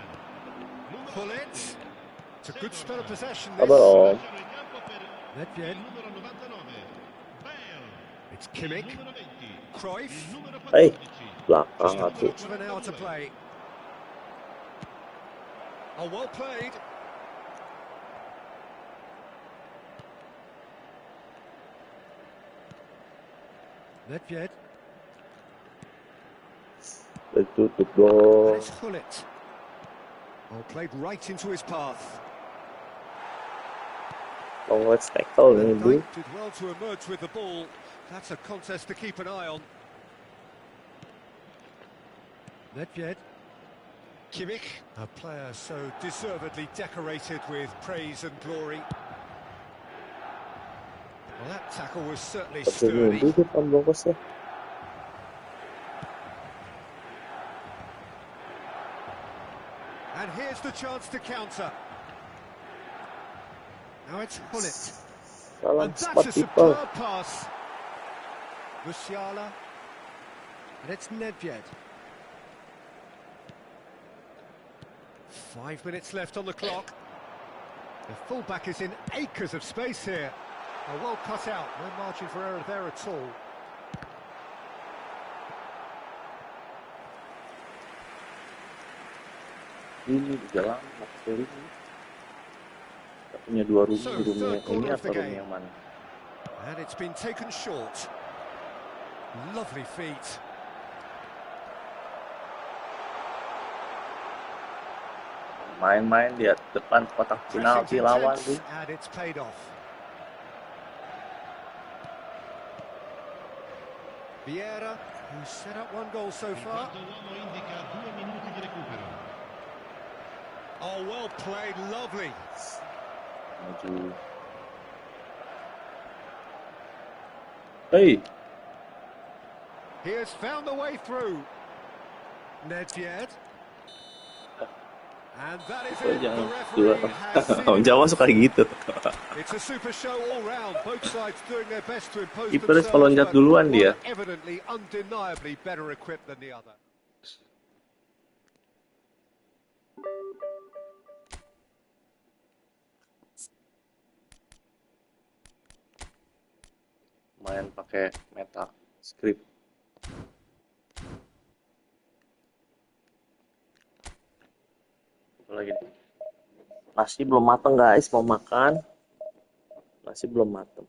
Hullet. It's a good spell of possession, Sabar this. om. Lasciano il campo per Nedved. il numero 99. Bale. It's Kimmich. Numero 20. Cruyff. Il numero Hei, 14. belakang Just a atuh. touch of an hour to play. Oh, well played. Nedved. Tutup And dong. it's Hullet. Oh, played right into his path. Long let's tackle nih, Van Bu. Dijk did well to emerge with the ball. That's a contest to keep an eye on. Nedved. Kimmich, a player so deservedly decorated with praise and glory. Well, that tackle was certainly Tapi sturdy. minggu depan bungkus ya. And here's the chance to counter. Now it's Hullet. Salam And that's spot a people. superb pass. Musiala. And it's Nedved. 5 minutes left on the clock. The fullback is in acres of space here. Oh, well cut out. No margin for error there at all. Ini di jalan sekali ini. Kita punya dua room, So, di room third yang ini corner of atau the room game. yang mana? And it's been taken short. Lovely feet. Main-main di depan kotak penalti Pressing's lawan, Bu. intense, and it's paid off. Vieira, who's set up one goal so Il far. quarto uomo indica 2 minuti di recupero. Oh, well played, lovely. Maju. Hey, He has found the way through. Nedved. And that is itu it. jangan The dua. referee has seen Om Jawa enough. suka gitu. It's a super show all round. Both sides doing their best to impose Kiperis themselves, peloncat but duluan one dia. evidently, undeniably better equipped than the other. Main pakai meta script. Apa lagi nih? Nasi belum mateng guys, mau makan. Nasi belum mateng.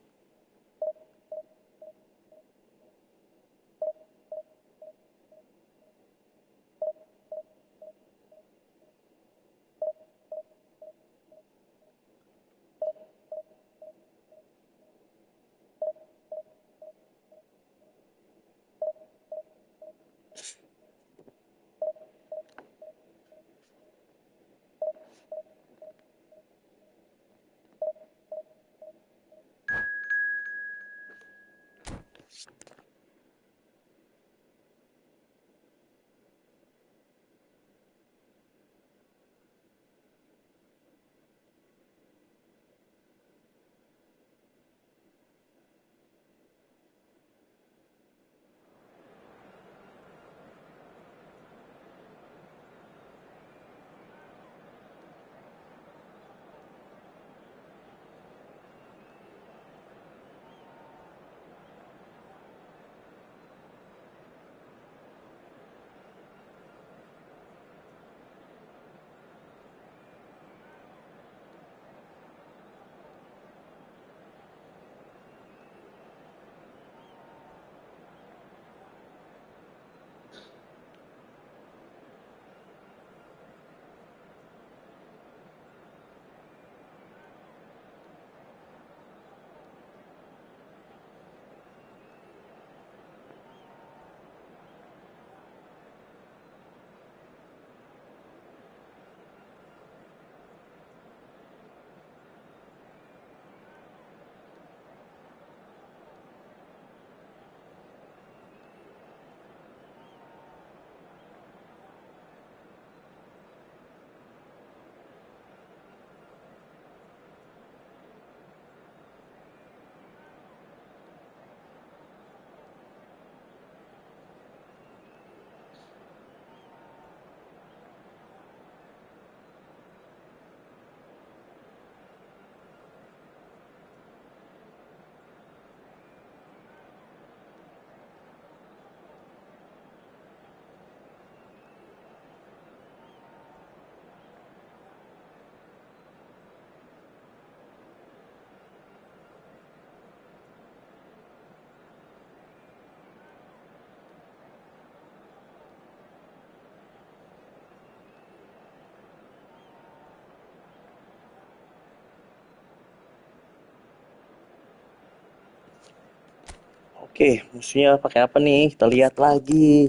Oke, musuhnya pakai apa nih? Kita lihat lagi.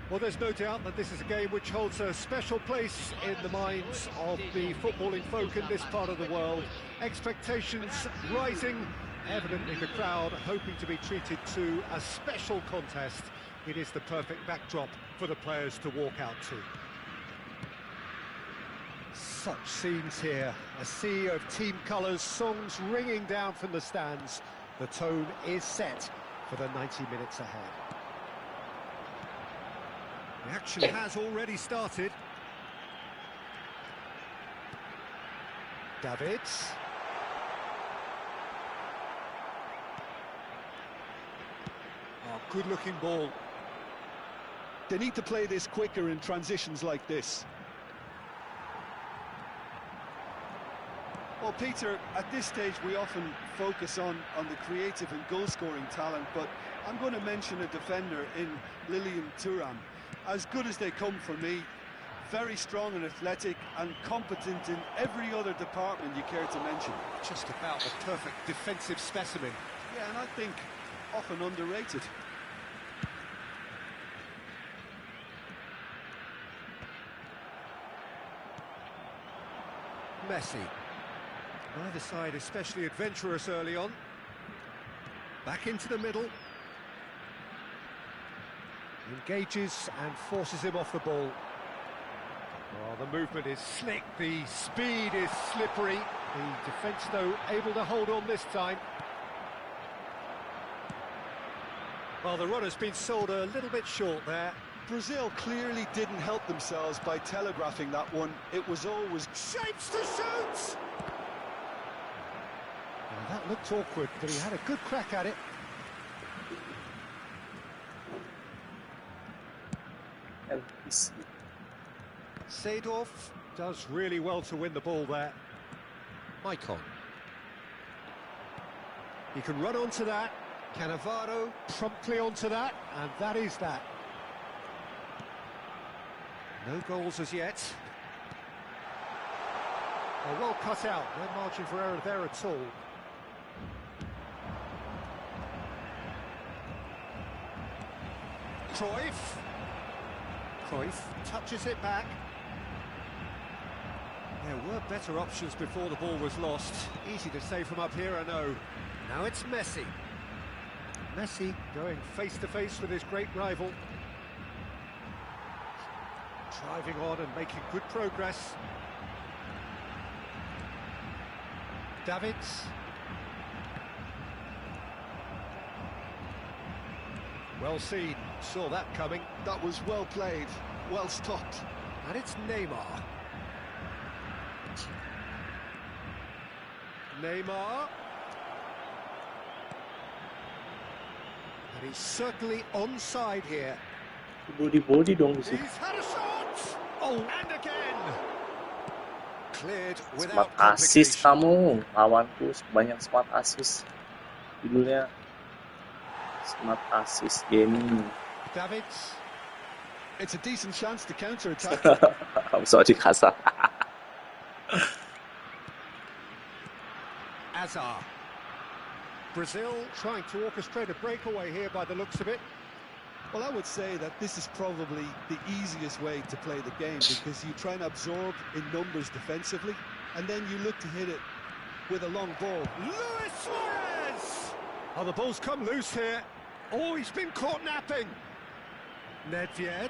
Well, there's no doubt that this is a game which holds a special place in the minds of the footballing folk in this part of the world. Expectations rising, evidently the crowd hoping to be treated to a special contest. It is the perfect backdrop for the players to walk out to. Such scenes here, a sea of team colours, songs ringing down from the stands. The tone is set for the 90 minutes ahead. The action has already started. Davids. Oh, good-looking ball. They need to play this quicker in transitions like this. Well, Peter, at this stage we often focus on the creative and goal-scoring talent, but I'm going to mention a defender in Lilian Thuram. As good as they come for me, very strong and athletic and competent in every other department you care to mention. Just about the perfect defensive specimen. Yeah, and I think often underrated. Messi. Neither side especially adventurous early on. Back into the middle. Engages and forces him off the ball. Oh, the movement is slick, the speed is slippery. The defence, though, able to hold on this time. Well, the runner's been sold a little bit short there. Brazil clearly didn't help themselves by telegraphing that one. It was always Shapes to shoot! Well, that looked awkward, but he had a good crack at it. Seedorf does really well to win the ball there. Maicon. He can run onto that. Cannavaro promptly onto that, and that is that. No goals as yet. Oh, well cut out. No margin for error there at all. Cruyff touches it back. There were better options before the ball was lost. Easy to say from up here, I know. Now it's Messi. Messi going face-to-face with his great rival. Driving on and making good progress. Davids. Well seen, saw that coming. That was well played, well stopped. And it's Neymar. Neymar. And he's certainly onside here. Body dong di situ. He's had a shot! Oh, and again! Cleared Smart without assist complication. kamu, lawanku banyak smart assist. Judulnya Smart Assist Gaming. Davids. It's a decent chance to counter-attack. Sorry kasar. Azar. Brazil trying to orchestrate a breakaway here by the looks of it. Well, I would say that this is probably the easiest way to play the game, because you try and absorb in numbers defensively, and then you look to hit it with a long ball. Luis Suarez! Oh, the ball's come loose here. Oh, he's been caught napping. Nedved.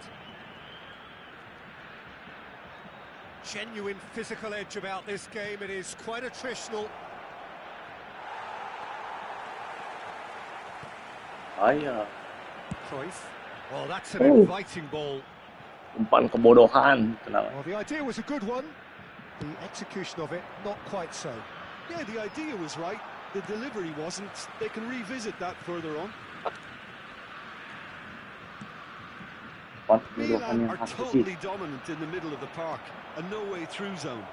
Genuine physical edge about this game. It is quite attritional. Ayah, Cruyff. Well, that's an inviting ball. umpan kebodohan. Tenang. Well, the idea was a good one. The execution of it, not quite so. Yeah, the idea was right. The delivery wasn't. They can revisit that further on. Milan are totally dominant in the middle of the park, a no-way through zone.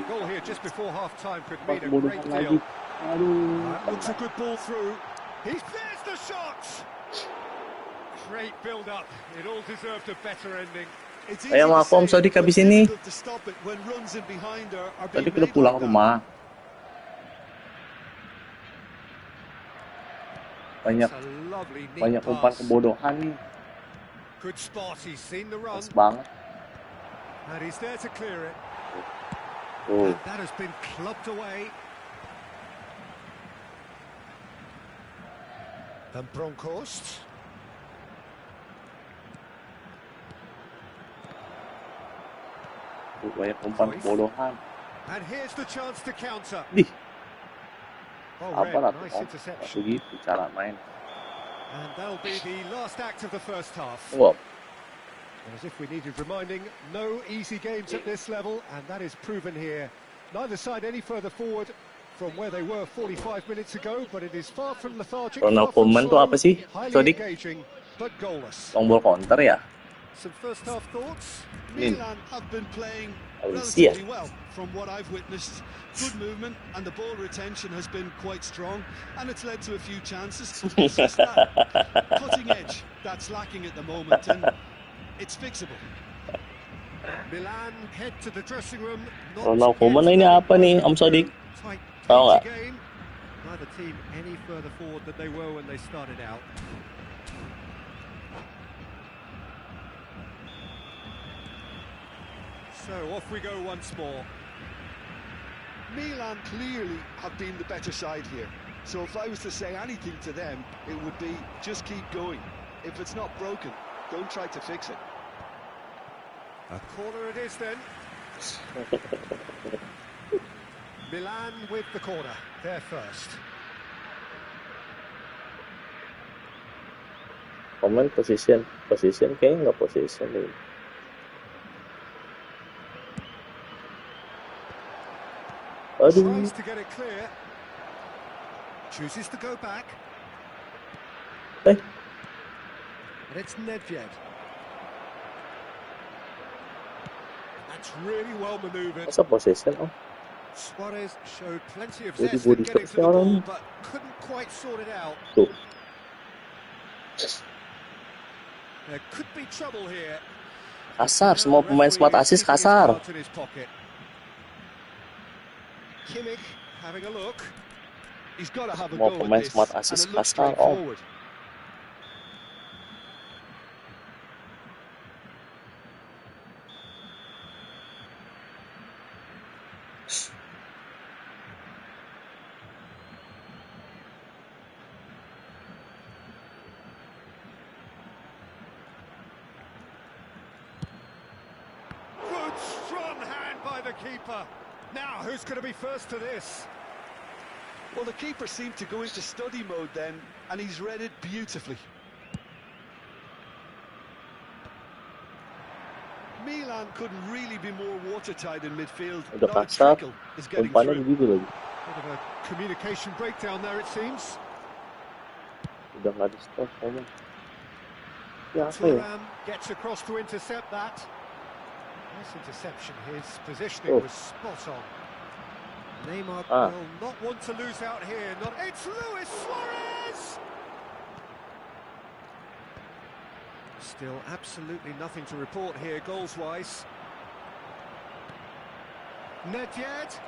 Goal here just before half-time could mean a great deal. Looks a good ball through. There's the shot! Great build-up. It all deserved a better ending. It's Ayo aku Om Sodik habis ini. Sodik udah pulang rumah. Banyak umpan kebodohan nih. Good spot. He's seen the run. Pas banget. And he's there to clear it. Tuh. That has been clubbed away. And Bronkhorst. Banyak umpan kebodohan. And here's the chance to counter. Dih. Oh, Apa lah tuh nice Om? interception. Begitu cara main. And that'll be the last act of the first half. Wow. As if we needed reminding, no easy games at this level, and that is proven here. Neither side any further forward from where they were 45 minutes ago, but it is far from lethargic. Ronald Koeman tuh apa sih? Highly Sodik? engaging, but goalless. Tombol counter ya? Some first half thoughts? Milan have been playing Edisi ya? relatively well from what I've witnessed. Good movement and the ball retention has been quite strong, and it's led to a few chances. It's just that cutting edge that's lacking at the moment, and it's fixable. Milan head to the dressing room. Ronald Koeman ini apa nih Om Sodik? Tahu nggak? Neither team any further forward than they were when they started out. So off we go once more. Milan clearly have been the better side here. So if I was to say anything to them, it would be just keep going. If it's not broken, don't try to fix it. A corner it is then. Milan with the corner, they're first. Komen position kayaknya nggak position deh. Aduh. Tries to get it clear. Chooses to go back. Eh, And it's Nedved. That's really well manoeuvred. masa position Om? Suarez showed plenty of Body zest in getting to the ball, orang. but couldn't quite sort it out. Tuh. There could be trouble here. Kasar, semua pemain smart assist kasar. Kimmich having a look. He's got to have a Semua go pemain at this, smart and assist it looks kasar Om. straightforward. Good strong hand by the keeper. Now, who's going to be first to this? Well, the keeper seemed to go into study mode then, and he's read it beautifully. Milan couldn't really be more watertight in midfield. Udah Not a kasar, trickle is getting umpannya through. begitu lagi. Bit of a communication breakdown there, it seems. Udah nggak di stop Koeman. Ya apa ya? Thuram gets across to intercept that. Nice interception. His Oh. positioning was spot on. Neymar will not want to lose out here. It's Luis Suarez! Still absolutely nothing to report here, goals-wise. Nedved.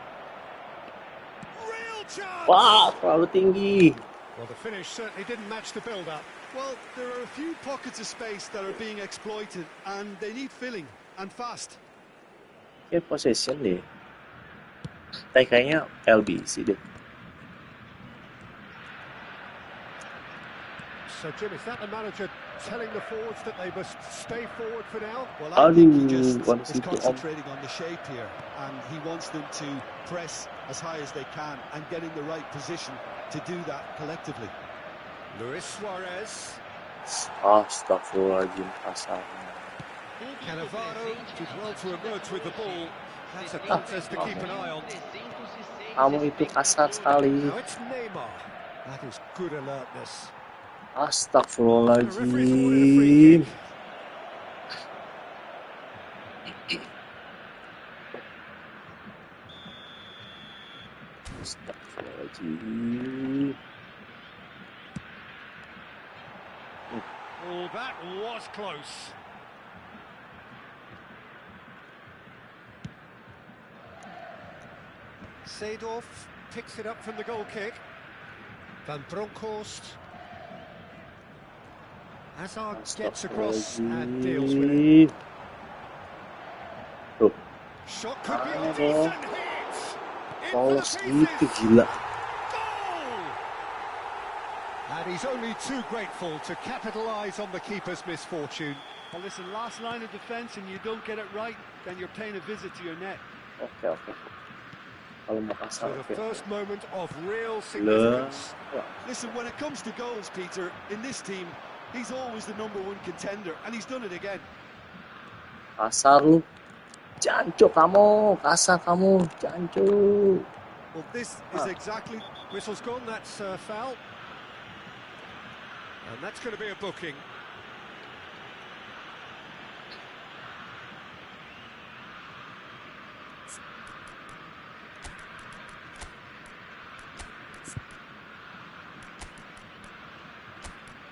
Real chance! Wah, terlalu tinggi. Well, the finish certainly didn't match the build-up. Well, there are a few pockets of space that are being exploited, and they need filling, and fast. Ya possession deh. Tapi kayaknya LBC deh. So, Jim, is that the manager telling the forwards that they must stay forward for now? Well, I think he Aduh, just bukan is situ, Om. concentrating on the shape here, and he wants them to press as high as they can and get in the right position to do that collectively. Luis Suarez. Astagfirullahaladzim kasarnya. Cannavaro did well to emerge with the ball. That's a contest to keep an eye on. Kamu itu kasar sekali. Now it's Neymar. That is good alertness. The referee's awarded a free Astagfirullahaladzim. kick. Astagfirullahaladzim. Oh, that was close. Seedorf picks it up from the goal kick. Van Bronckhorst. Hazard gets across and deals with it. Tuh, Shot could be a Mana decent dong? hit. In for polos the gitu pieces. gila. Goal! And he's only too grateful to capitalise on the keeper's misfortune. Well, listen, last line of defence and you don't get it right, then you're paying a visit to your net. Oke. Kalau mau kasar, So the oke. first moment of real Lah. significance. Listen, when it comes to goals, Peter, in this team, he's always the #1 contender, and he's done it again. Kasar lu. Jancuk kamu, kasar kamu, jancuk. Well, this is exactly... Whistle's gone, that's foul. And that's going to be a booking.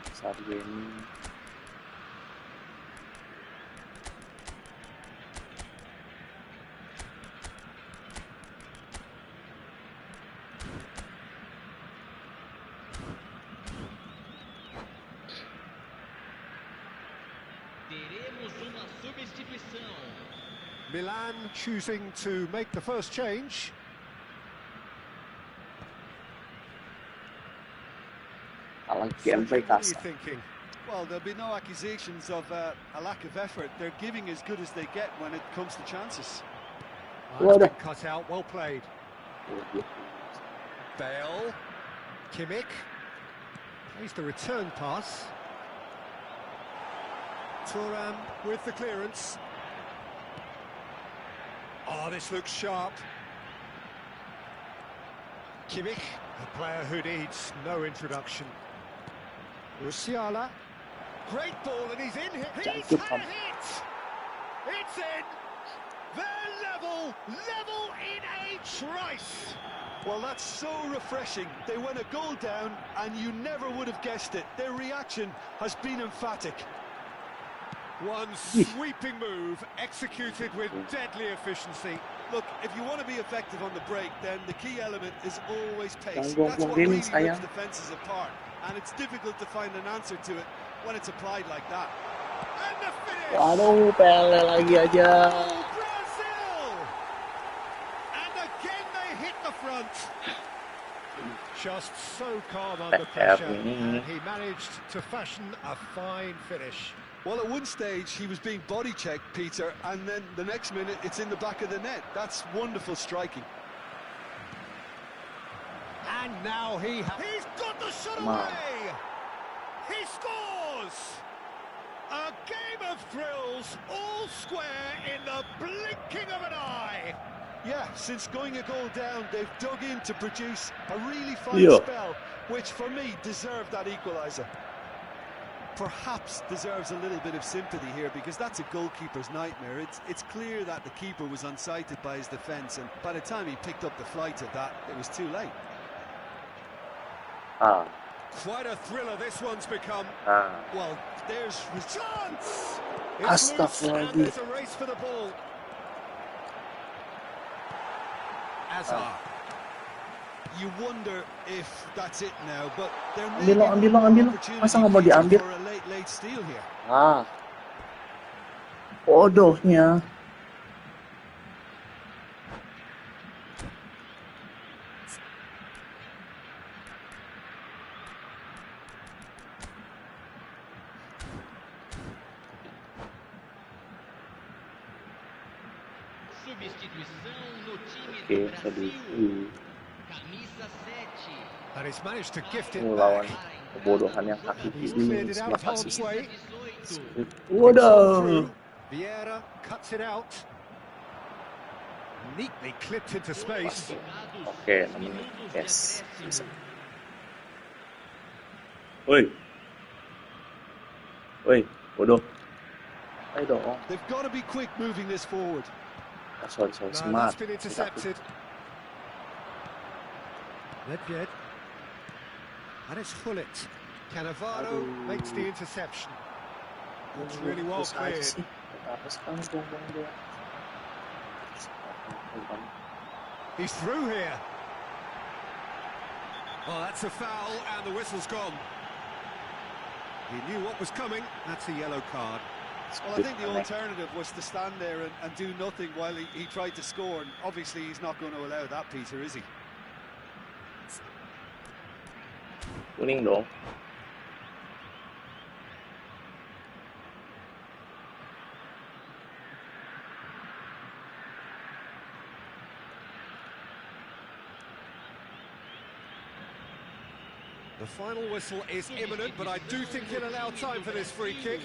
Kasar gini. Teremos uma substituição. Milan choosing to make the first change. Kalah Sergio, gameplay what are you kasar. thinking? Well, there'll be no accusations of a lack of effort. They're giving as good as they get when it comes to chances. That's been cut out, well played. Bale. Kimmich. Plays the return pass. Thuram with the clearance. Oh, this looks sharp. Kimmich, a player who needs no introduction. Musiala. Great ball, and he's in here. He's Good had one. a hit! It's in! They're level in a trice! Well, that's so refreshing. They went a goal down, and you never would have guessed it. Their reaction has been emphatic. One sweeping move, executed with deadly efficiency. Look, if you want to be effective on the break, then the key element is always pace. Ganggu That's what aku really gaming, sayang. rips defences apart, and it's difficult to find an answer to it when it's applied like that. And the finish! Waduh, Pele lagi aja. Oh, Brazil! And again they hit the front. Just so calm under pressure, and he managed to fashion a fine finish. Well, at one stage, he was being body-checked, Peter, and then the next minute, it's in the back of the net. That's wonderful striking. And now he's got the shot away! He scores! A game of thrills, all square in the blinking of an eye! Yeah, since going a goal down, they've dug in to produce a really fine Yeah. spell, which for me deserved that equaliser. Perhaps deserves a little bit of sympathy here, because that's a goalkeeper's nightmare. It's clear that the keeper was unsighted by his defence, and by the time he picked up the flight of that, it was too late. Ah, Quite a thriller this one's become. Well, there's his Chance! It's loose, and Astaghfirullahaladzim. there's a race for the ball. Hazard. You wonder if that's it now, but there may Ambil lo, be ambil lo, one more ambil lo. opportunity, Masa nggak mau Peter, diambil? for a late steal here. Ah, bodohnya. Substituição no time Oke, do Brasil. sedih. Camisa 7. And he's managed to gift it Lawan back. kebodohan yang kaki He's kiri cleared it out sebelah of harm's kasih. way. 18. It's gone Waduh. through. Vieira cuts it out. Neatly clipped into space. Oke, 6 menit. Yes, bisa. Woi. Woi, bodoh. Ayo dong. They've got to be quick moving this forward. Oh, sorry, No, smart. that's been intercepted. Nedved. And it's Hullet. Cannavaro makes the interception. Looks really well cleared. He's through here. Oh, that's a foul, and the whistle's gone. He knew what was coming. That's a yellow card. Well, I think the alternative was to stand there and do nothing while he tried to score. And obviously, he's not going to allow that, Peter, is he? Kuning dong. The final whistle is imminent, but I do think he'll allow time for this free kick.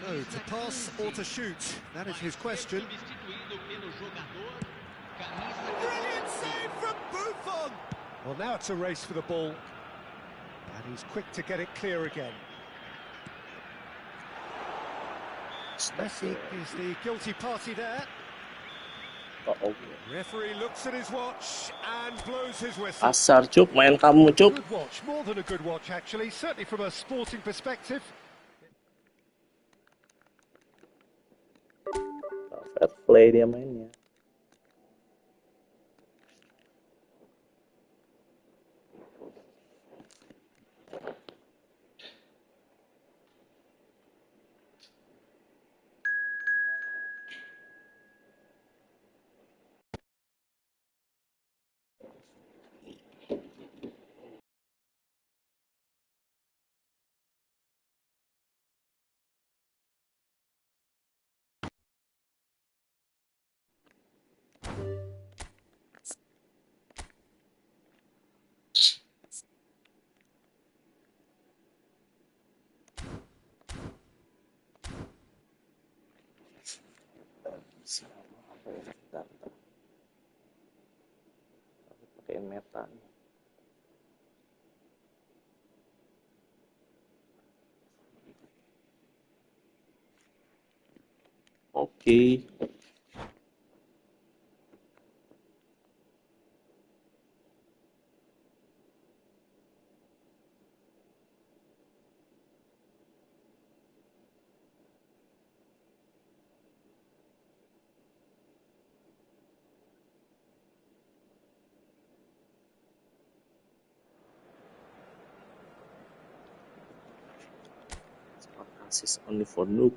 So, to pass or to shoot? That is his question. Brilliant save from Buffon! Well, now it's a race for the ball. And he's quick to get it clear again. Messi is the guilty party there. Referee looks at his watch and blows his whistle. Asar, Cuk, main kamu, Cuk. Good watch, more than a good watch actually, certainly from a sporting perspective. Fair play dia mainnya. Pakai meta. Oke. Assist only for noob.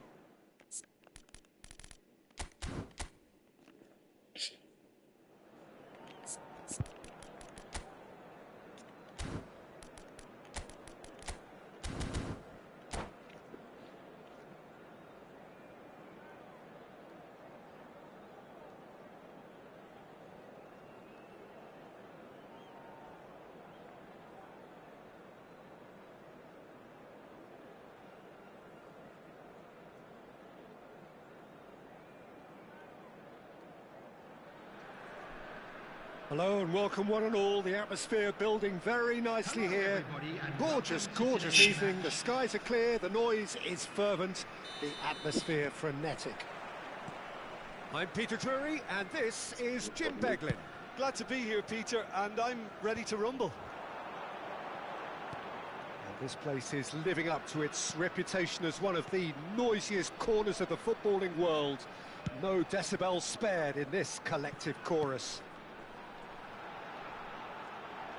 Hello and welcome one and all. The atmosphere building very nicely here. Gorgeous, gorgeous evening. The skies are clear, the noise is fervent, the atmosphere frenetic. I'm Peter Drury and this is Jim Beglin. Glad to be here, Peter, and I'm ready to rumble. And this place is living up to its reputation as one of the noisiest corners of the footballing world. No decibels spared in this collective chorus.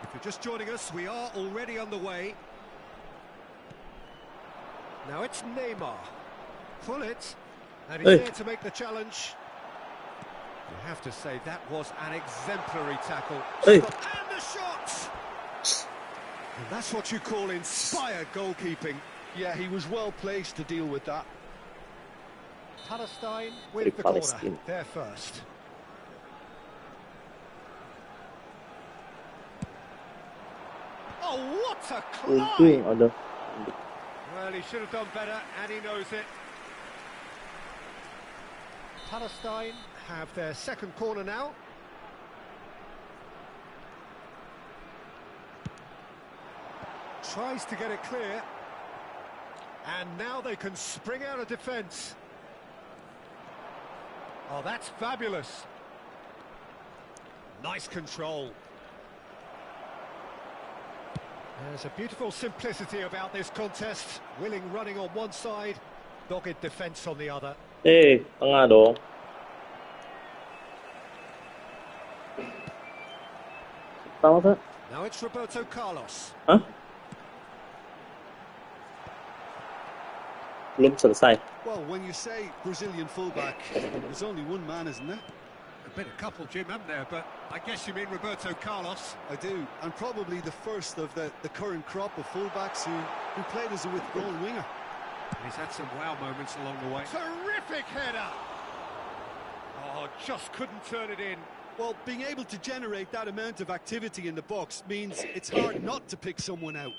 If you're just joining us, we are already underway. Now it's Neymar. Pull it. And he's there to make the challenge. You have to say that was an exemplary tackle. And the shot! And that's what you call inspired goalkeeping. Yeah, he was well placed to deal with that. Palestine with the corner. There first. Oh, what a climb! Ada. Well, he should have done better, and he knows it. Palestine have their second corner now. Tries to get it clear. And now they can spring out of defence. Oh, that's fabulous. Nice control. There's a beautiful simplicity about this contest. Willing running on one side, dogged defence on the other. Tengah dong. Tahu tak? Now it's Roberto Carlos. Hah? Belum selesai. Well, when you say Brazilian fullback, there's only one man, isn't there? A bit of couple, Jim, haven't there? But I guess you mean Roberto Carlos. I do, and probably the first of the current crop of fullbacks who played as a withdrawn winger. And he's had some wow moments along the way. Terrific header! Oh, just couldn't turn it in. Well, being able to generate that amount of activity in the box means it's hard not to pick someone out.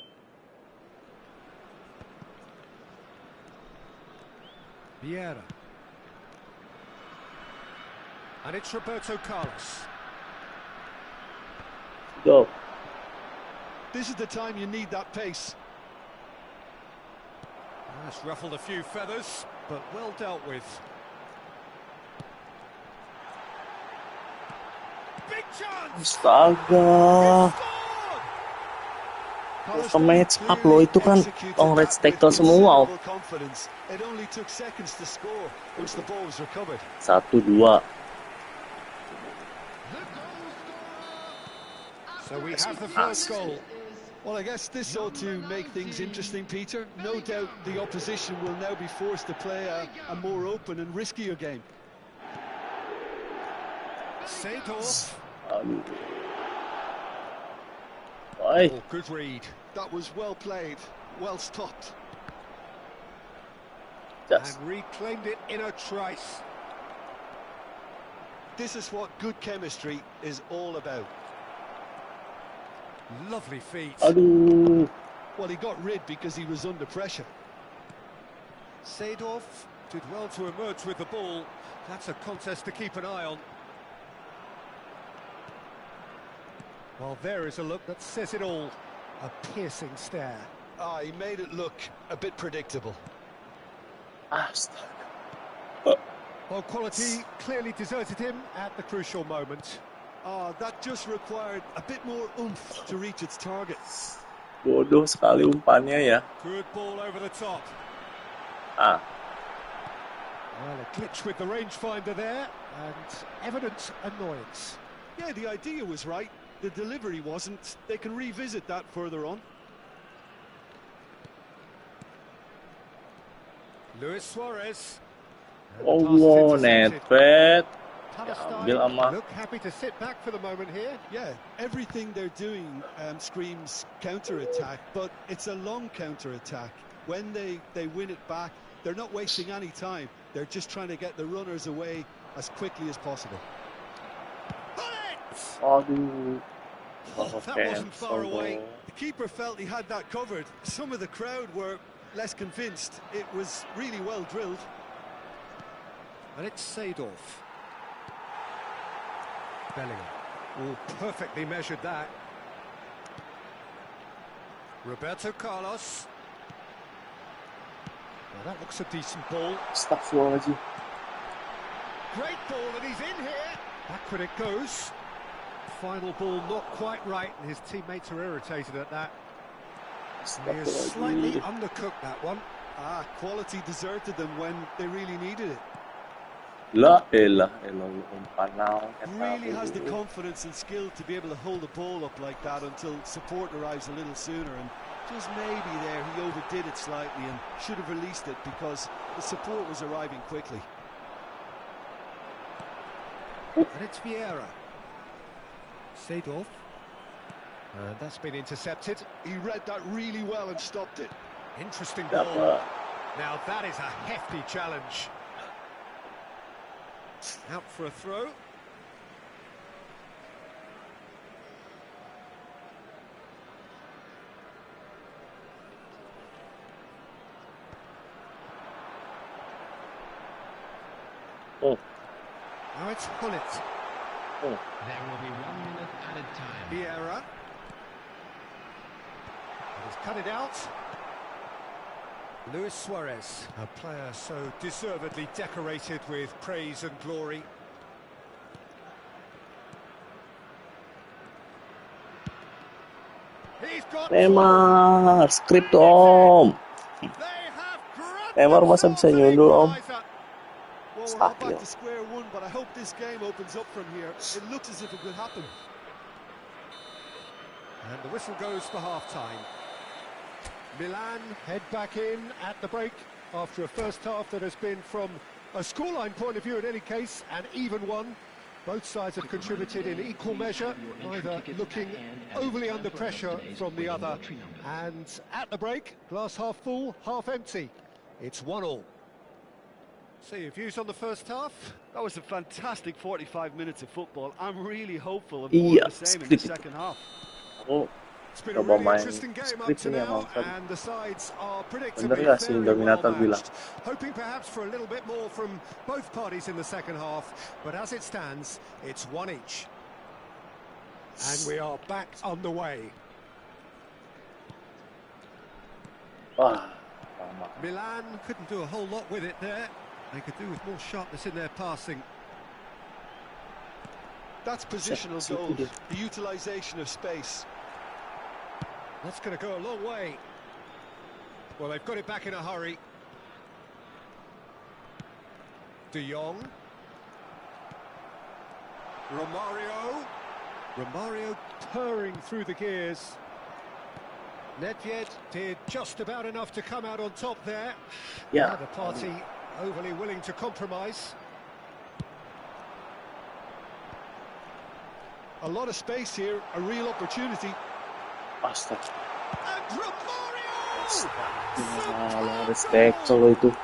Vieira. And it's Roberto Carlos. Go. This is the time you need that pace. That's ruffled a few feathers, but well dealt with. Big chance! Astaga. Match up loh, itu kan long range tackle semua. It only took seconds to score once the ball was recovered. 1-2. So we have the first goal. Well, I guess this ought to make things interesting, Peter. No doubt the opposition will now be forced to play a more open and riskier game. Seedorf. Aduh. Oi. Oh, good read. That was well played, well stopped. Just. And reclaimed it in a trice. This is what good chemistry is all about. Lovely feet. Aduh. Well, he got rid because he was under pressure. Seedorf did well to emerge with the ball. That's a contest to keep an eye on. Well, there is a look that says it all. A piercing stare. Ah, he made it look a bit predictable. Astaga. Well, quality clearly deserted him at the crucial moment. Ah, that just required a bit more oomph to reach its target. Bodoh sekali umpannya ya. Good ball over the top. Ah. Well, a glitch with the rangefinder there, and evident annoyance. Yeah, the idea was right. The delivery wasn't. They can revisit that further on. Luis Suarez. Oh, Nedved. Ambil ama. Look happy to sit back for the moment here. Yeah, everything they're doing screams counter-attack, but it's a long counter-attack. When they win it back, they're not wasting any time. They're just trying to get the runners away as quickly as possible. Aduh. Oh, that wasn't far away. The keeper felt he had that covered. Some of the crowd were less convinced. It was really well drilled. And it's Seedorf. Bellingham. Oh, perfectly measured that. Roberto Carlos. Well, that looks a decent ball. Astagfirullahaladzim. Great ball, and he's in here. Backward it goes. Final ball not quite right, and his teammates are irritated at that. He has slightly undercooked that one. Ah, quality deserted them when they really needed it. La elah umpan naon eta. Really has the confidence and skill to be able to hold the ball up like that until support arrives a little sooner, and just maybe there he overdid it slightly and should have released it because the support was arriving quickly. And it's Vieira. Seedorf. And that's been intercepted. He read that really well and stopped it. Interesting ball. Now that is a hefty challenge. Out for a throw. Oh, Now it's Hullet. Oh, There will be 1 minute added time. Vieira. He's cut it out. Luis Suarez, a player so deservedly decorated with praise and glory. He's got Neymar, skrip tuh Om. They have grabbed Neymar masa bisa themselves an nyundul Om? equaliser. Well, we're not Sakit. back to square one, but I hope this game opens up from here. It looks as if it could happen. And the whistle goes for half-time. Milan head back in at the break after a first half that has been, from a scoreline point of view in any case, an even one. Both sides have contributed in equal measure, neither looking overly under pressure from the other. And at the break, glass half full, half empty. It's 1-1. So your views on the first half? That was a fantastic 45 minutes of football. I'm really hopeful of more Iya, of the same in the skrip itu. second half. Aku It's been a coba really main interesting game up skrip to ini now, emang tadi. and the sides are Bener predictably gak sih very well Dominator bilang? matched. Hoping perhaps for a little bit more from both parties in the second half, but as it stands, it's one each. And we are back underway. Wah, lama. Milan couldn't do a whole lot with it there. They could do with more sharpness in their passing. That's positional Situ goal, dia. the utilisation of space. That's going to go a long way. Well, they've got it back in a hurry. De Jong. Romario purring through the gears. Nedved did just about enough to come out on top there. Ya, Neither party overly willing to compromise. A lot of space here, a real opportunity. astaga. And Romario! Astaga, respect kalau itu.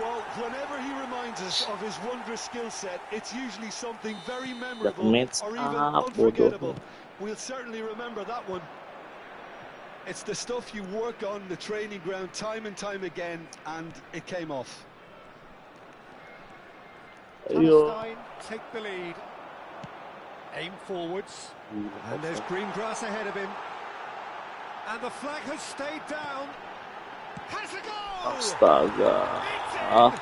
Well, whenever he reminds us of his wondrous skill set, it's usually something very That memorable match or even up, unforgettable. bodoh. We'll certainly remember that one. It's the stuff you work on the training ground time and time again, and it came off. Ayo. Palestine take the lead. Aim forwards. And there's green grass ahead of him. And the flag has stayed down. Has a goal! Astaga. It's in. Ah,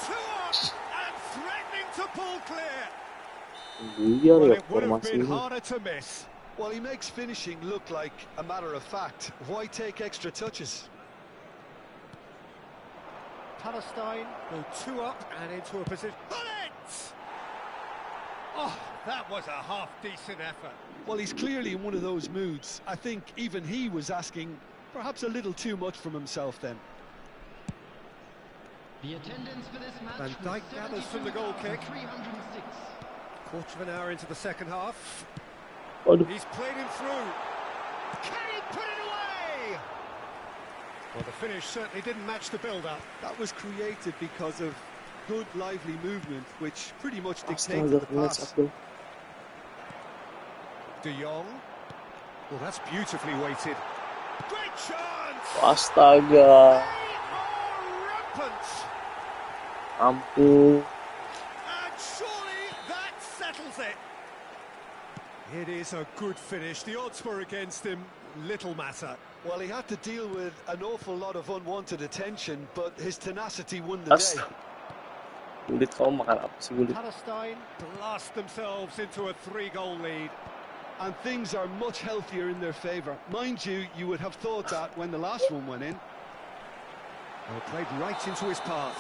2 up and threatening to pull clear. buyar Well, ya it would have formasi been ini. harder to miss. Well, he makes finishing look like a matter of fact. Why take extra touches? Palestine go 2 up and into a position. Bullet! Oh, that was a half-decent effort. Well, he's clearly in one of those moods. I think even he was asking perhaps a little too much from himself then. The attendance for this match Van was Dijk gathers from the goal kick. 72,306. Quarter of an hour into the second half. Waduh, He's played him through. Can he put it away? Well, the finish certainly didn't match the build-up. That was created because of good, lively movement, which pretty much dictates astaga, the match pass. Abdul. De Jong. Well, that's beautifully weighted. Great chance! Astaga, They are rampant. ampun. And surely that settles it. It is a good finish. The odds were against him. Little matter. Well, he had to deal with an awful lot of unwanted attention, but his tenacity won the day. Astaga. Gulit kamu makan apa sih gulit? Palestine blast themselves into a 3-goal lead. And things are much healthier in their favour. Mind you, you would have thought that when the last one went in. Well, played right into his path.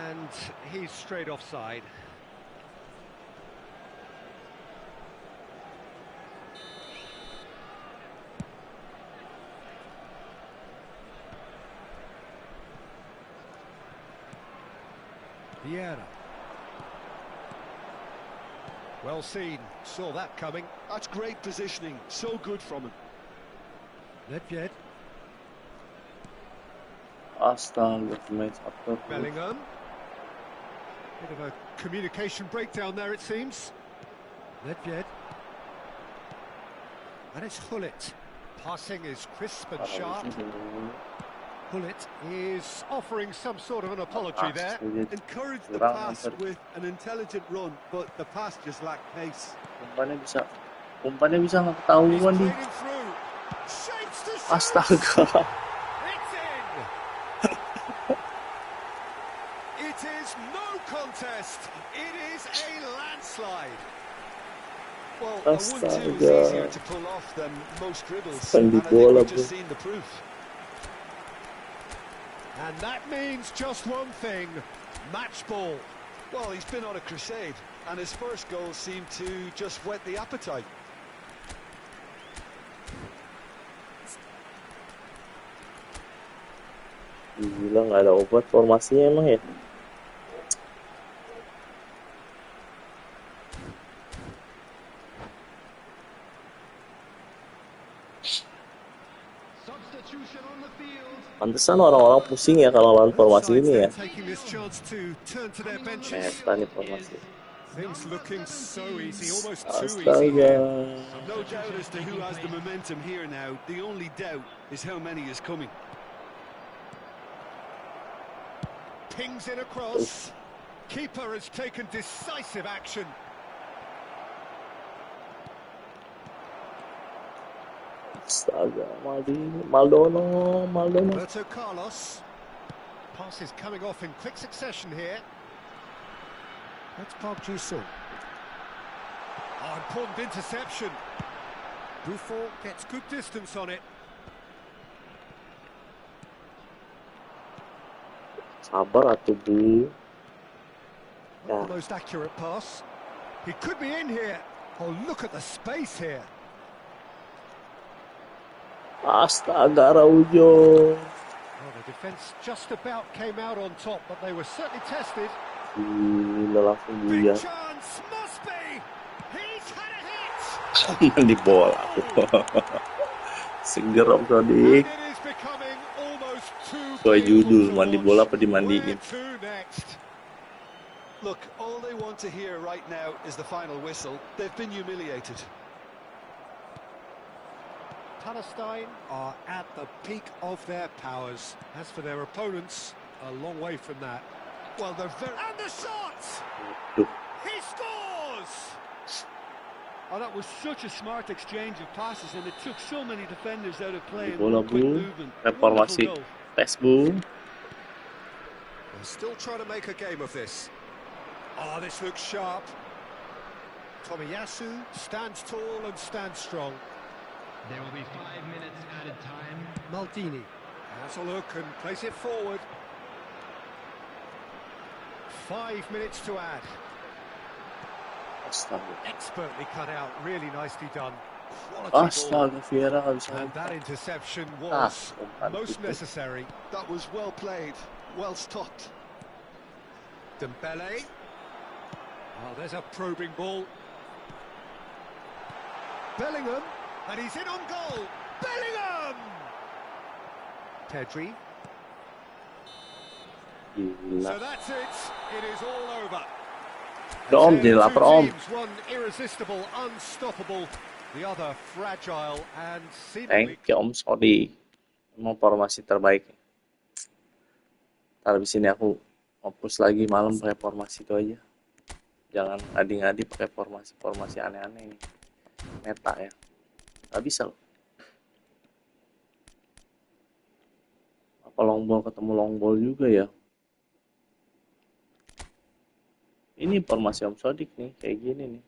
And he's straight offside. Vieira. Well seen, saw that coming. That's great positioning, so good from him. Nedved, Astaga, match Abdul. Bellingham. Bit of a communication breakdown there, it seems. Nedved. And it's Hullet. Passing is crisp and sharp. Pullet is offering some sort of an apology there. Encourage the Kurang pass antar. with an intelligent run, but the pass just lacked pace. Umpannya bisa nggak He's ketahuan nih. played him through. Shapes to shoot. Astaga. It's in. It is no contest. It is a landslide. Well, a 1-2 is Astaga. easier to pull off than most dribbles, Mandi and I think bola, we've just bro. seen the proof. And that means just one thing, match ball. Well, he's been on a crusade, and his first goal seemed to just whet the appetite. Gila, nggak ada obat formasinya emang ya. Substitution on the field. Pantesan orang-orang pusing ya kalau lawan formasi ini ya. Taking this chance to turn to their benches. Meta nih formasi. Things looking so easy, almost too easy Astaga. here. No doubt as to who has the momentum here now. The only doubt is how many is coming. Pings in across. Keeper has taken decisive action. Astaga, Maldonado. Roberto Carlos. Pass is coming off in quick succession here. That's Pagi-pagi. Oh, important interception. Buffon gets good distance on it. Sabar atuh, Bu. Not the most accurate pass. He could be in here. Oh, look at the space here. Astaga, Araujo. Well, the defence just about came out on top, but they were certainly tested. Gila, langsung Big dia. chance, must be. He's had a hit. Mandi bola. Seger Om And Sodik. it is becoming almost too Sesuai judul, painful to mandi watch. bola apa Where dimandiin? to next? Look, all they want to hear right now is the final whistle. They've been humiliated. Palestine are at the peak of their powers. As for their opponents, a long way from that. Well, they're very... And the shot! Tuh. He scores! Oh, that was such a smart exchange of passes, and it took so many defenders out of play. And Bola, one quick Bu. movement. Reformasi. Wonderful goal. Tes, Bu. They're still trying to make a game of this. Oh, this looks sharp. Tomiyasu stands tall and stands strong. There will be 5 minutes added time. Maldini has a look and plays it forward. 5 minutes to add. Astaga. Expertly cut out, really nicely done. Quality ball. Astaga, Vieira nggak bisa. And that interception was umpan most itu. necessary. That was well played, well stopped. Dembele. Oh, there's a probing ball. Bellingham, and he's in on goal. Bellingham! Pedri. So Gila. that's it. It is all over. Udah Om, jadi lapar Om. One irresistible, unstoppable. The other fragile and seemingly... Thank you Om Sodik. Emang formasi terbaik. Ntar abis ini aku hapus lagi malam pakai formasi itu aja. Jangan ngadi-ngadi pakai formasi aneh-aneh ini. Meta ya. Gak bisa loh. Apa long ball ketemu long ball juga ya. Ini formasi Om Sodik nih, kayak gini nih.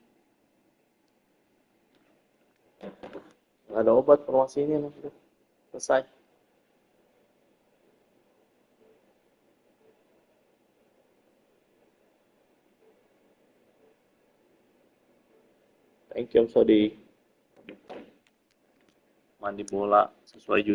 Gak ada obat formasi ini maksudnya. Selesai. Thank you Om Sodik. Mandi bola sesuai judul.